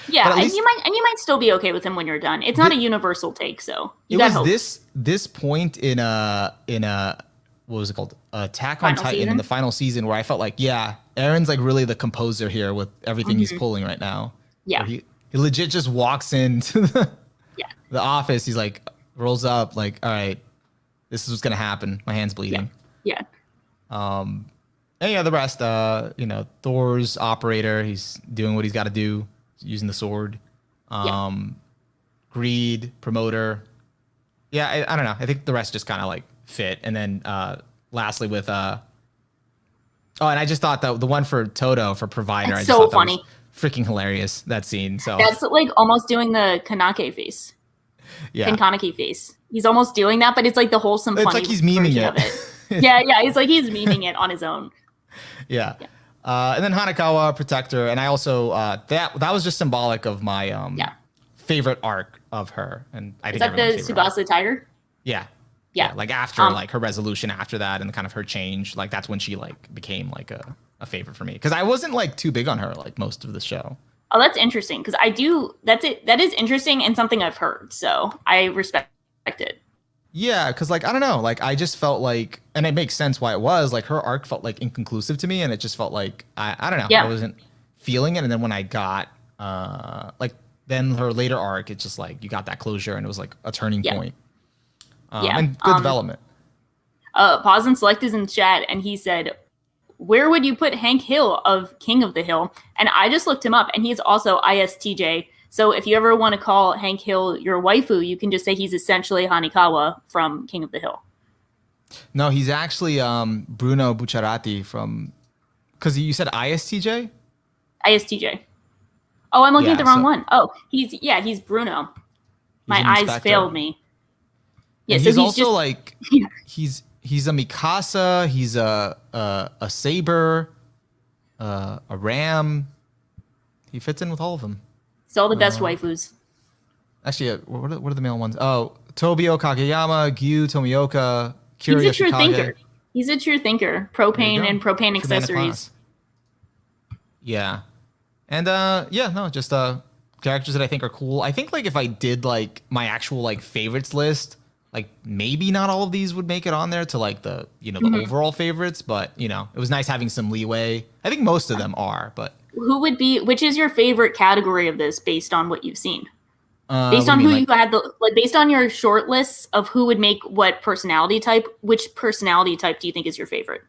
Yeah, and you might still be okay with him when you're done. It's not a universal take, so it was this point in a what was it called? Attack on Titan in the final season, where I felt like, Eren's like really the composer here with everything he's pulling right now. Yeah, he legit just walks into the office. He's like, rolls up, like, all right, this is what's gonna happen. My hand's bleeding. Yeah. And the rest, Thor's operator. He's doing what he's got to do, using the sword. Greed, promoter. Yeah, I don't know. I think the rest just kind of like fit. And then lastly with and I just thought that the one for Toto for provider, it's I just thought funny. That was freaking hilarious, that scene. So that's like almost doing the Kanake face. Yeah. Kankanaki face. He's almost doing that, but it's like the wholesome, It's funny like he's memeing version it. of it. Yeah, it's like he's memeing it on his own. Yeah. And then Hanakawa, Protector, and I also that was just symbolic of my favorite arc of her, and I Is think that the everyone's favorite arc. Tsubasa Tiger? Yeah. Yeah. Like after like her resolution after that and kind of her change, like that's when she like became like a favorite for me. Because I wasn't like too big on her like most of the show. Oh, that's interesting. Because I do. That's it. That is interesting and something I've heard. So I respect it. Yeah, because like I don't know, like I just felt like, and it makes sense why it was like her arc felt like inconclusive to me, and it just felt like I don't know, Yeah. I wasn't feeling it. And then when I got like then her later arc, it's just like you got that closure, and it was like a turning point. And good development. Pause and Select is in chat, and he said, "Where would you put Hank Hill of King of the Hill?" And I just looked him up, and he's also ISTJ. So if you ever want to call Hank Hill your waifu, you can just say he's essentially Hanikawa from King of the Hill. No, he's actually Bruno Bucciarati from, because you said ISTJ? ISTJ. Oh, I'm looking at the wrong one. Oh, he's Bruno. My eyes failed me. Yeah, so he's also just, like he's a Mikasa, he's a Saber, a Ram. He fits in with all of them. It's all the best waifus. Actually, what are the male ones? Oh, Tobio Kageyama, Gyu Tomioka, Kira He's a true Yoshikage. thinker. He's a true thinker. Propane and propane accessories. Yeah. And just characters that I think are cool. I think like if I did like my actual like favorites list, like maybe not all of these would make it on there to like the the overall favorites, but it was nice having some leeway. I think most of them are, but which is your favorite category of this based on what you've seen? Based on who you had based on your short lists of who would make what personality type, which personality type do you think is your favorite?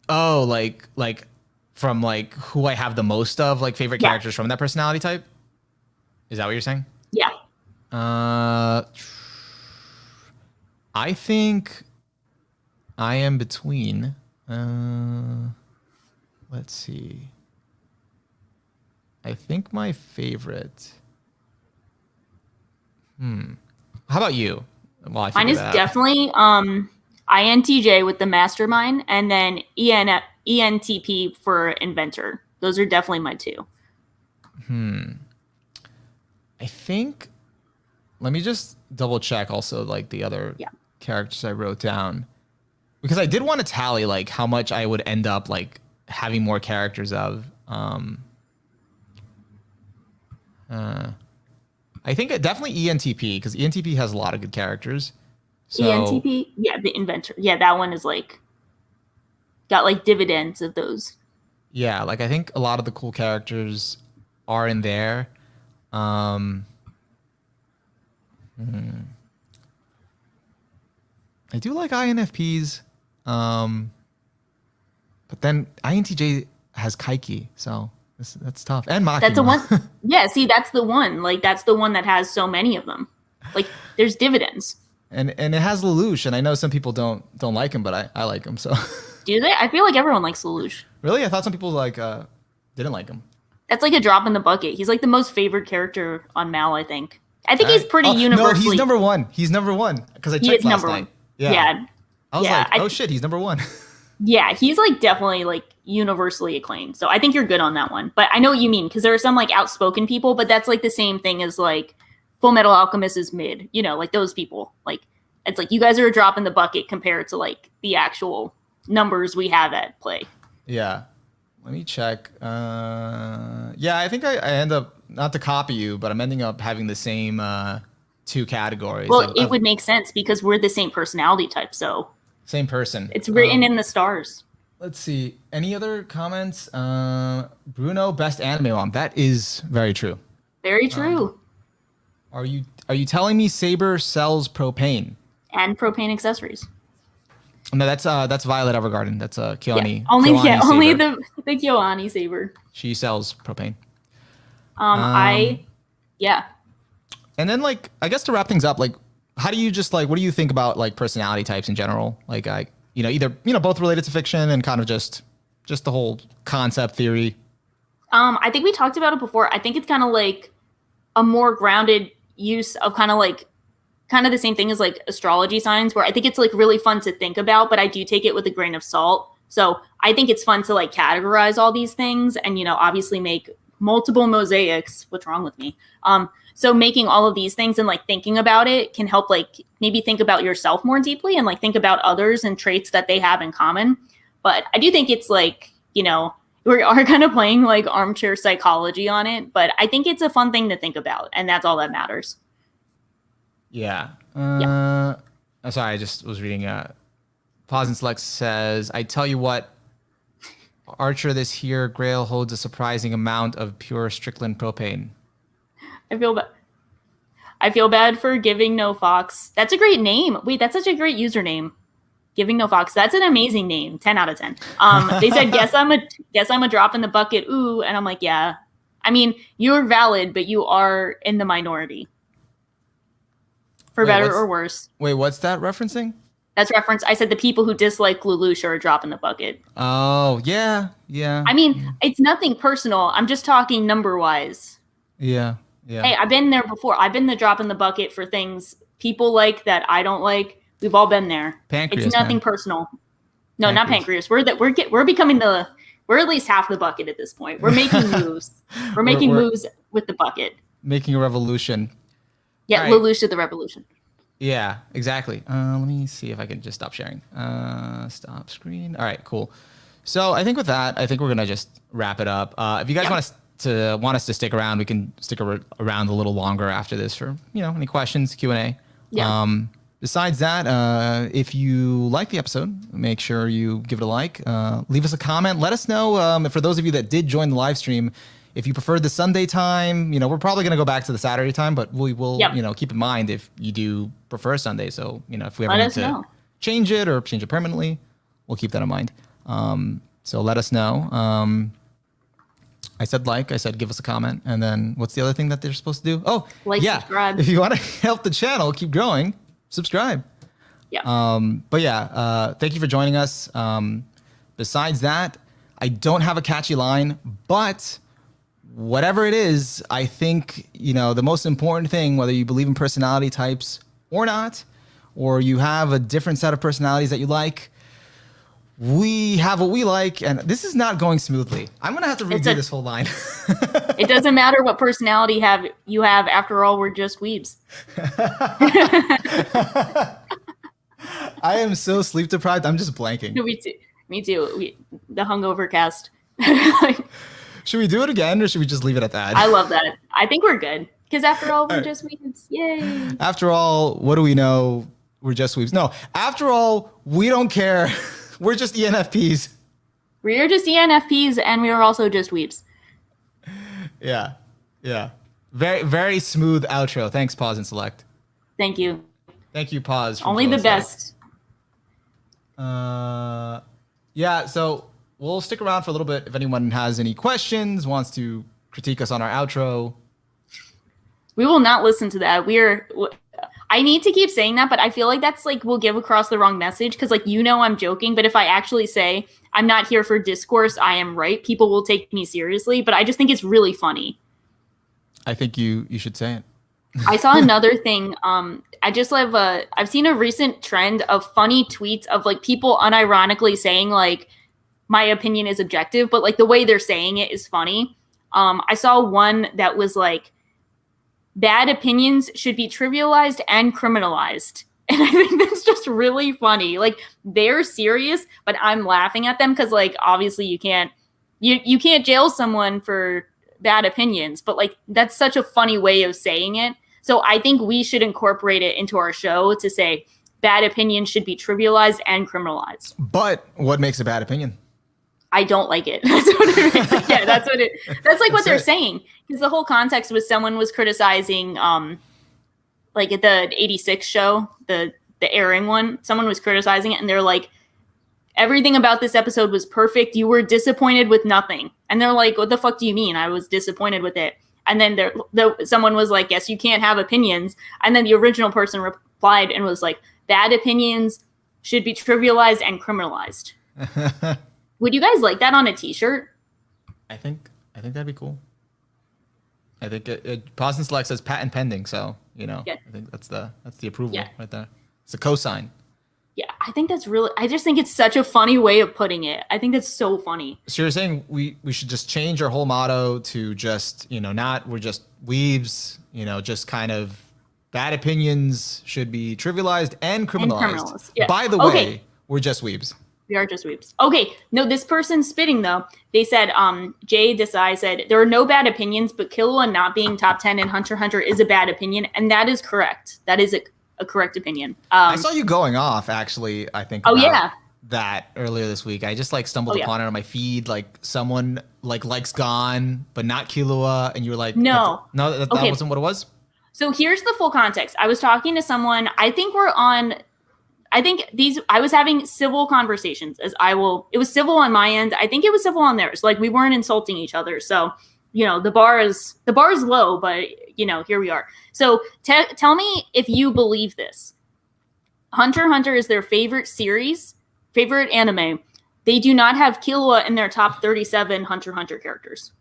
Oh, like from like who I have the most of, like favorite characters from that personality type? Is that what you're saying? Yeah. I think I am between let's see. I think my favorite. How about you? Well, mine is definitely INTJ with the mastermind, and then ENTP for inventor. Those are definitely my two. I think. Let me just double check also like the other characters I wrote down, because I did want to tally like how much I would end up like having more characters of. I think definitely ENTP, because ENTP has a lot of good characters. So, ENTP, the inventor. Yeah, that one is like got like dividends of those. Yeah, like I think a lot of the cool characters are in there. I do like INFPs, but then INTJ has Kaiki, so that's tough. And Makima. That's the one. Yeah, see, that's the one. Like that's the one that has so many of them. Like there's dividends. And it has Lelouch, and I know some people don't like him, but I like him. So. Do they? I feel like everyone likes Lelouch. Really? I thought some people like didn't like him. That's like a drop in the bucket. He's like the most favorite character on Mal, I think. I think he's pretty universally. No, he's number one. He's number one because I checked last night. Yeah. I was like, oh shit, he's number one. Yeah, he's like definitely like universally acclaimed. So I think you're good on that one. But I know what you mean, because there are some like outspoken people, but that's like the same thing as like Full Metal Alchemist is mid. Like those people. Like it's like you guys are a drop in the bucket compared to like the actual numbers we have at play. Yeah. Let me check. I think I end up, not to copy you, but I'm ending up having the same two categories. Well, it would make sense because we're the same personality type, so. Same person. It's written in the stars. Let's see. Any other comments? Bruno, best anime mom. That is very true. Very true. Are you telling me Saber sells propane? And propane accessories. No, that's Violet Evergarden. That's Kyoani. Yeah. Only the Kyoani Saber. She sells propane. And then like I guess to wrap things up, like how do you just like what do you think about like personality types in general? Like either both related to fiction and kind of just the whole concept theory. I think we talked about it before. I think it's kind of like a more grounded use of kind of like kind of the same thing as like astrology signs, where I think it's like really fun to think about, but I do take it with a grain of salt. So I think it's fun to like categorize all these things and, you know, obviously make multiple mosaics. What's wrong with me? So making all of these things and like thinking about it can help like maybe think about yourself more deeply and like think about others and traits that they have in common. But I do think it's like, you know, we are kind of playing like armchair psychology on it, but I think it's a fun thing to think about, and that's all that matters. Yeah. Yeah. I'm sorry, I just was reading. Pause and Select says, I tell you what, Archer this here, Grail holds a surprising amount of pure Strickland propane. I feel bad for Giving No Fox. That's a great name. Wait, that's such a great username. Giving No Fox. That's an amazing name. 10 out of 10. They said, guess I'm a drop in the bucket. Ooh. And I'm like, yeah. I mean, you're valid, but you are in the minority. For better or worse. Wait, what's that referencing? That's reference. I said the people who dislike Lelouch are a drop in the bucket. Oh, yeah. Yeah. I mean, it's nothing personal. I'm just talking number-wise. Yeah. Yeah. Hey, I've been there before. I've been the drop in the bucket for things people like that I don't like. We've all been there. Pancreas, it's nothing personal. No, not pancreas. We're becoming we're at least half the bucket at this point. We're making moves. We're making moves with the bucket. Making a revolution. Yeah, right. Lelouch did the revolution. Yeah, exactly. Let me see if I can just stop sharing. Stop screen. All right, cool. So I think with that, I think we're gonna just wrap it up. If you guys want us to stick around, we can stick around a little longer after this for any questions, Q&A. Yeah. Besides that, if you like the episode, make sure you give it a like. Leave us a comment. Let us know for those of you that did join the live stream, if you prefer the Sunday time. We're probably going to go back to the Saturday time, but we will keep in mind if you do prefer Sunday. So if we ever need to change it or change it permanently, we'll keep that in mind. So let us know. I said give us a comment, and then what's the other thing that they're supposed to do? Oh, subscribe. If you want to help the channel keep growing, subscribe. Yeah. But yeah, thank you for joining us. Besides that, I don't have a catchy line, but whatever it is, I think, the most important thing, whether you believe in personality types or not, or you have a different set of personalities that you like, we have what we like, and this is not going smoothly. I'm going to have to redo this whole line. It doesn't matter what personality you have. After all, we're just weebs. I am so sleep deprived. I'm just blanking. Me too. The hungover cast. Should we do it again, or should we just leave it at that? I love that. I think we're good. Because after all, we're just weebs. Yay. After all, what do we know? We're just weebs. No, after all, we don't care. We're just ENFPs. We are just ENFPs, and we are also just weebs. Yeah. Yeah. Very, very smooth outro. Thanks, Pause and Select. Thank you. Thank you, Pause. Only the best. Yeah, so we'll stick around for a little bit if anyone has any questions, wants to critique us on our outro. We will not listen to that. I need to keep saying that, but I feel like that's like will give across the wrong message because I'm joking, but if I actually say I'm not here for discourse, I am right, people will take me seriously, but I just think it's really funny. I think you should say it. I saw another thing. I've seen a recent trend of funny tweets of like people unironically saying like my opinion is objective, but like the way they're saying it is funny. I saw one that was like, bad opinions should be trivialized and criminalized. And I think that's just really funny. Like they're serious, but I'm laughing at them because like obviously you can't jail someone for bad opinions, but like that's such a funny way of saying it. So I think we should incorporate it into our show to say bad opinions should be trivialized and criminalized. But what makes a bad opinion? I don't like it. That's what it is. Yeah, that's like what they're saying. Because the whole context was someone was criticizing, like at the 86 show, the airing one, someone was criticizing it and they're like, everything about this episode was perfect. You were disappointed with nothing. And they're like, what the fuck do you mean? I was disappointed with it. And then someone was like, yes, you can't have opinions. And then the original person replied and was like, bad opinions should be trivialized and criminalized. Would you guys like that on a t-shirt? I think that'd be cool. I think Pause and Select says patent pending. So, Yeah. I think that's the approval Yeah. right there. It's a cosign. Yeah, I think that's really. I just think it's such a funny way of putting it. I think that's so funny. So you're saying we should just change our whole motto to just, not we're just weebs, just kind of bad opinions should be trivialized and criminalized. Yeah. By the way, we're just weebs. We are just weebs. Okay, no, this person's spitting though. They said, Jay Desai said, there are no bad opinions, but Killua not being top 10 in Hunter x Hunter is a bad opinion, and that is correct. That is a correct opinion. I saw you going off, actually, I think. Oh, yeah. That earlier this week. I just stumbled upon it on my feed. Like someone likes Gon, but not Killua, and you were like, no, that wasn't what it was. So here's the full context. I was talking to someone. I was having civil conversations it was civil on my end. I think it was civil on theirs. Like we weren't insulting each other. So, the bar is low, but here we are. So tell me if you believe this. Hunter x Hunter is their favorite series, favorite anime. They do not have Killua in their top 37 Hunter x Hunter characters.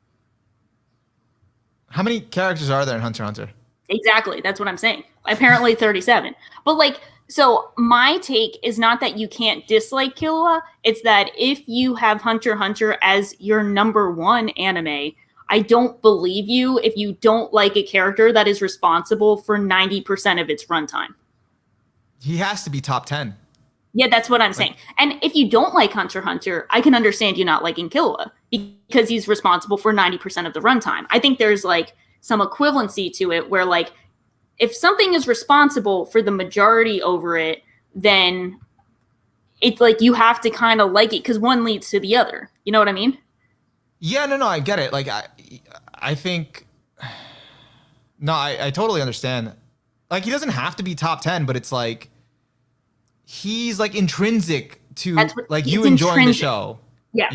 How many characters are there in Hunter x Hunter? Exactly. That's what I'm saying. Apparently 37. But so my take is not that you can't dislike Killua. It's that if you have Hunter x Hunter as your number one anime, I don't believe you if you don't like a character that is responsible for 90% of its runtime. He has to be top 10. Yeah, that's what I'm saying. And if you don't like Hunter x Hunter, I can understand you not liking Killua because he's responsible for 90% of the runtime. I think there's some equivalency to it where if something is responsible for the majority over it, then it's you have to kind of like it because one leads to the other. You know what I mean? Yeah, no, I get it. I think, no, I totally understand. He doesn't have to be top 10, but it's he's intrinsic to you enjoying the show. Yeah.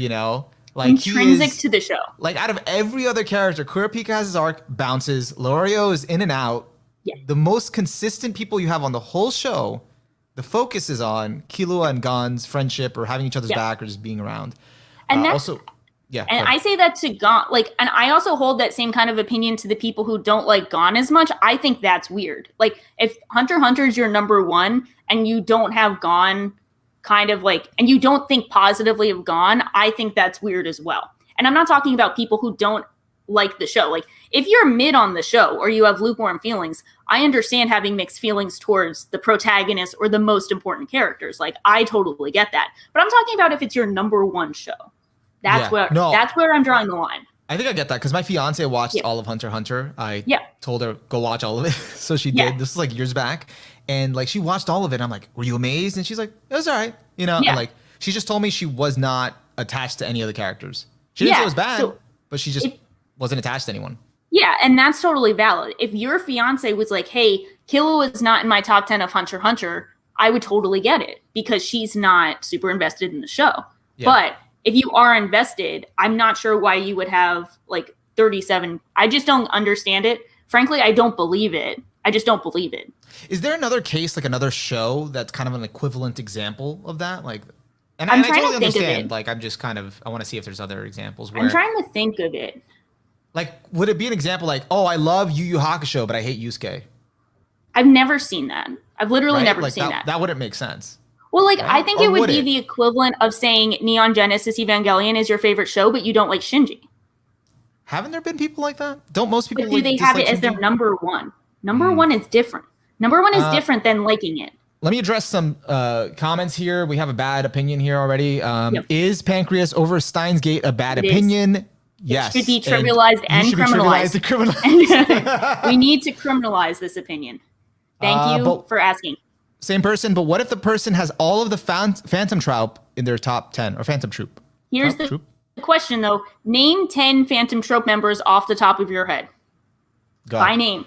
Intrinsic to the show. Out of every other character, Kurapika has his arc, bounces. Lorio is in and out. Yeah. The most consistent people you have on the whole show, the focus is on Killua and Gon's friendship or having each other's back or just being around. And also, yeah. And I say that to Gon, and I also hold that same kind of opinion to the people who don't like Gon as much. I think that's weird. If Hunter x Hunter is your number one and you don't have Gon and you don't think positively of Gon, I think that's weird as well. And I'm not talking about people who don't like the show. If you're mid on the show or you have lukewarm feelings, I understand having mixed feelings towards the protagonist or the most important characters. I totally get that. But I'm talking about if it's your number one show. That's where I'm drawing the line. I think I get that because my fiance watched all of Hunter x Hunter. I told her go watch all of it, so she did. This is years back, and she watched all of it. I'm like, were you amazed? And she's like, it was all right, And she just told me she was not attached to any of the characters. She didn't say it was bad, but she just wasn't attached to anyone. Yeah, and that's totally valid. If your fiance was like, hey, Killua is not in my top 10 of Hunter x Hunter, I would totally get it because she's not super invested in the show. Yeah. But if you are invested, I'm not sure why you would have 37. I just don't understand it. Frankly, I don't believe it. I just don't believe it. Is there another case, another show that's kind of an equivalent example of that? And I totally understand. I'm just I want to see if there's other examples where I'm trying to think of it. Would it be an example I love Yu Yu Hakusho, but I hate Yusuke? I've never seen that. I've literally never seen that. That wouldn't make sense. Well, I think it would be the equivalent of saying Neon Genesis Evangelion is your favorite show, but you don't like Shinji. Haven't there been people like that? Don't most people? But do they have it as their number one? Number one is different. Number one is different than liking it. Let me address some comments here. We have a bad opinion here already. Is Pancreas over Steins Gate a bad opinion? Yes. It should be trivialized and criminalized. We need to criminalize this opinion. Thank you for asking. Same person, but what if the person has all of the Phantom Troop in their top 10 or Phantom Troop? Here's the question, though. Name 10 Phantom Troop members off the top of your head. By name.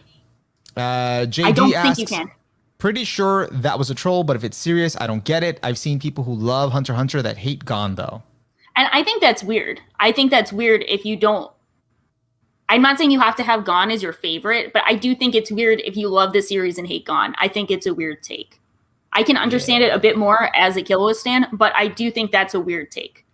JD I don't asks, think you can. Pretty sure that was a troll, but if it's serious, I don't get it. I've seen people who love Hunter x Hunter that hate Gon, though. And I think that's weird. I think that's weird if you don't. I'm not saying you have to have Gon as your favorite, but I do think it's weird if you love the series and hate Gon. I think it's a weird take. I can understand it a bit more as a Killua stan, but I do think that's a weird take.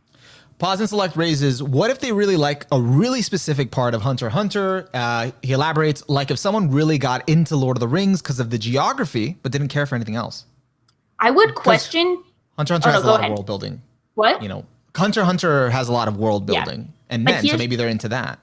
Pause and select raises, what if they really like a really specific part of Hunter x Hunter? He elaborates, like if someone really got into Lord of the Rings because of the geography, but didn't care for anything else. I would question. Hunter x Hunter has a lot of world building. What? You know, Hunter x Hunter has a lot of world building and men, so maybe they're into that.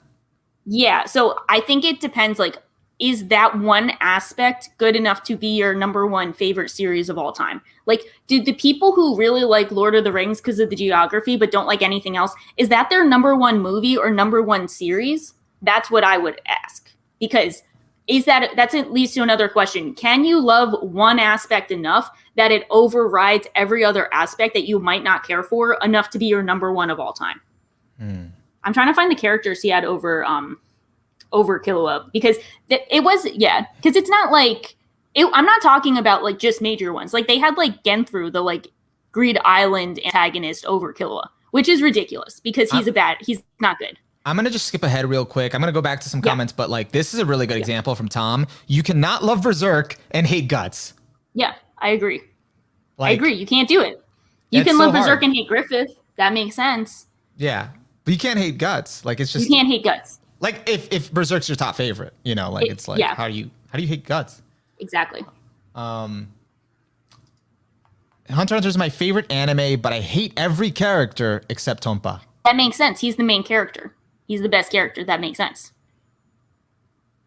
Yeah, so I think it depends, like, is that one aspect good enough to be your number one favorite series of all time? Like, do the people who really like Lord of the Rings because of the geography but don't like anything else, is that their number one movie or number one series? That's what I would ask. Because that's at least to another question. Can you love one aspect enough that it overrides every other aspect that you might not care for enough to be your number one of all time? I'm trying to find the characters he had over Killua, because it was, because it's not like I'm not talking about like just major ones. Like they had like Genthru, the like Greed Island antagonist, over Killua, which is ridiculous because he's not good. I'm going to just skip ahead real quick. I'm going to go back to some comments, but like this is a really good example from Tom. You cannot love Berserk and hate Guts. Yeah, I agree. I agree. You can't do it. You can love Berserk and hate Griffith. That makes sense. Yeah, but you can't hate Guts. Like it's just, you can't hate Guts. Like if Berserk's your top favorite, you know, like it's like how do you hate Guts? Exactly. Hunter x Hunter is my favorite anime, but I hate every character except Tompa. That makes sense. He's the main character. He's the best character. That makes sense.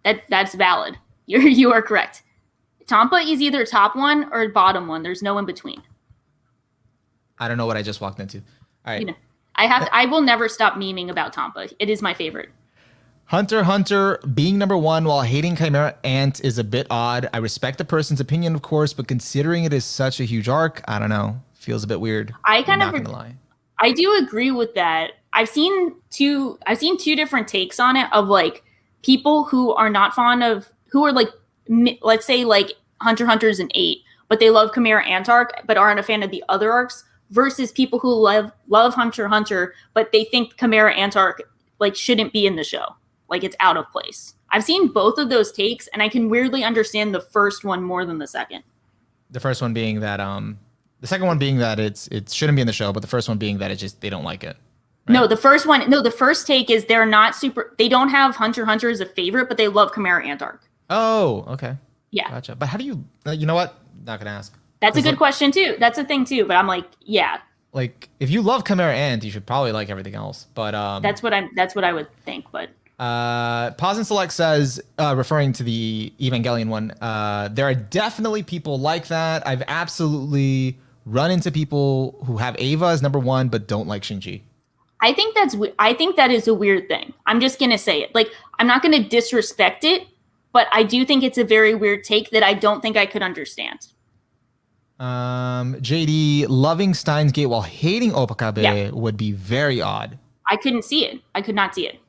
That's valid. You are correct. Tompa is either top one or bottom one. There's no in between. I don't know what I just walked into. All right. You know, I will never stop memeing about Tompa. It is my favorite. Hunter x Hunter being number one while hating Chimera Ant is a bit odd. I respect the person's opinion, of course, but considering it is such a huge arc, I don't know. Feels a bit weird. I'm not gonna lie. I do agree with that. I've seen two different takes on it of like people who are not fond of, who are like, let's say like Hunter x Hunter's an 8, but they love Chimera Ant arc but aren't a fan of the other arcs, versus people who love Hunter x Hunter but they think Chimera Ant arc like shouldn't be in the show. Like it's out of place. I've seen both of those takes, and I can weirdly understand the first one more than the second. The first one being that, the second one being that it shouldn't be in the show, but the first one being that it just, they don't like it. Right? No, the first take is they don't have Hunter x Hunter as a favorite, but they love Chimera Ant arc. Oh, okay. Yeah. Gotcha. But how do you know what? Not going to ask. That's a good question too. That's a thing too, but I'm like, yeah. Like if you love Chimera Ant, you should probably like everything else. But that's what I would think, but Pause and Select says, referring to the Evangelion one, there are definitely people like that. I've absolutely run into people who have Eva as number one, but don't like Shinji. I think that is a weird thing. I'm just going to say it. Like, I'm not going to disrespect it, but I do think it's a very weird take that I don't think I could understand. JD, loving Steins Gate while hating Opakabe would be very odd. I couldn't see it. I could not see it.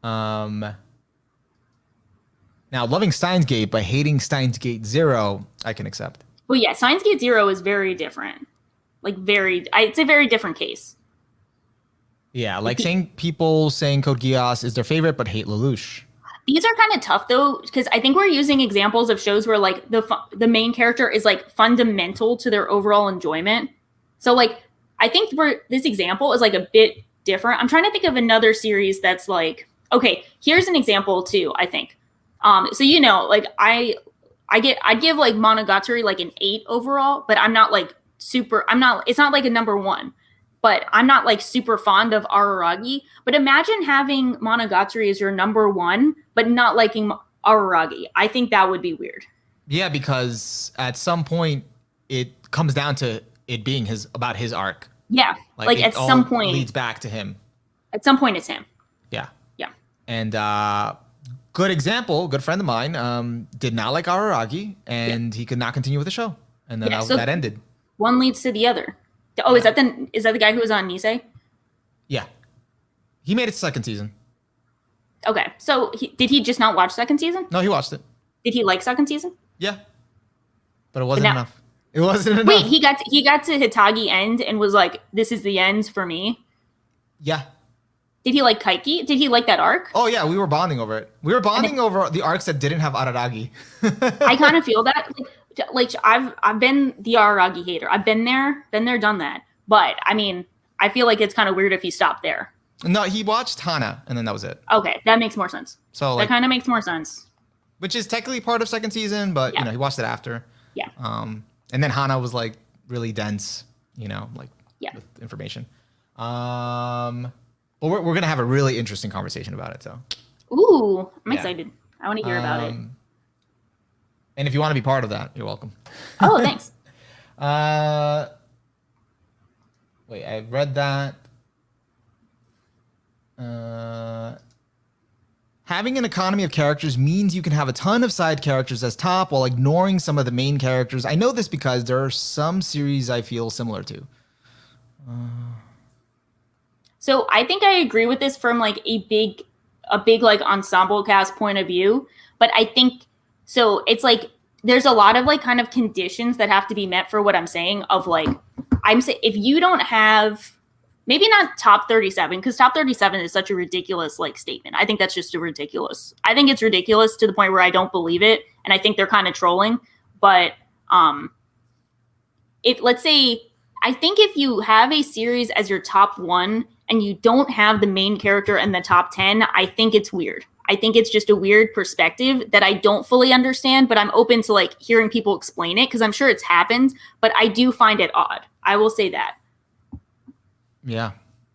Now, loving Steins Gate but hating Steins Gate 0, I can accept. Well, yeah, Steins Gate 0 is very different. Like, it's a very different case. Yeah, like people saying Code Geass is their favorite but hate Lelouch. These are kind of tough, though, because I think we're using examples of shows where, like, the main character is, like, fundamental to their overall enjoyment. So, like, I think this example is, like, a bit different. I'm trying to think of another series that's, like, okay, here's an example, too, I think. So, you know, like, I'd give, like, Monogatari, like, an 8 overall, but I'm not, like, it's not, like, a number 1. But I'm not like super fond of Araragi. But imagine having Monogatari as your number 1, but not liking Araragi. I think that would be weird. Yeah, because at some point it comes down to it being about his arc. Yeah, like at some point leads back to him. At some point, it's him. Yeah, yeah. And good example, good friend of mine did not like Araragi, and he could not continue with the show, and then that ended. One leads to the other. Oh, is that the guy who was on Nisei? Yeah. He made it second season. Okay. So did he just not watch second season? No, he watched it. Did he like second season? Yeah. But it wasn't enough. It wasn't enough. Wait, he got to Hitagi end and was like, this is the end for me? Yeah. Did he like Kaiki? Did he like that arc? Oh, yeah. We were bonding over it. We were bonding over the arcs that didn't have Araragi. I kind of feel that. Like I've been the Araragi hater. I've been there, done that. But I mean, I feel like it's kind of weird if he stopped there. No, he watched Hana, and then that was it. Okay, that makes more sense. So that kind of makes more sense. Which is technically part of second season, but he watched it after. Yeah. And then Hana was like really dense, with information. But we're gonna have a really interesting conversation about it. So. Ooh, I'm excited. I want to hear about it. And if you want to be part of that, you're welcome. Oh, thanks. Wait, I read that. Having an economy of characters means you can have a ton of side characters as top while ignoring some of the main characters. I know this because there are some series I feel similar to. So I think I agree with this from like a big like ensemble cast point of view. But I think, so it's like, there's a lot of like kind of conditions that have to be met for what I'm saying of like, I'm saying if you don't have, maybe not top 37, because top 37 is such a ridiculous like statement. I think that's just I think it's ridiculous to the point where I don't believe it. And I think they're kind of trolling. But let's say, I think if you have a series as your top 1 and you don't have the main character in the top 10, I think it's weird. I think it's just a weird perspective that I don't fully understand, but I'm open to like hearing people explain it because I'm sure it's happened, but I do find it odd. I will say that. Yeah.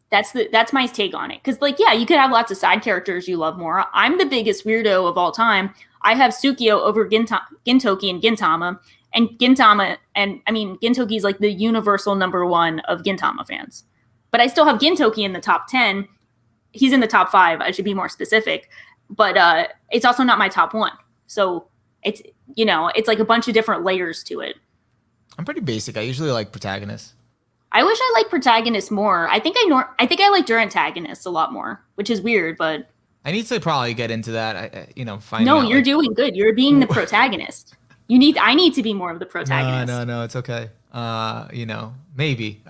That's my take on it. Because like, yeah, you could have lots of side characters you love more. I'm the biggest weirdo of all time. I have Tsukio over Gintoki and Gintama. And Gintama, and I mean, Gintoki is like the universal #1 of Gintama fans. But I still have Gintoki in the top 10. He's in the top 5. I should be more specific. But it's also not my top 1. So it's, it's like a bunch of different layers to it. I'm pretty basic. I usually like protagonists. I wish I liked protagonists more. I think I like your antagonists a lot more, which is weird, but I need to probably get into that. No, you're doing good. You're being the protagonist. I need to be more of the protagonist. No, it's okay. Maybe.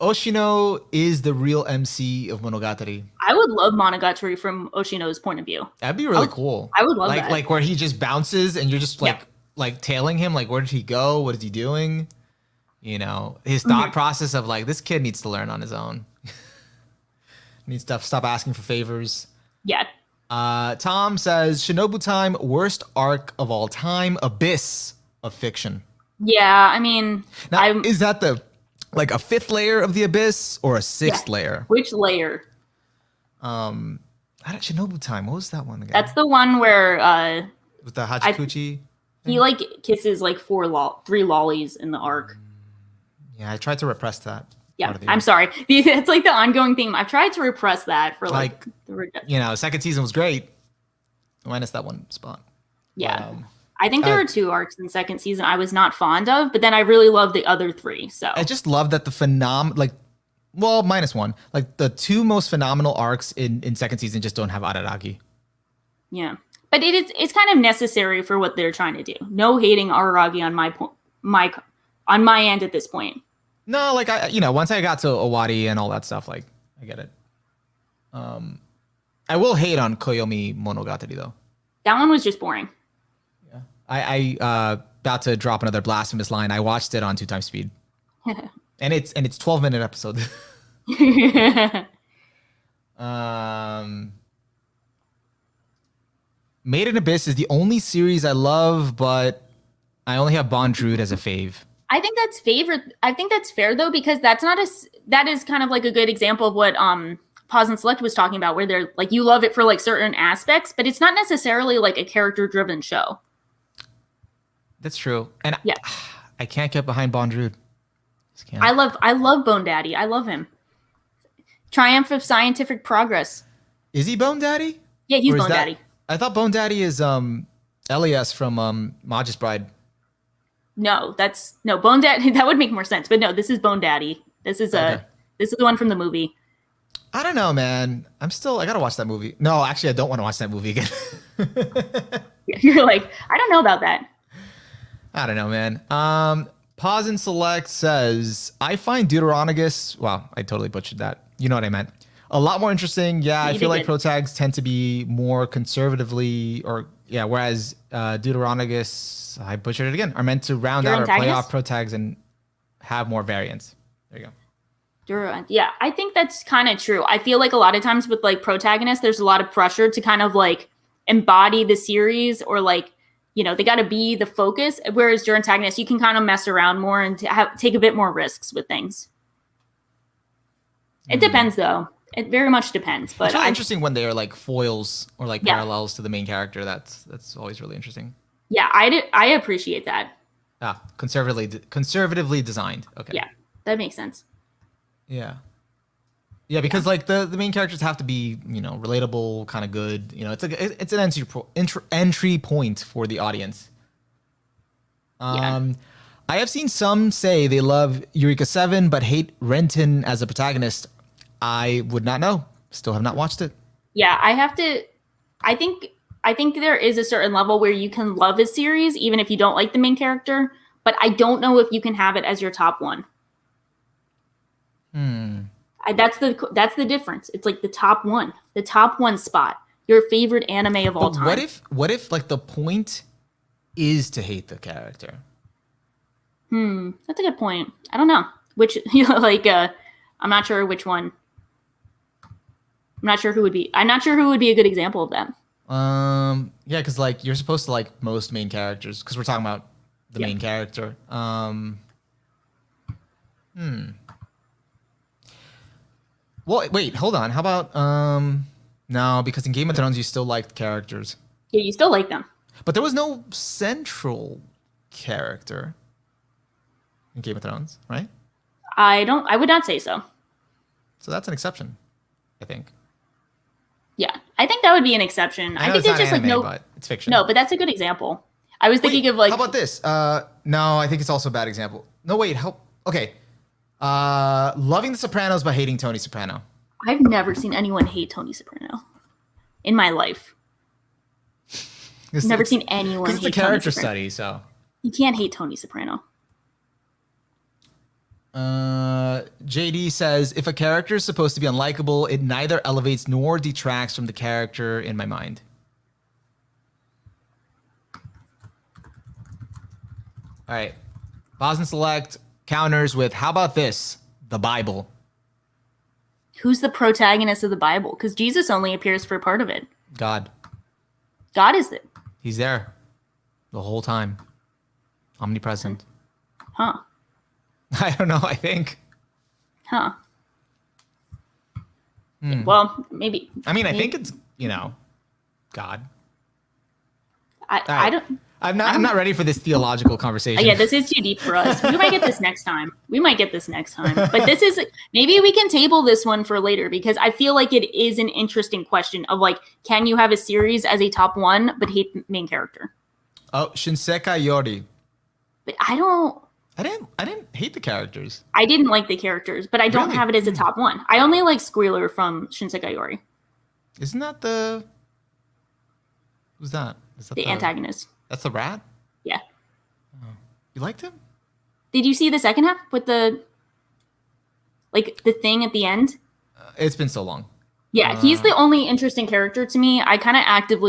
Oshino is the real MC of Monogatari. I would love Monogatari from Oshino's point of view. That'd be really cool. I would love that. Like where he just bounces and you're just like tailing him. Like, where did he go? What is he doing? His thought process of like, this kid needs to learn on his own. Needs to stop asking for favors. Yeah. Tom says, Shinobu Time, worst arc of all time, Abyss of fiction. Yeah, I mean... Now, is that a 5th layer of the Abyss or a 6th layer? Which layer? Shinobu Time, what was that one again? That's the one where... with the Hachikuchi? He kisses 3 lollies in the arc. Yeah, I tried to repress that. Yeah, I'm sorry. It's like the ongoing theme. I've tried to repress that for second season was great. Minus that one spot. Yeah. I think there were 2 arcs in second season I was not fond of, but then I really loved the other 3. So I just love that minus 1. Like the 2 most phenomenal arcs in second season just don't have Araragi. Yeah. But it's kind of necessary for what they're trying to do. No hating Araragi on my end at this point. No, once I got to Owari and all that stuff, I get it. I will hate on Koyomi Monogatari though. That one was just boring. Yeah. I about to drop another blasphemous line. I watched it on 2 times speed. and it's 12-minute episode. Made in Abyss is the only series I love, but I only have Bondrewd as a fave. I think that's fair though, because that is kind of like a good example of what Pause and Select was talking about, where they're like, you love it for certain aspects, but it's not necessarily like a character driven show. That's true. And yeah, I can't get behind Bondrewd. I love Bone Daddy. I love him. Triumph of scientific progress. Is he Bone Daddy? Yeah, he's Bone Daddy. I thought Bone Daddy is Elias from Maja's Bride. No, Bone Daddy. That would make more sense. But no, this is Bone Daddy. This is the one from the movie. I don't know, man. I gotta watch that movie. No, actually, I don't want to watch that movie again. You're like, I don't know about that. I don't know, man. Pause and Select says, I find Deuteronogus, wow, I totally butchered that. You know what I meant. A lot more interesting. Yeah, I feel like protags tend to be more conservatively, whereas Deuteronogus, I butchered it again, are meant to round out our playoff protags and have more variance. There you go. Yeah, I think that's kind of true. I feel like a lot of times with like protagonists, there's a lot of pressure to kind of like embody the series or like, they got to be the focus. Whereas your antagonist, you can kind of mess around more and take a bit more risks with things. It depends though. It very much depends. But it's really interesting when they are like foils or like parallels to the main character. That's always really interesting. Yeah, I appreciate that. Ah, conservatively designed. Okay. Yeah, that makes sense. Yeah. Yeah, because like the main characters have to be, relatable, kind of good. It's an entry point for the audience. I have seen some say they love Eureka 7 but hate Renton as a protagonist. I would not know. Still have not watched it. Yeah, I think there is a certain level where you can love a series even if you don't like the main character, but I don't know if you can have it as your top one. That's the difference. It's like the top one spot, your favorite anime of all time. What if like the point is to hate the character? That's a good point. I don't know which, I'm not sure which one. I'm not sure who would be a good example of that. Yeah, because like you're supposed to like most main characters because we're talking about the main character. Well, wait, hold on. How about no, because in Game of Thrones you still liked characters. Yeah, you still like them. But there was no central character in Game of Thrones, right? I would not say so. So that's an exception, I think. Yeah, I think that would be an exception. I think there's just anime, like no, but it's fiction. No, but that's a good example. I was thinking of like. How about this? No, I think it's also a bad example. No, wait. Okay. Loving The Sopranos but hating Tony Soprano. I've never seen anyone hate Tony Soprano in my life. Never seen anyone hate Tony Soprano. It's a character study, so. You can't hate Tony Soprano. JD says, if a character is supposed to be unlikable, it neither elevates nor detracts from the character in my mind. All right. Boston Select counters with, how about this? The Bible. Who's the protagonist of the Bible? Because Jesus only appears for part of it. God. God is it. He's there the whole time. Omnipresent. Huh. I don't know, I think. Huh. Well, maybe. I mean, I think it's, God. I don't. I'm not ready for this theological conversation. Yeah, this is too deep for us. We might get this next time. But this is, maybe we can table this one for later because I feel like it is an interesting question of like, can you have a series as a top one but hate the main character? Oh, Shinseka Yori. But I didn't hate the characters. I didn't like the characters, but I don't have it as a top one. I only like Squealer from Shinseka Yori. Isn't that the... Who's that? Is that the antagonist? That's the rat? Yeah. Oh. You liked him? Did you see the second half with the thing at the end? It's been so long. Yeah, he's the only interesting character to me. I didn't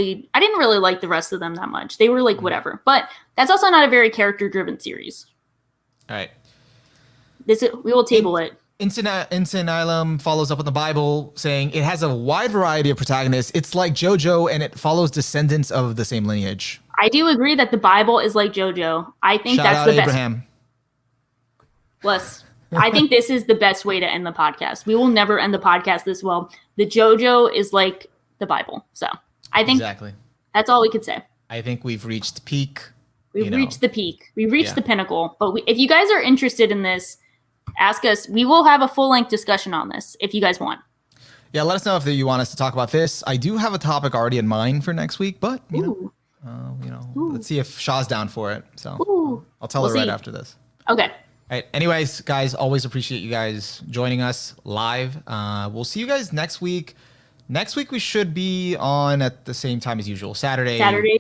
really like the rest of them that much. They were like whatever. But that's also not a very character-driven series. All right. We will table it. Insenilum follows up on the Bible saying it has a wide variety of protagonists. It's like JoJo and it follows descendants of the same lineage. I do agree that the Bible is like JoJo. I think that's the best. Abraham. Bless. I think this is the best way to end the podcast. We will never end the podcast this well. The JoJo is like the Bible. So I think that's all we could say. I think we've reached peak. We've reached the peak. We've reached the pinnacle. But if you guys are interested in this, ask us. We will have a full-length discussion on this if you guys want. Yeah, let us know if you want us to talk about this. I do have a topic already in mind for next week, but let's see if Shaw's down for it. So I'll tell her right after this. Okay. All right. Anyways, guys, always appreciate you guys joining us live. We'll see you guys next week. Next week we should be on at the same time as usual. Saturday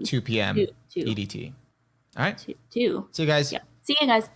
2 p.m. EDT. All right. 2. See you guys. Yeah. See you guys.